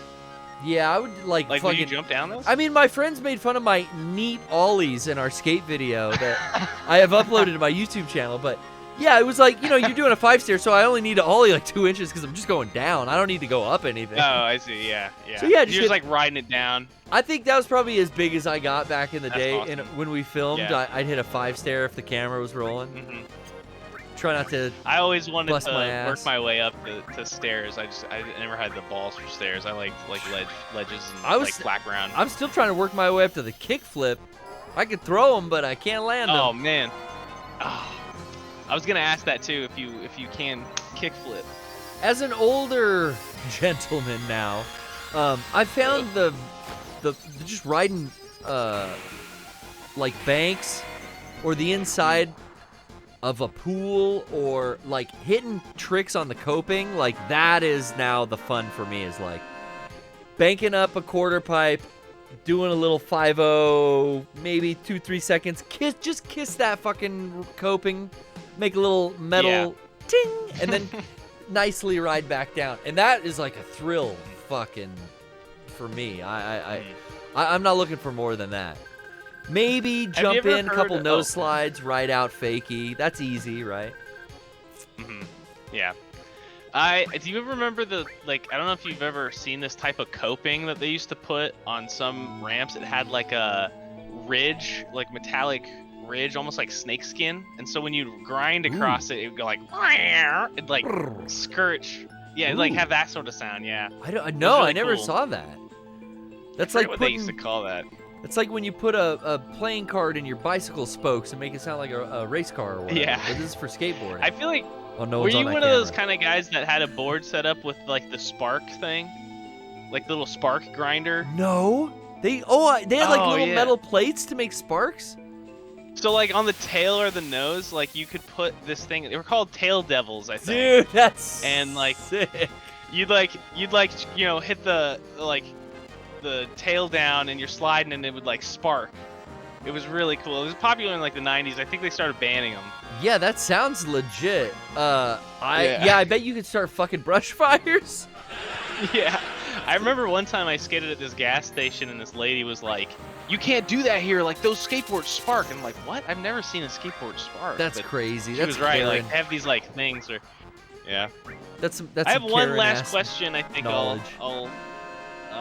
Yeah, I would like fucking... Would you jump down those? I mean, my friends made fun of my neat ollies in our skate video that I have uploaded to my YouTube channel, but yeah, it was like, you're doing a 5-stair, so I only need to ollie like 2 inches because I'm just going down. I don't need to go up anything. Oh, I see, yeah. So yeah, you're just like riding it down. I think that was probably as big as I got back in the day. Awesome. And when we filmed, I'd hit a 5-stair if the camera was rolling. Try not to. I always wanted bust to my ass. work my way up to stairs. I never had the balls for stairs. I liked ledges and like flat ground. I'm still trying to work my way up to the kickflip. I could throw them, but I can't land them. Oh man. Oh. I was gonna ask that too. If you can kickflip. As an older gentleman now, I found the just riding like banks or the inside of a pool or like hitting tricks on the coping, like that is now the fun for me, is like banking up a quarter pipe, doing a little 5-0, maybe 2-3 seconds, kiss that fucking coping, make a little metal ting, and then nicely ride back down. And that is like a thrill fucking for me. I'm not looking for more than that. Maybe jump in, a couple nose slides, ride out fakie. That's easy, right? Mm-hmm. Yeah. Do you ever remember I don't know if you've ever seen this type of coping that they used to put on some ramps. It had like a ridge, like metallic ridge, almost like snakeskin. And so when you grind across it, it would go like, it'd like scourge. Yeah, it'd like have that sort of sound. Yeah. I never saw that. That's like what they used to call that. It's like when you put a playing card in your bicycle spokes and make it sound like a race car or whatever. Yeah. But this is for skateboarding. I feel like. Oh, no were you one camera. of those kind of guys that had a board set up with like the spark thing, like the little spark grinder? No. They had like little metal plates to make sparks. So like on the tail or the nose, like you could put this thing. They were called tail devils, I think. Dude, that's and like sick. You'd hit the tail down and you're sliding and it would like spark. It was really cool. It was popular in like the 90s. I think they started banning them. Yeah, that sounds legit. I bet you could start fucking brush fires. Yeah. I remember one time I skated at this gas station and this lady was like, "You can't do that here. Like those skateboards spark." And I'm like, "What? I've never seen a skateboard spark." That's crazy. She was right. Like they have these like things or yeah. That's I have one last question. I think I'll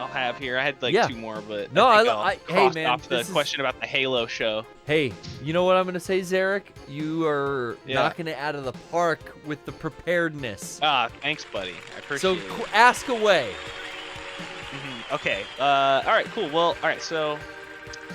have here. I had like two more, but no, I hey man, off the question about the Halo show. Hey, you know what I'm gonna say, Zarek? You are knocking it out of the park with the preparedness. Ah, thanks, buddy. I appreciate it. So ask away. Okay. All right. Cool. Well. All right. So,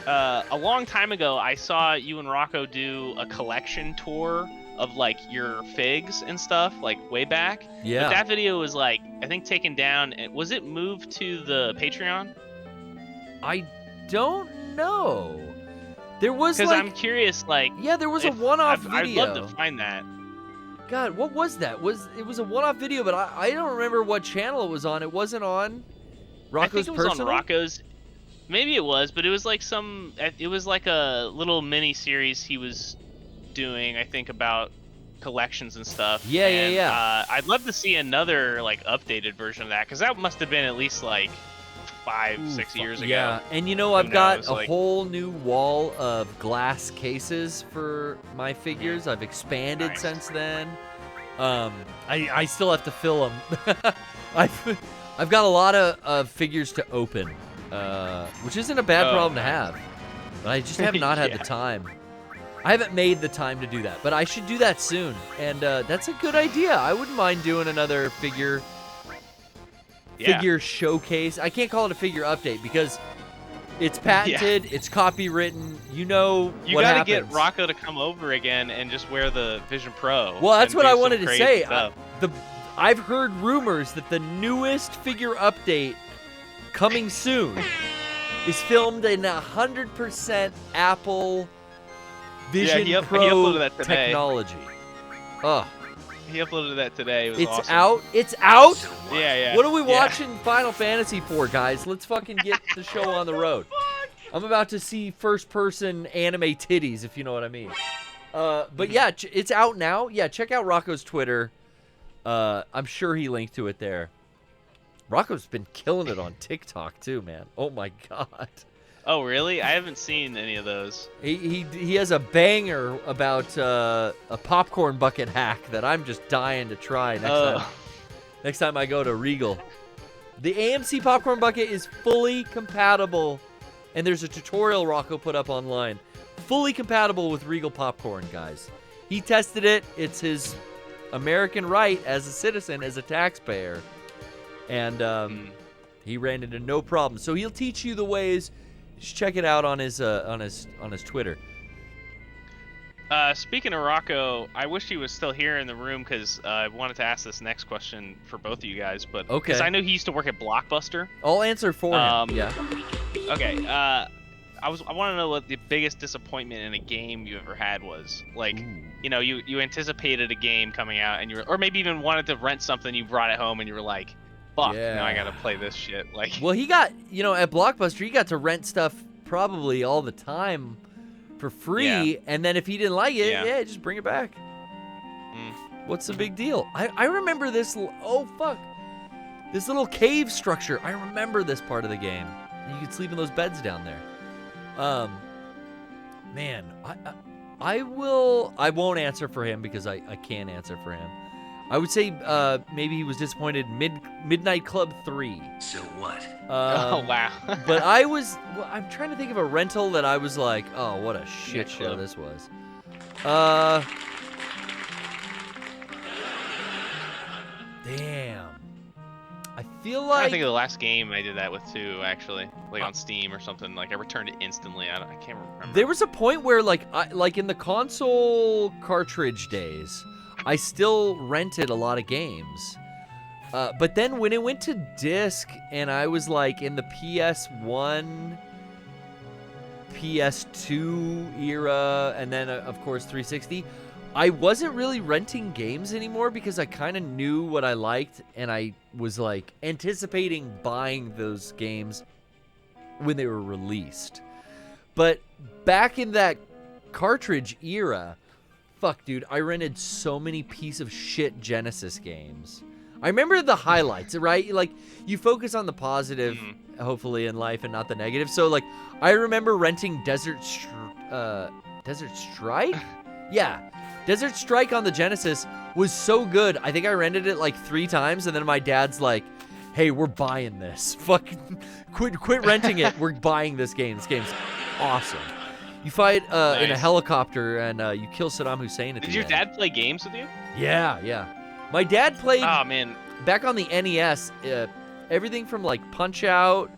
a long time ago, I saw you and Rocco do a collection tour of like your figs and stuff, like way back. Yeah. But that video was like, I think taken down. Was it moved to the Patreon? I don't know. There was because I'm curious. Like, there was a one-off video. I'd love to find that. God, what was that? It was a one-off video, but I don't remember what channel it was on. It wasn't on Rocco's I think it was personal? on Rocco's. Maybe it was, but it was like it was like a little mini series he was doing, I think, about collections and stuff. Yeah. I'd love to see another like updated version of that, because that must have been at least like 5-6 years ago. Yeah, and you know, I've got a whole new wall of glass cases for my figures. I've expanded since then. I still have to fill them. I've got a lot of figures to open, which isn't a bad problem to have. But I just have not had the time. I haven't made the time to do that, but I should do that soon. And that's a good idea. I wouldn't mind doing another figure showcase. I can't call it a figure update because it's patented, it's copywritten. You know you what gotta happens. get Rocco to come over again and just wear the Vision Pro. Well, that's what I wanted to say. Stuff. I've heard rumors that the newest figure update coming soon is filmed in 100% Apple Vision Pro he uploaded that today. technology. Oh. He uploaded that today. It was awesome. Out? It's out? Yeah. What are we watching Final Fantasy for, guys? Let's fucking get the show on the road. I'm about to see first-person anime titties, if you know what I mean. But yeah, it's out now. Yeah, check out Rocco's Twitter. I'm sure he linked to it there. Rocco's been killing it on TikTok too, man. Oh my god. Oh really? I haven't seen any of those. He has a banger about a popcorn bucket hack that I'm just dying to try next time I go to Regal. The AMC popcorn bucket is fully compatible, and there's a tutorial Rocco put up online. Fully compatible with Regal popcorn, guys. He tested it. It's his American right as a citizen, as a taxpayer, and he ran into no problem. So he'll teach you the ways. Just check it out on his Twitter. Speaking of Rocco, I wish he was still here in the room because I wanted to ask this next question for both of you guys. But because I know he used to work at Blockbuster. I'll answer for him. Yeah. Okay. I want to know what the biggest disappointment in a game you ever had was. Like, you know, you anticipated a game coming out, and or maybe even wanted to rent something, you brought it home, and you were like, fuck, now I gotta play this shit. Like, well, he got, at Blockbuster, he got to rent stuff probably all the time for free, and then if he didn't like it, just bring it back. What's the big deal? I remember this. Oh fuck, this little cave structure. I remember this part of the game. You could sleep in those beds down there. Man, I won't answer for him because I can't answer for him. I would say maybe he was disappointed Midnight Club 3. So what? Oh, wow. But I'm trying to think of a rental that I was like, oh, what a shit show this was. Damn. I feel like... I think of the last game I did that with too, actually. Like on Steam or something. Like I returned it instantly. I can't remember. There was a point where like in the console cartridge days, I still rented a lot of games. But then when it went to disc and I was like in the PS1, PS2 era, and then of course 360, I wasn't really renting games anymore because I kind of knew what I liked and I was like anticipating buying those games when they were released. But back in that cartridge era, fuck dude, I rented so many piece of shit Genesis games. I remember the highlights, right? Like you focus on the positive hopefully in life and not the negative. So like I remember renting Desert Strike? Yeah. Desert Strike on the Genesis was so good. I think I rented it like 3 times, and then my dad's like, "Hey, we're buying this. Fucking quit renting it. We're buying this game. This game's awesome." You fight in a helicopter, and you kill Saddam Hussein at the end. Did your dad play games with you? Yeah. My dad played. Oh man. Back on the NES, everything from like Punch Out,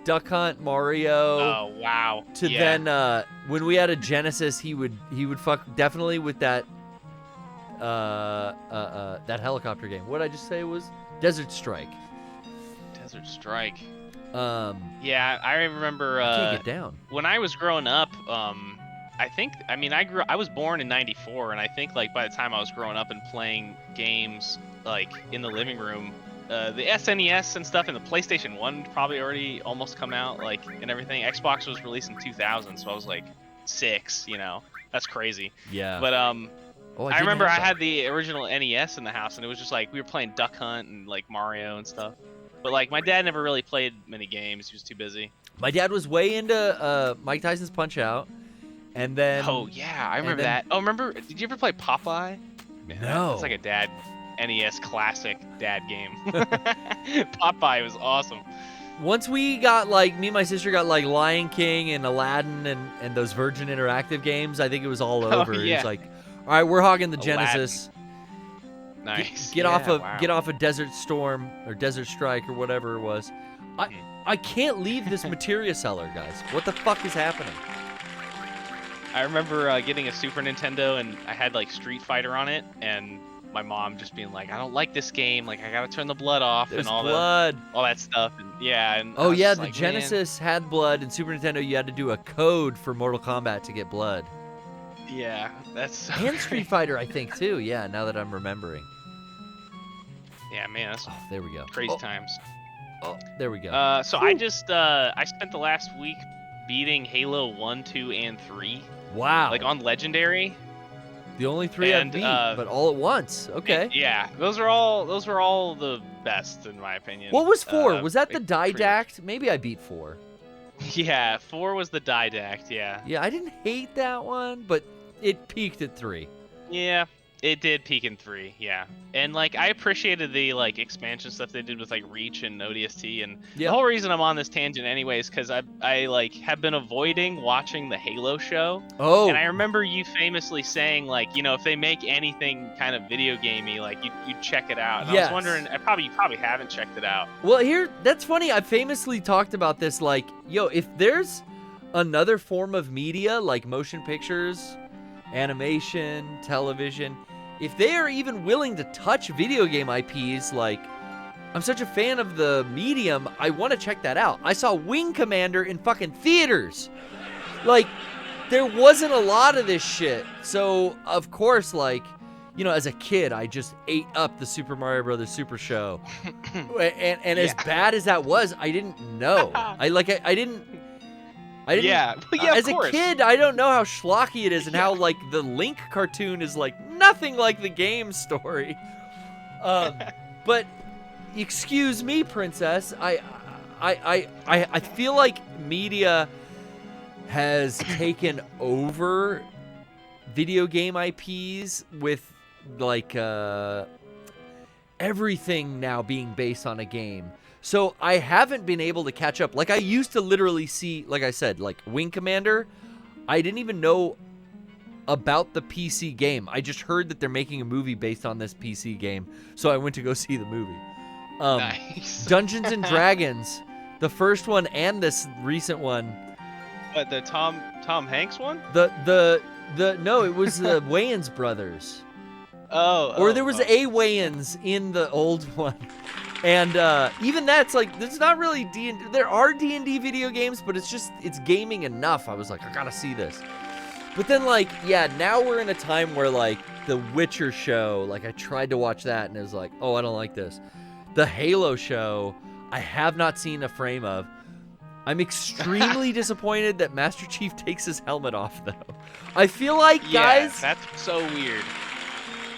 Duck Hunt, Mario. Oh wow. To then when we had a Genesis, he would fuck definitely with that that helicopter game. What did I just say was Desert Strike. Desert Strike. Yeah, I remember I can't get down. When I was growing up, I was born in '94, and I think like by the time I was growing up and playing games like in the living room, the SNES and stuff and the PlayStation 1 probably already almost come out, like, and everything. Xbox was released in 2000, so I was like 6, you know. That's crazy. Yeah. But I remember I had the original NES in the house, and it was just like we were playing Duck Hunt and like Mario and stuff. But like my dad never really played many games; he was too busy. My dad was way into Mike Tyson's Punch Out, and then. Oh yeah, I remember that. Oh, remember? Did you ever play Popeye? Man, no. It's like a dad NES classic dad game. Popeye was awesome. Once we got like me and my sister got like Lion King and Aladdin and those Virgin Interactive games, I think it was all over. Yeah. It was like, all right, we're hogging the Genesis. Nice. Get off of Desert Storm or Desert Strike or whatever it was. I can't leave this materia cellar, guys. What the fuck is happening? I remember getting a Super Nintendo and I had like Street Fighter on it, and my mom just being like, "I don't like this game. Like, I gotta turn the blood off." There's and all blood. all that stuff. And yeah. And oh yeah, the like, Genesis had blood, and Super Nintendo you had to do a code for Mortal Kombat to get blood. Yeah, that's so and Street Fighter, I think too. Yeah, now that I'm remembering. Yeah, man, that's there we go. Crazy times. Oh, there we go. So I just I spent the last week beating Halo 1, 2, and 3. Wow. Like on Legendary. The only 3 I beat, but all at once. Okay. Yeah, those were all the best in my opinion. What was 4? Was that the Didact? Maybe I beat 4. Yeah, 4 was the Didact. Yeah. Yeah, I didn't hate that one, but it peaked at 3. Yeah, it did peak in 3. Yeah, and like I appreciated the like expansion stuff they did with like Reach and ODST, and the whole reason I'm on this tangent anyways because I like have been avoiding watching the Halo show. Oh. And I remember you famously saying like, you know, if they make anything kind of video gamey, like you check it out. And I was wondering, you probably haven't checked it out. Well, that's funny. I famously talked about this. Like, yo, if there's another form of media like motion pictures, animation, television, if they are even willing to touch video game IPs, like, I'm such a fan of the medium, I want to check that out. I saw Wing Commander in fucking theaters. Like, there wasn't a lot of this shit. So, of course, like, you know, as a kid, I just ate up the Super Mario Brothers Super Show. and as bad as that was, I didn't know. I didn't. Yeah, as a kid, I don't know how schlocky it is and how, like, the Link cartoon is, like, nothing like the game story. But, excuse me, princess, I I feel like media has taken over video game IPs with like everything now being based on a game. So I haven't been able to catch up. Like I used to literally see, like I said, like Wing Commander. I didn't even know about the PC game. I just heard that they're making a movie based on this PC game. So I went to go see the movie. Nice. Dungeons and Dragons, the first one and this recent one. What, the Tom Hanks one? No, it was the Wayans brothers. Or there was a Wayans in the old one. And even that's like, there's not really D&D. There are D&D video games, but it's gaming enough. I was like, I gotta see this. But then like, yeah, now we're in a time where like the Witcher show, like I tried to watch that and it was like, oh, I don't like this. The Halo show, I have not seen a frame of. I'm extremely disappointed that Master Chief takes his helmet off though. I feel like, guys, that's so weird.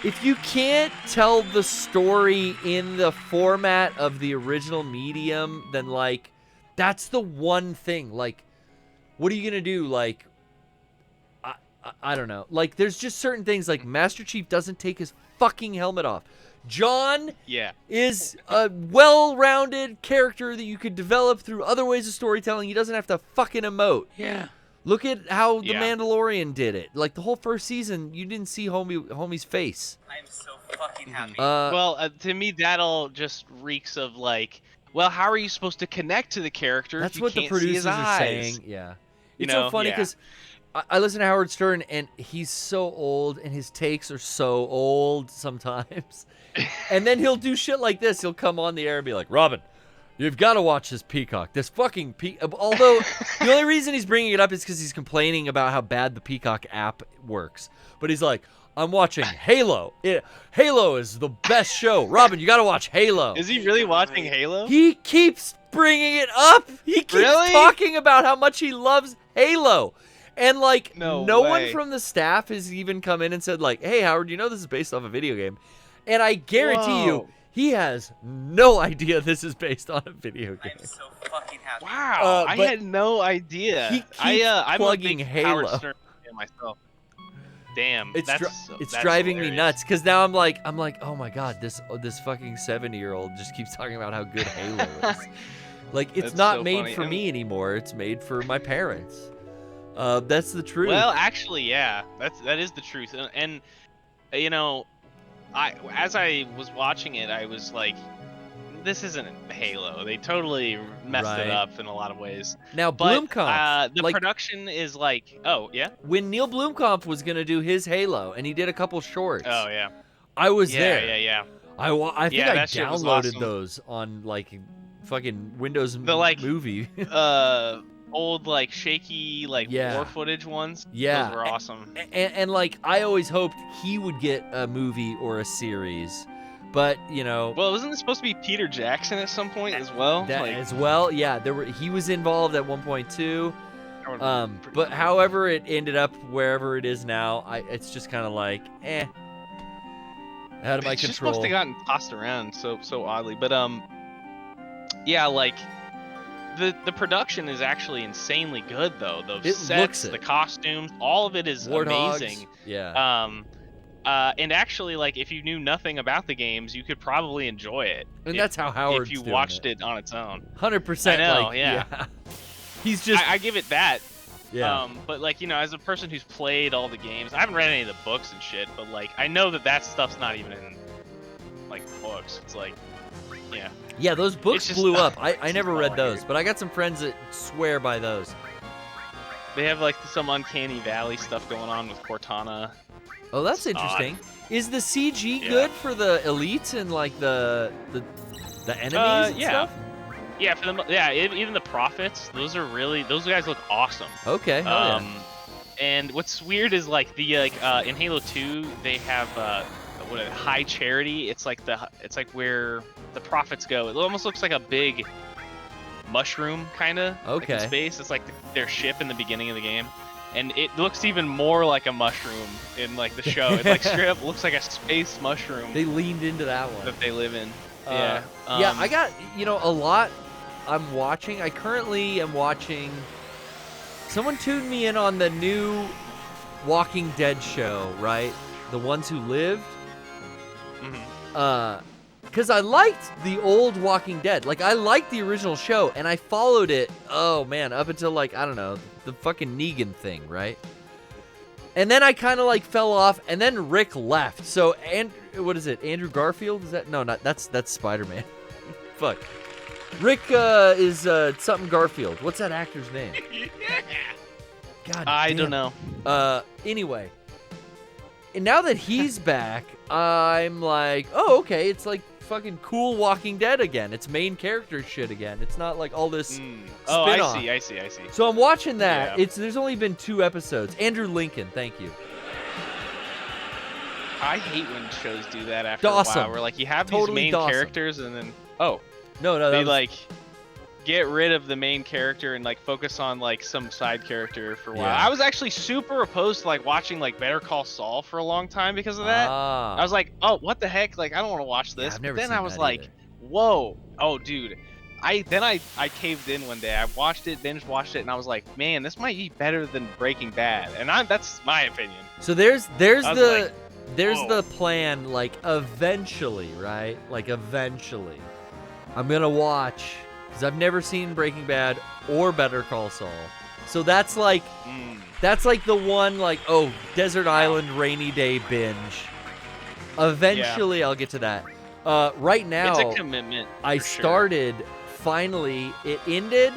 If you can't tell the story in the format of the original medium, then, like, that's the one thing. Like, what are you going to do? Like, I don't know. Like, there's just certain things, like, Master Chief doesn't take his fucking helmet off. John is a well-rounded character that you could develop through other ways of storytelling. He doesn't have to fucking emote. Yeah. Look at how The Mandalorian did it. Like, the whole first season, you didn't see homie's face. I'm so fucking happy. Well, to me, that all just reeks of, like, well, how are you supposed to connect to the character That's if you what can't the producers see his are eyes? saying. Yeah. It's so funny because I listen to Howard Stern, and he's so old, and his takes are so old sometimes. And then he'll do shit like this. He'll come on the air and be like, Robin, you've got to watch this Peacock. This fucking Peacock. Although, the only reason he's bringing it up is because he's complaining about how bad the Peacock app works. But he's like, I'm watching Halo. Halo is the best show. Robin, you got to watch Halo. Is he really watching Halo? He keeps bringing it up. He keeps talking about how much he loves Halo. And, like, no one from the staff has even come in and said, like, hey, Howard, you know this is based off a video game. And I guarantee you, he has no idea this is based on a video game. I'm so fucking happy. Wow, I had no idea. He keeps I'm plugging a big Halo. Howard Stern fan myself. Damn, It's that's driving me hilarious. nuts because now I'm like, oh my god, this fucking 70-year-old just keeps talking about how good Halo is. Like, it's That's not so made funny. for me anymore. It's made for my parents. That's the truth. Well, actually, yeah, that is the truth, and you know, as I was watching it, I was like, this isn't Halo. They totally messed it up in a lot of ways. Now, But, Blomkamp, the like, production is like, oh yeah, when Neil Blomkamp was gonna do his Halo, and he did a couple shorts. oh yeah, I was there. yeah. I think Yeah, I that shit was downloaded awesome. those on like fucking Windows The, like, Movie. Old like shaky like Yeah. war footage ones. Yeah. Those were awesome. and like I always hoped he would get a movie or a series, but you know. Well, wasn't it supposed to be Peter Jackson at some point as well? That Like, as well, yeah. He was involved at one point too. But however it ended up wherever it is now, it's just kind of like, out of my it just control. must have gotten tossed around so oddly. But yeah, like the production is actually insanely good though. The It sets, looks it. the costumes, all of it is Warthogs, amazing. yeah. And actually, like, if you knew nothing about the games, you could probably enjoy it. And that's how Howard's if you doing watched it on its own. 100%. I know, like, yeah. He's just. I give it that. Yeah. But like, you know, as a person who's played all the games, I haven't read any of the books and shit, but like, I know that stuff's not even in like books. It's like, yeah. Yeah, those books It's just blew not- up. I it's never just read all those, weird. but I got some friends that swear by those. They have like some uncanny valley stuff going on with Cortana. Oh, that's It's odd. interesting. Is the CG Yeah. good for the elites and like the enemies and yeah. stuff? Yeah, even the prophets, those guys look awesome. Okay. hell yeah. And what's weird is like the in Halo 2 they have high charity. It's like where the prophets go. It almost looks like a big mushroom kind of Okay. in space. It's like their ship in the beginning of the game, and it looks even more like a mushroom in like the show. It like straight up looks like a space mushroom They leaned into that one. that they live in. Yeah, I got a lot I'm watching. I currently am watching. Someone tuned me in on the new Walking Dead show, right? The Ones Who Lived. Because I liked the old Walking Dead. Like, I liked the original show, and I followed it, oh man, up until, like, I don't know, the fucking Negan thing, right? And then I kind of, like, fell off, and then Rick left. So, and what is it, Andrew Garfield? Is that? No, not, that's Spider-Man. Fuck. Rick is something Garfield. What's that actor's name? God I damn. don't know. Anyway. And now that he's back, I'm like, oh, okay, it's like fucking cool Walking Dead again. It's main character shit again. It's not like all this Oh, spin-off. I see. So I'm watching that. Yeah. There's only been 2 episodes. Andrew Lincoln, thank you. I hate when shows do that after Dawson. a while. Where like you have Totally these main Dawson. characters and then No, they like get rid of the main character and like focus on like some side character for a while. Yeah. I was actually super opposed to like watching like Better Call Saul for a long time because of that. I was like, oh, what the heck? Like I don't want to watch this. I've never but then seen I was that like, either. whoa, oh dude. I caved in one day. I watched it, binge watched it, and I was like, man, this might be better than Breaking Bad. And that's my opinion. So there's whoa. the plan, like, eventually, right? Like, eventually. I'm going to watch, because I've never seen Breaking Bad or Better Call Saul. So that's like the one, like, oh, Desert Island rainy day binge. Eventually, I'll get to that. Right now, It's a commitment. I for sure. started, finally, it ended,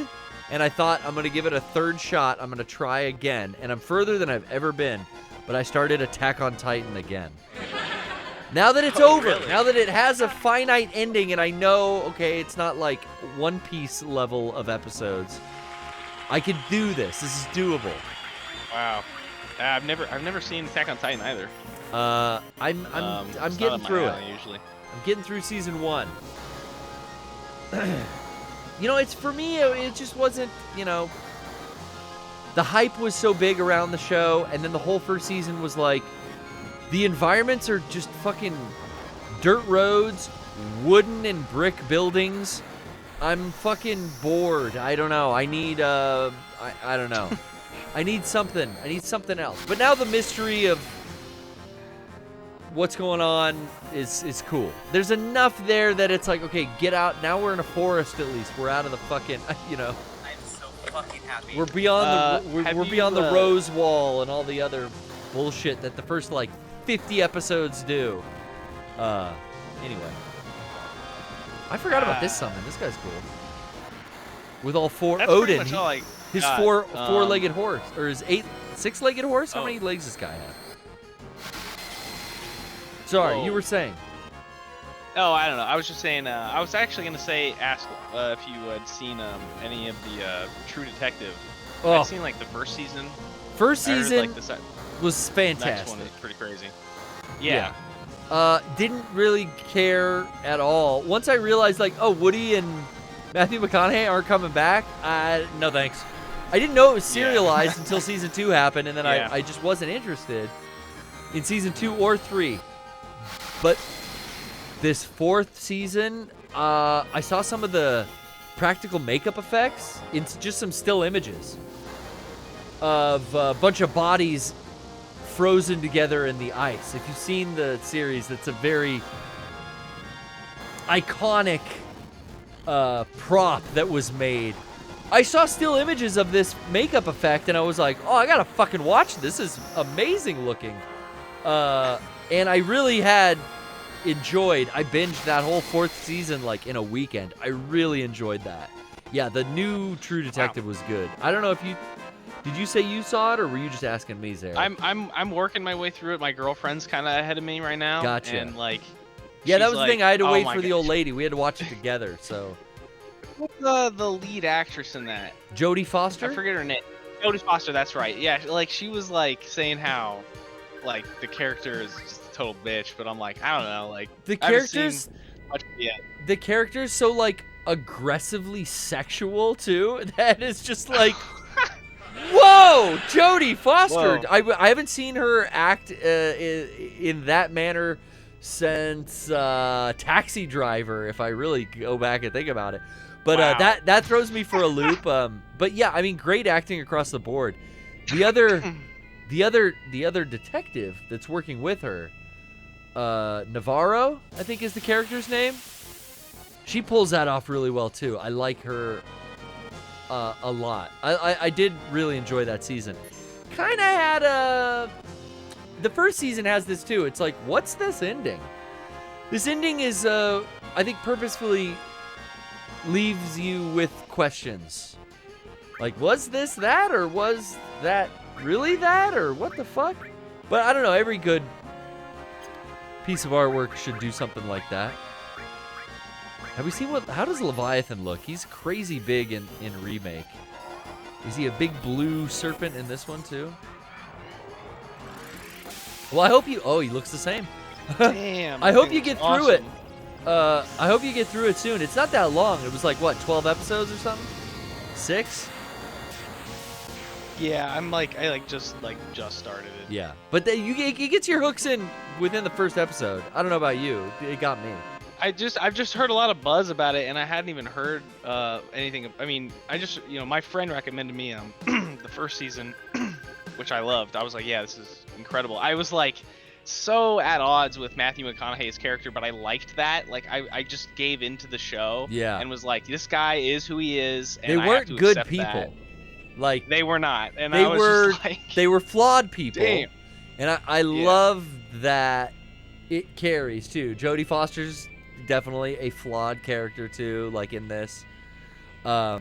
and I thought I'm going to give it a third shot. I'm going to try again, and I'm further than I've ever been, but I started Attack on Titan again. Now that it's over, really? now that it has a finite ending, and I know, okay, it's not like One Piece level of episodes, I could do this. This is doable. Wow. I've never seen Attack on Titan either. I'm It's getting not up my through alley it. Usually. I'm getting through season 1. You know, it's for me, it just wasn't, you know, the hype was so big around the show, and then the whole first season was like, the environments are just fucking dirt roads, wooden and brick buildings. I'm fucking bored. I don't know. I need, I don't know. I need something. I need something else. But now the mystery of what's going on is cool. There's enough there that it's like, okay, get out. Now we're in a forest at least. We're out of the fucking, you know. I'm so fucking happy. We're beyond we're beyond the you, Rose Wall and all the other bullshit that the first like 50 episodes do. Anyway. I forgot about this summon. This guy's cool. With all 4 That's pretty Odin. much all I His got. four-legged horse, or his 6-legged horse? How many legs does this guy have? Sorry, you were saying. Oh, I don't know. I was just saying. I was actually gonna ask if you had seen any of the True Detective. Oh. I've seen like the first season. First I heard, season like, the was next fantastic. one is pretty crazy. Yeah. Didn't really care at all. Once I realized, like, oh, Woody and Matthew McConaughey aren't coming back, no thanks. I didn't know it was serialized until season 2 happened, and then I just wasn't interested in season 2 or 3. But this 4th season, I saw some of the practical makeup effects in just some still images of a bunch of bodies frozen together in the ice. If you've seen the series, it's a very iconic prop that was made. I saw still images of this makeup effect, and I was like, oh, I gotta fucking watch this. This is amazing looking. And I really had enjoyed. I binged that whole 4th season like in a weekend. I really enjoyed that. Yeah, the new True Detective was good. I don't know if you did you say you saw it, or were you just asking me, Zara? I'm working my way through it. My girlfriend's kind of ahead of me right now. Gotcha. And like, yeah, that she's was like, the thing. I had to "Oh wait my for the God." old lady. We had to watch it together. So What's the lead actress in that? Jodie Foster. I forget her name. Jodie Foster. That's right. Yeah, like she was like saying how, like the character is just a total bitch, but I'm like, I don't know, like The I haven't characters- seen much yet. The character's so like aggressively sexual too. That is just like, whoa, Jodie Foster. Whoa. I haven't seen her act in that manner since Taxi Driver, if I really go back and think about it. But Wow. that throws me for a loop. But yeah, I mean, great acting across the board. The other detective that's working with her, Navarro, I think is the character's name. She pulls that off really well too. I like her a lot. I did really enjoy that season. Kind of had the first season has this too. It's like, what's this ending? This ending is, I think, purposefully leaves you with questions. Like, was this that, or was that really that, or what the fuck? But I don't know. Every good piece of artwork should do something like that. Have we seen how does Leviathan look? He's crazy big in Remake. Is he a big blue serpent in this one too? Well, I hope he looks the same. Damn. I hope you get awesome. through it. I hope you get through it soon. It's not that long. It was like, what, 12 episodes or something? 6? Yeah, I just started it. Yeah. But it gets your hooks in within the first episode. I don't know about you. It got me. I've just heard a lot of buzz about it, and I hadn't even heard anything. I mean, my friend recommended me the first season, which I loved. I was like, yeah, this is incredible. I was like so at odds with Matthew McConaughey's character, but I liked that. Like, I just gave into the show. Yeah. And was like, this guy is who he is. And They I have weren't to good accept people. that. Like, They were not, and they I was were just like, they were flawed people. Damn. And I love that it carries too. Jodie Foster's definitely a flawed character too, like in this. Yeah,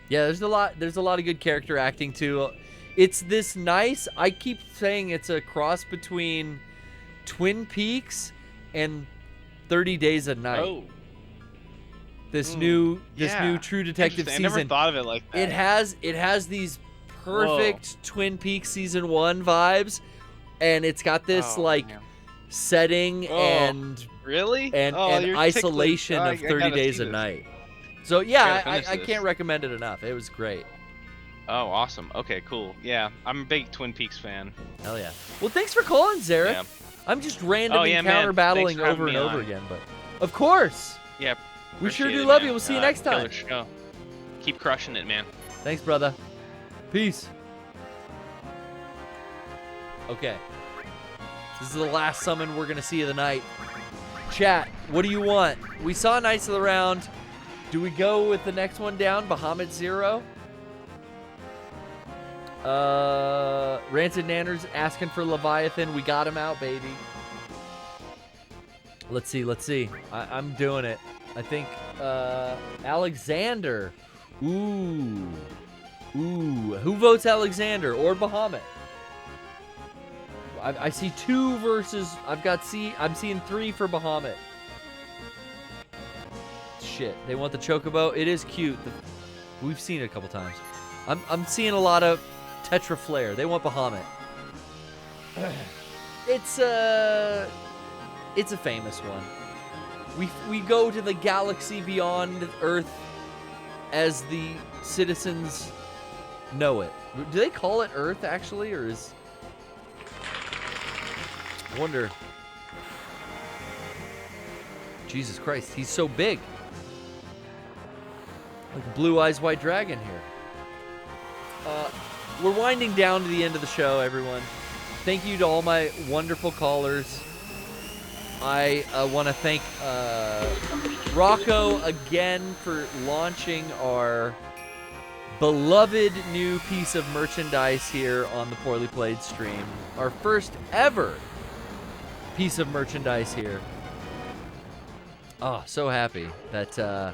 there's a lot of good character acting too. It's this nice, I keep saying it's a cross between Twin Peaks and 30 Days a Night. oh. This new Yeah. True Detective Interesting. season. I never thought of it like that. It has these perfect Twin Peaks season 1 vibes, and it's got this setting and really and you're isolation tickling. of 30 gotta Days see a this. Night. So yeah, Gotta I finish this. can't recommend it enough. It was great. Oh, awesome. Okay, cool. Yeah, I'm a big Twin Peaks fan. Hell yeah. Well, thanks for calling, Zarek. Yeah. I'm just random Oh, yeah, encounter man. battling Thanks for over having and me over on. again, but of course. Yeah. We sure appreciate do it, love man. you. We'll see you next time. Killer show. Keep crushing it, man. Thanks, brother. Peace. Okay. This is the last summon we're going to see of the night. Chat, what do you want? We saw Knights of the Round. Do we go with the next one down, Bahamut Zero? Rancid Nanners asking for Leviathan. We got him out, baby. Let's see. I'm doing it. I think Alexander. Ooh. Who votes Alexander or Bahamut? I see 2 versus. I'm seeing 3 for Bahamut. Shit, they want the Chocobo. It is cute. We've seen it a couple times. I'm seeing a lot of Tetra Flare. They want Bahamut. It's a famous one. We go to the galaxy beyond Earth as the citizens know it. Do they call it Earth actually, or is? I wonder. Jesus Christ, he's so big. Like a Blue Eyes White Dragon here. We're winding down to the end of the show, everyone. Thank you to all my wonderful callers. I want to thank Rocco again for launching our beloved new piece of merchandise here on the Poorly Played stream. Our first ever piece of merchandise here. Oh, so happy that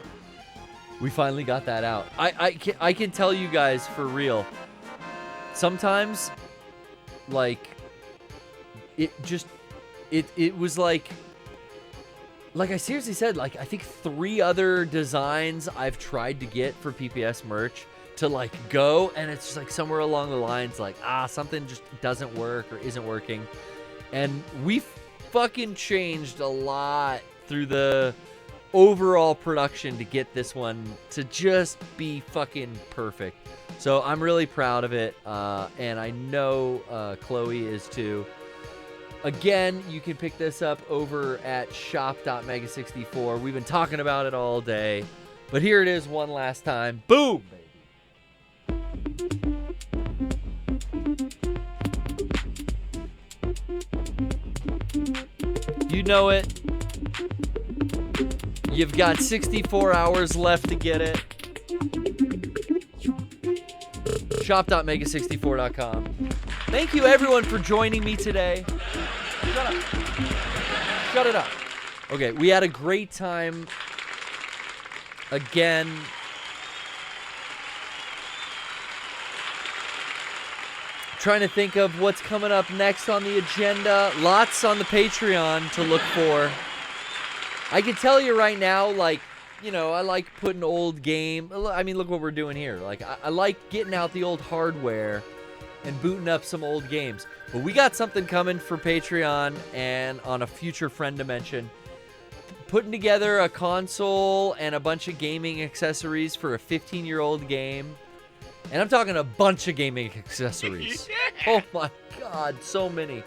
we finally got that out. I can tell you guys for real. Sometimes, like, it was like I seriously said, like, I think 3 other designs I've tried to get for PPS merch to like go, and it's just like somewhere along the lines like, something just doesn't work or isn't working. And we fucking changed a lot through the overall production to get this one to just be fucking perfect. So I'm really proud of it, and I know Chloe is too. Again, you can pick this up over at shop.mega64. We've been talking about it all day. But here it is one last time. Boom, baby. You know it. You've got 64 hours left to get it. Shop.mega64.com. Thank you, everyone, for joining me today. Shut up. Shut it up. Okay, we had a great time. Again. Trying to think of what's coming up next on the agenda. Lots on the Patreon to look for. I can tell you right now, like, you know, I like putting old game. I mean, look what we're doing here. Like, I like getting out the old hardware and booting up some old games. But we got something coming for Patreon and on a future friend dimension. Putting together a console and a bunch of gaming accessories for a 15-year-old game. And I'm talking a bunch of gaming accessories. Oh my God, so many.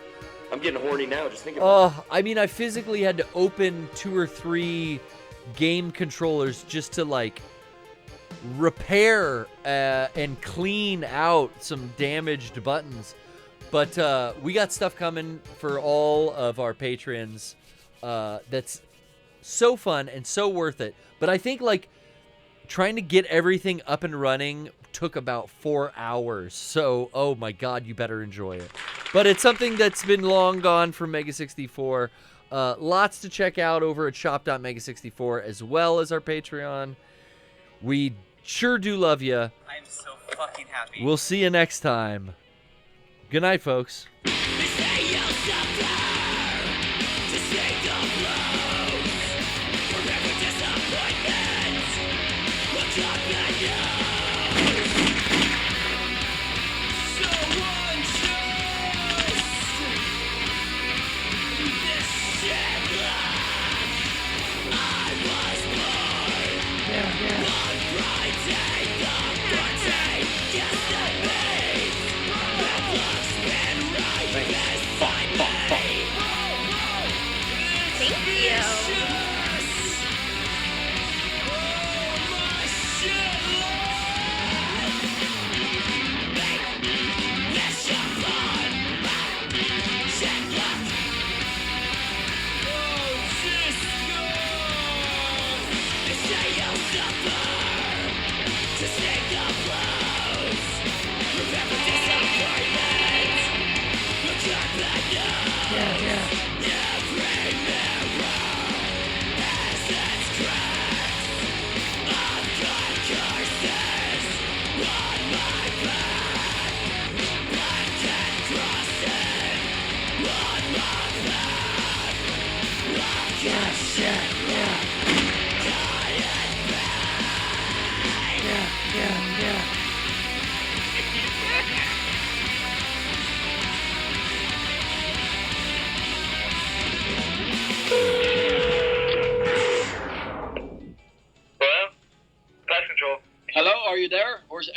I'm getting horny now, just thinking about it. I mean, I physically had to open 2 or 3 game controllers just to, like, repair and clean out some damaged buttons. But we got stuff coming for all of our patrons that's so fun and so worth it. But I think, like, trying to get everything up and running took about 4 hours. So, oh my God, you better enjoy it. But it's something that's been long gone from Mega 64. Lots to check out over at shop.mega64 as well as our Patreon. We sure do love you. I'm so fucking happy. We'll see you next time. Good night, folks.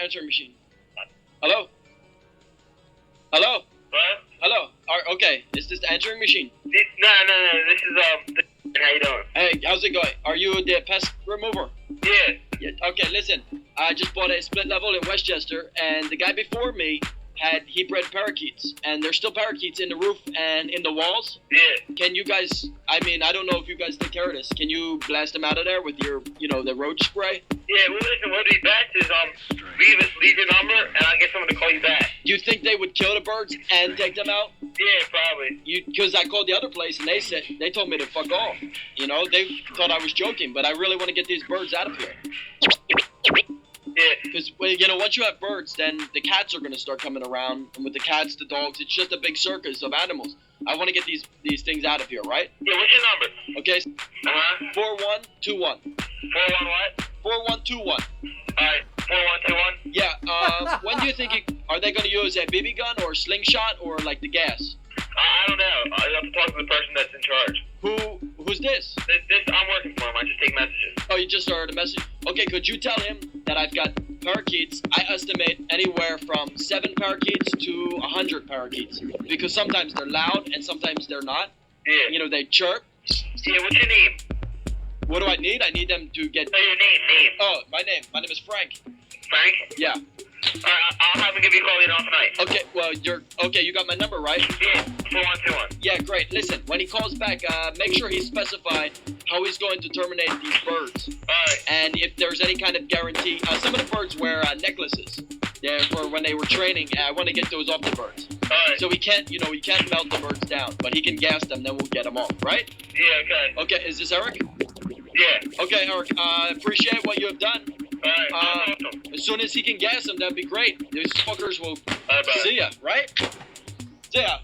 Answering machine. Hello? Hello? What? Hello? Okay, is this the answering machine? No. This is, how you doing? Hey, how's it going? Are you the pest remover? Yeah. Okay, listen. I just bought a split level in Westchester, and the guy before me had bred parakeets, and there's still parakeets in the roof and in the walls. Yeah. Can you guys, I don't know if you guys take care of this. Can you blast them out of there with your, the roach spray? Yeah, well, listen, what would be best is, leave your number, and I'll get someone to call you back. You think they would kill the birds and take them out? Yeah, probably. Because I called the other place, and they told me to fuck off. They thought I was joking, but I really want to get these birds out of here. Yeah. Because, once you have birds, then the cats are going to start coming around. And with the cats, the dogs, it's just a big circus of animals. I want to get these things out of here, right? Yeah, what's your number? Okay. 4121. 41 what? 4121. Alright, 4121? Yeah, when do you think are they going to use a BB gun or a slingshot or like the gas? I don't know. I have to talk to the person that's in charge. Who's this? This I'm working for him. I just take messages. Oh, you just heard a message? Okay, could you tell him that I've got parakeets? I estimate anywhere from 7 parakeets to 100 parakeets. Because sometimes they're loud and sometimes they're not. Yeah. They chirp. Yeah, what's your name? What do I need? I need them to get... No, your name. Oh, my name. My name is Frank. Frank? Yeah. I'll have him give you a call later on tonight. Okay, well, you got my number, right? Yeah, 4121. Yeah, great. Listen, when he calls back, make sure he specified how he's going to terminate these birds. Alright. And if there's any kind of guarantee, some of the birds wear necklaces. Yeah, for when they were training. I want to get those off the birds. Alright. So we can't melt the birds down, but he can gas them, then we'll get them off, right? Yeah, okay. Okay, is this Eric? Yeah. Okay, Eric, appreciate what you have done. Alright, awesome. As soon as he can gas them, that'd be great. These fuckers will see ya, right? See ya.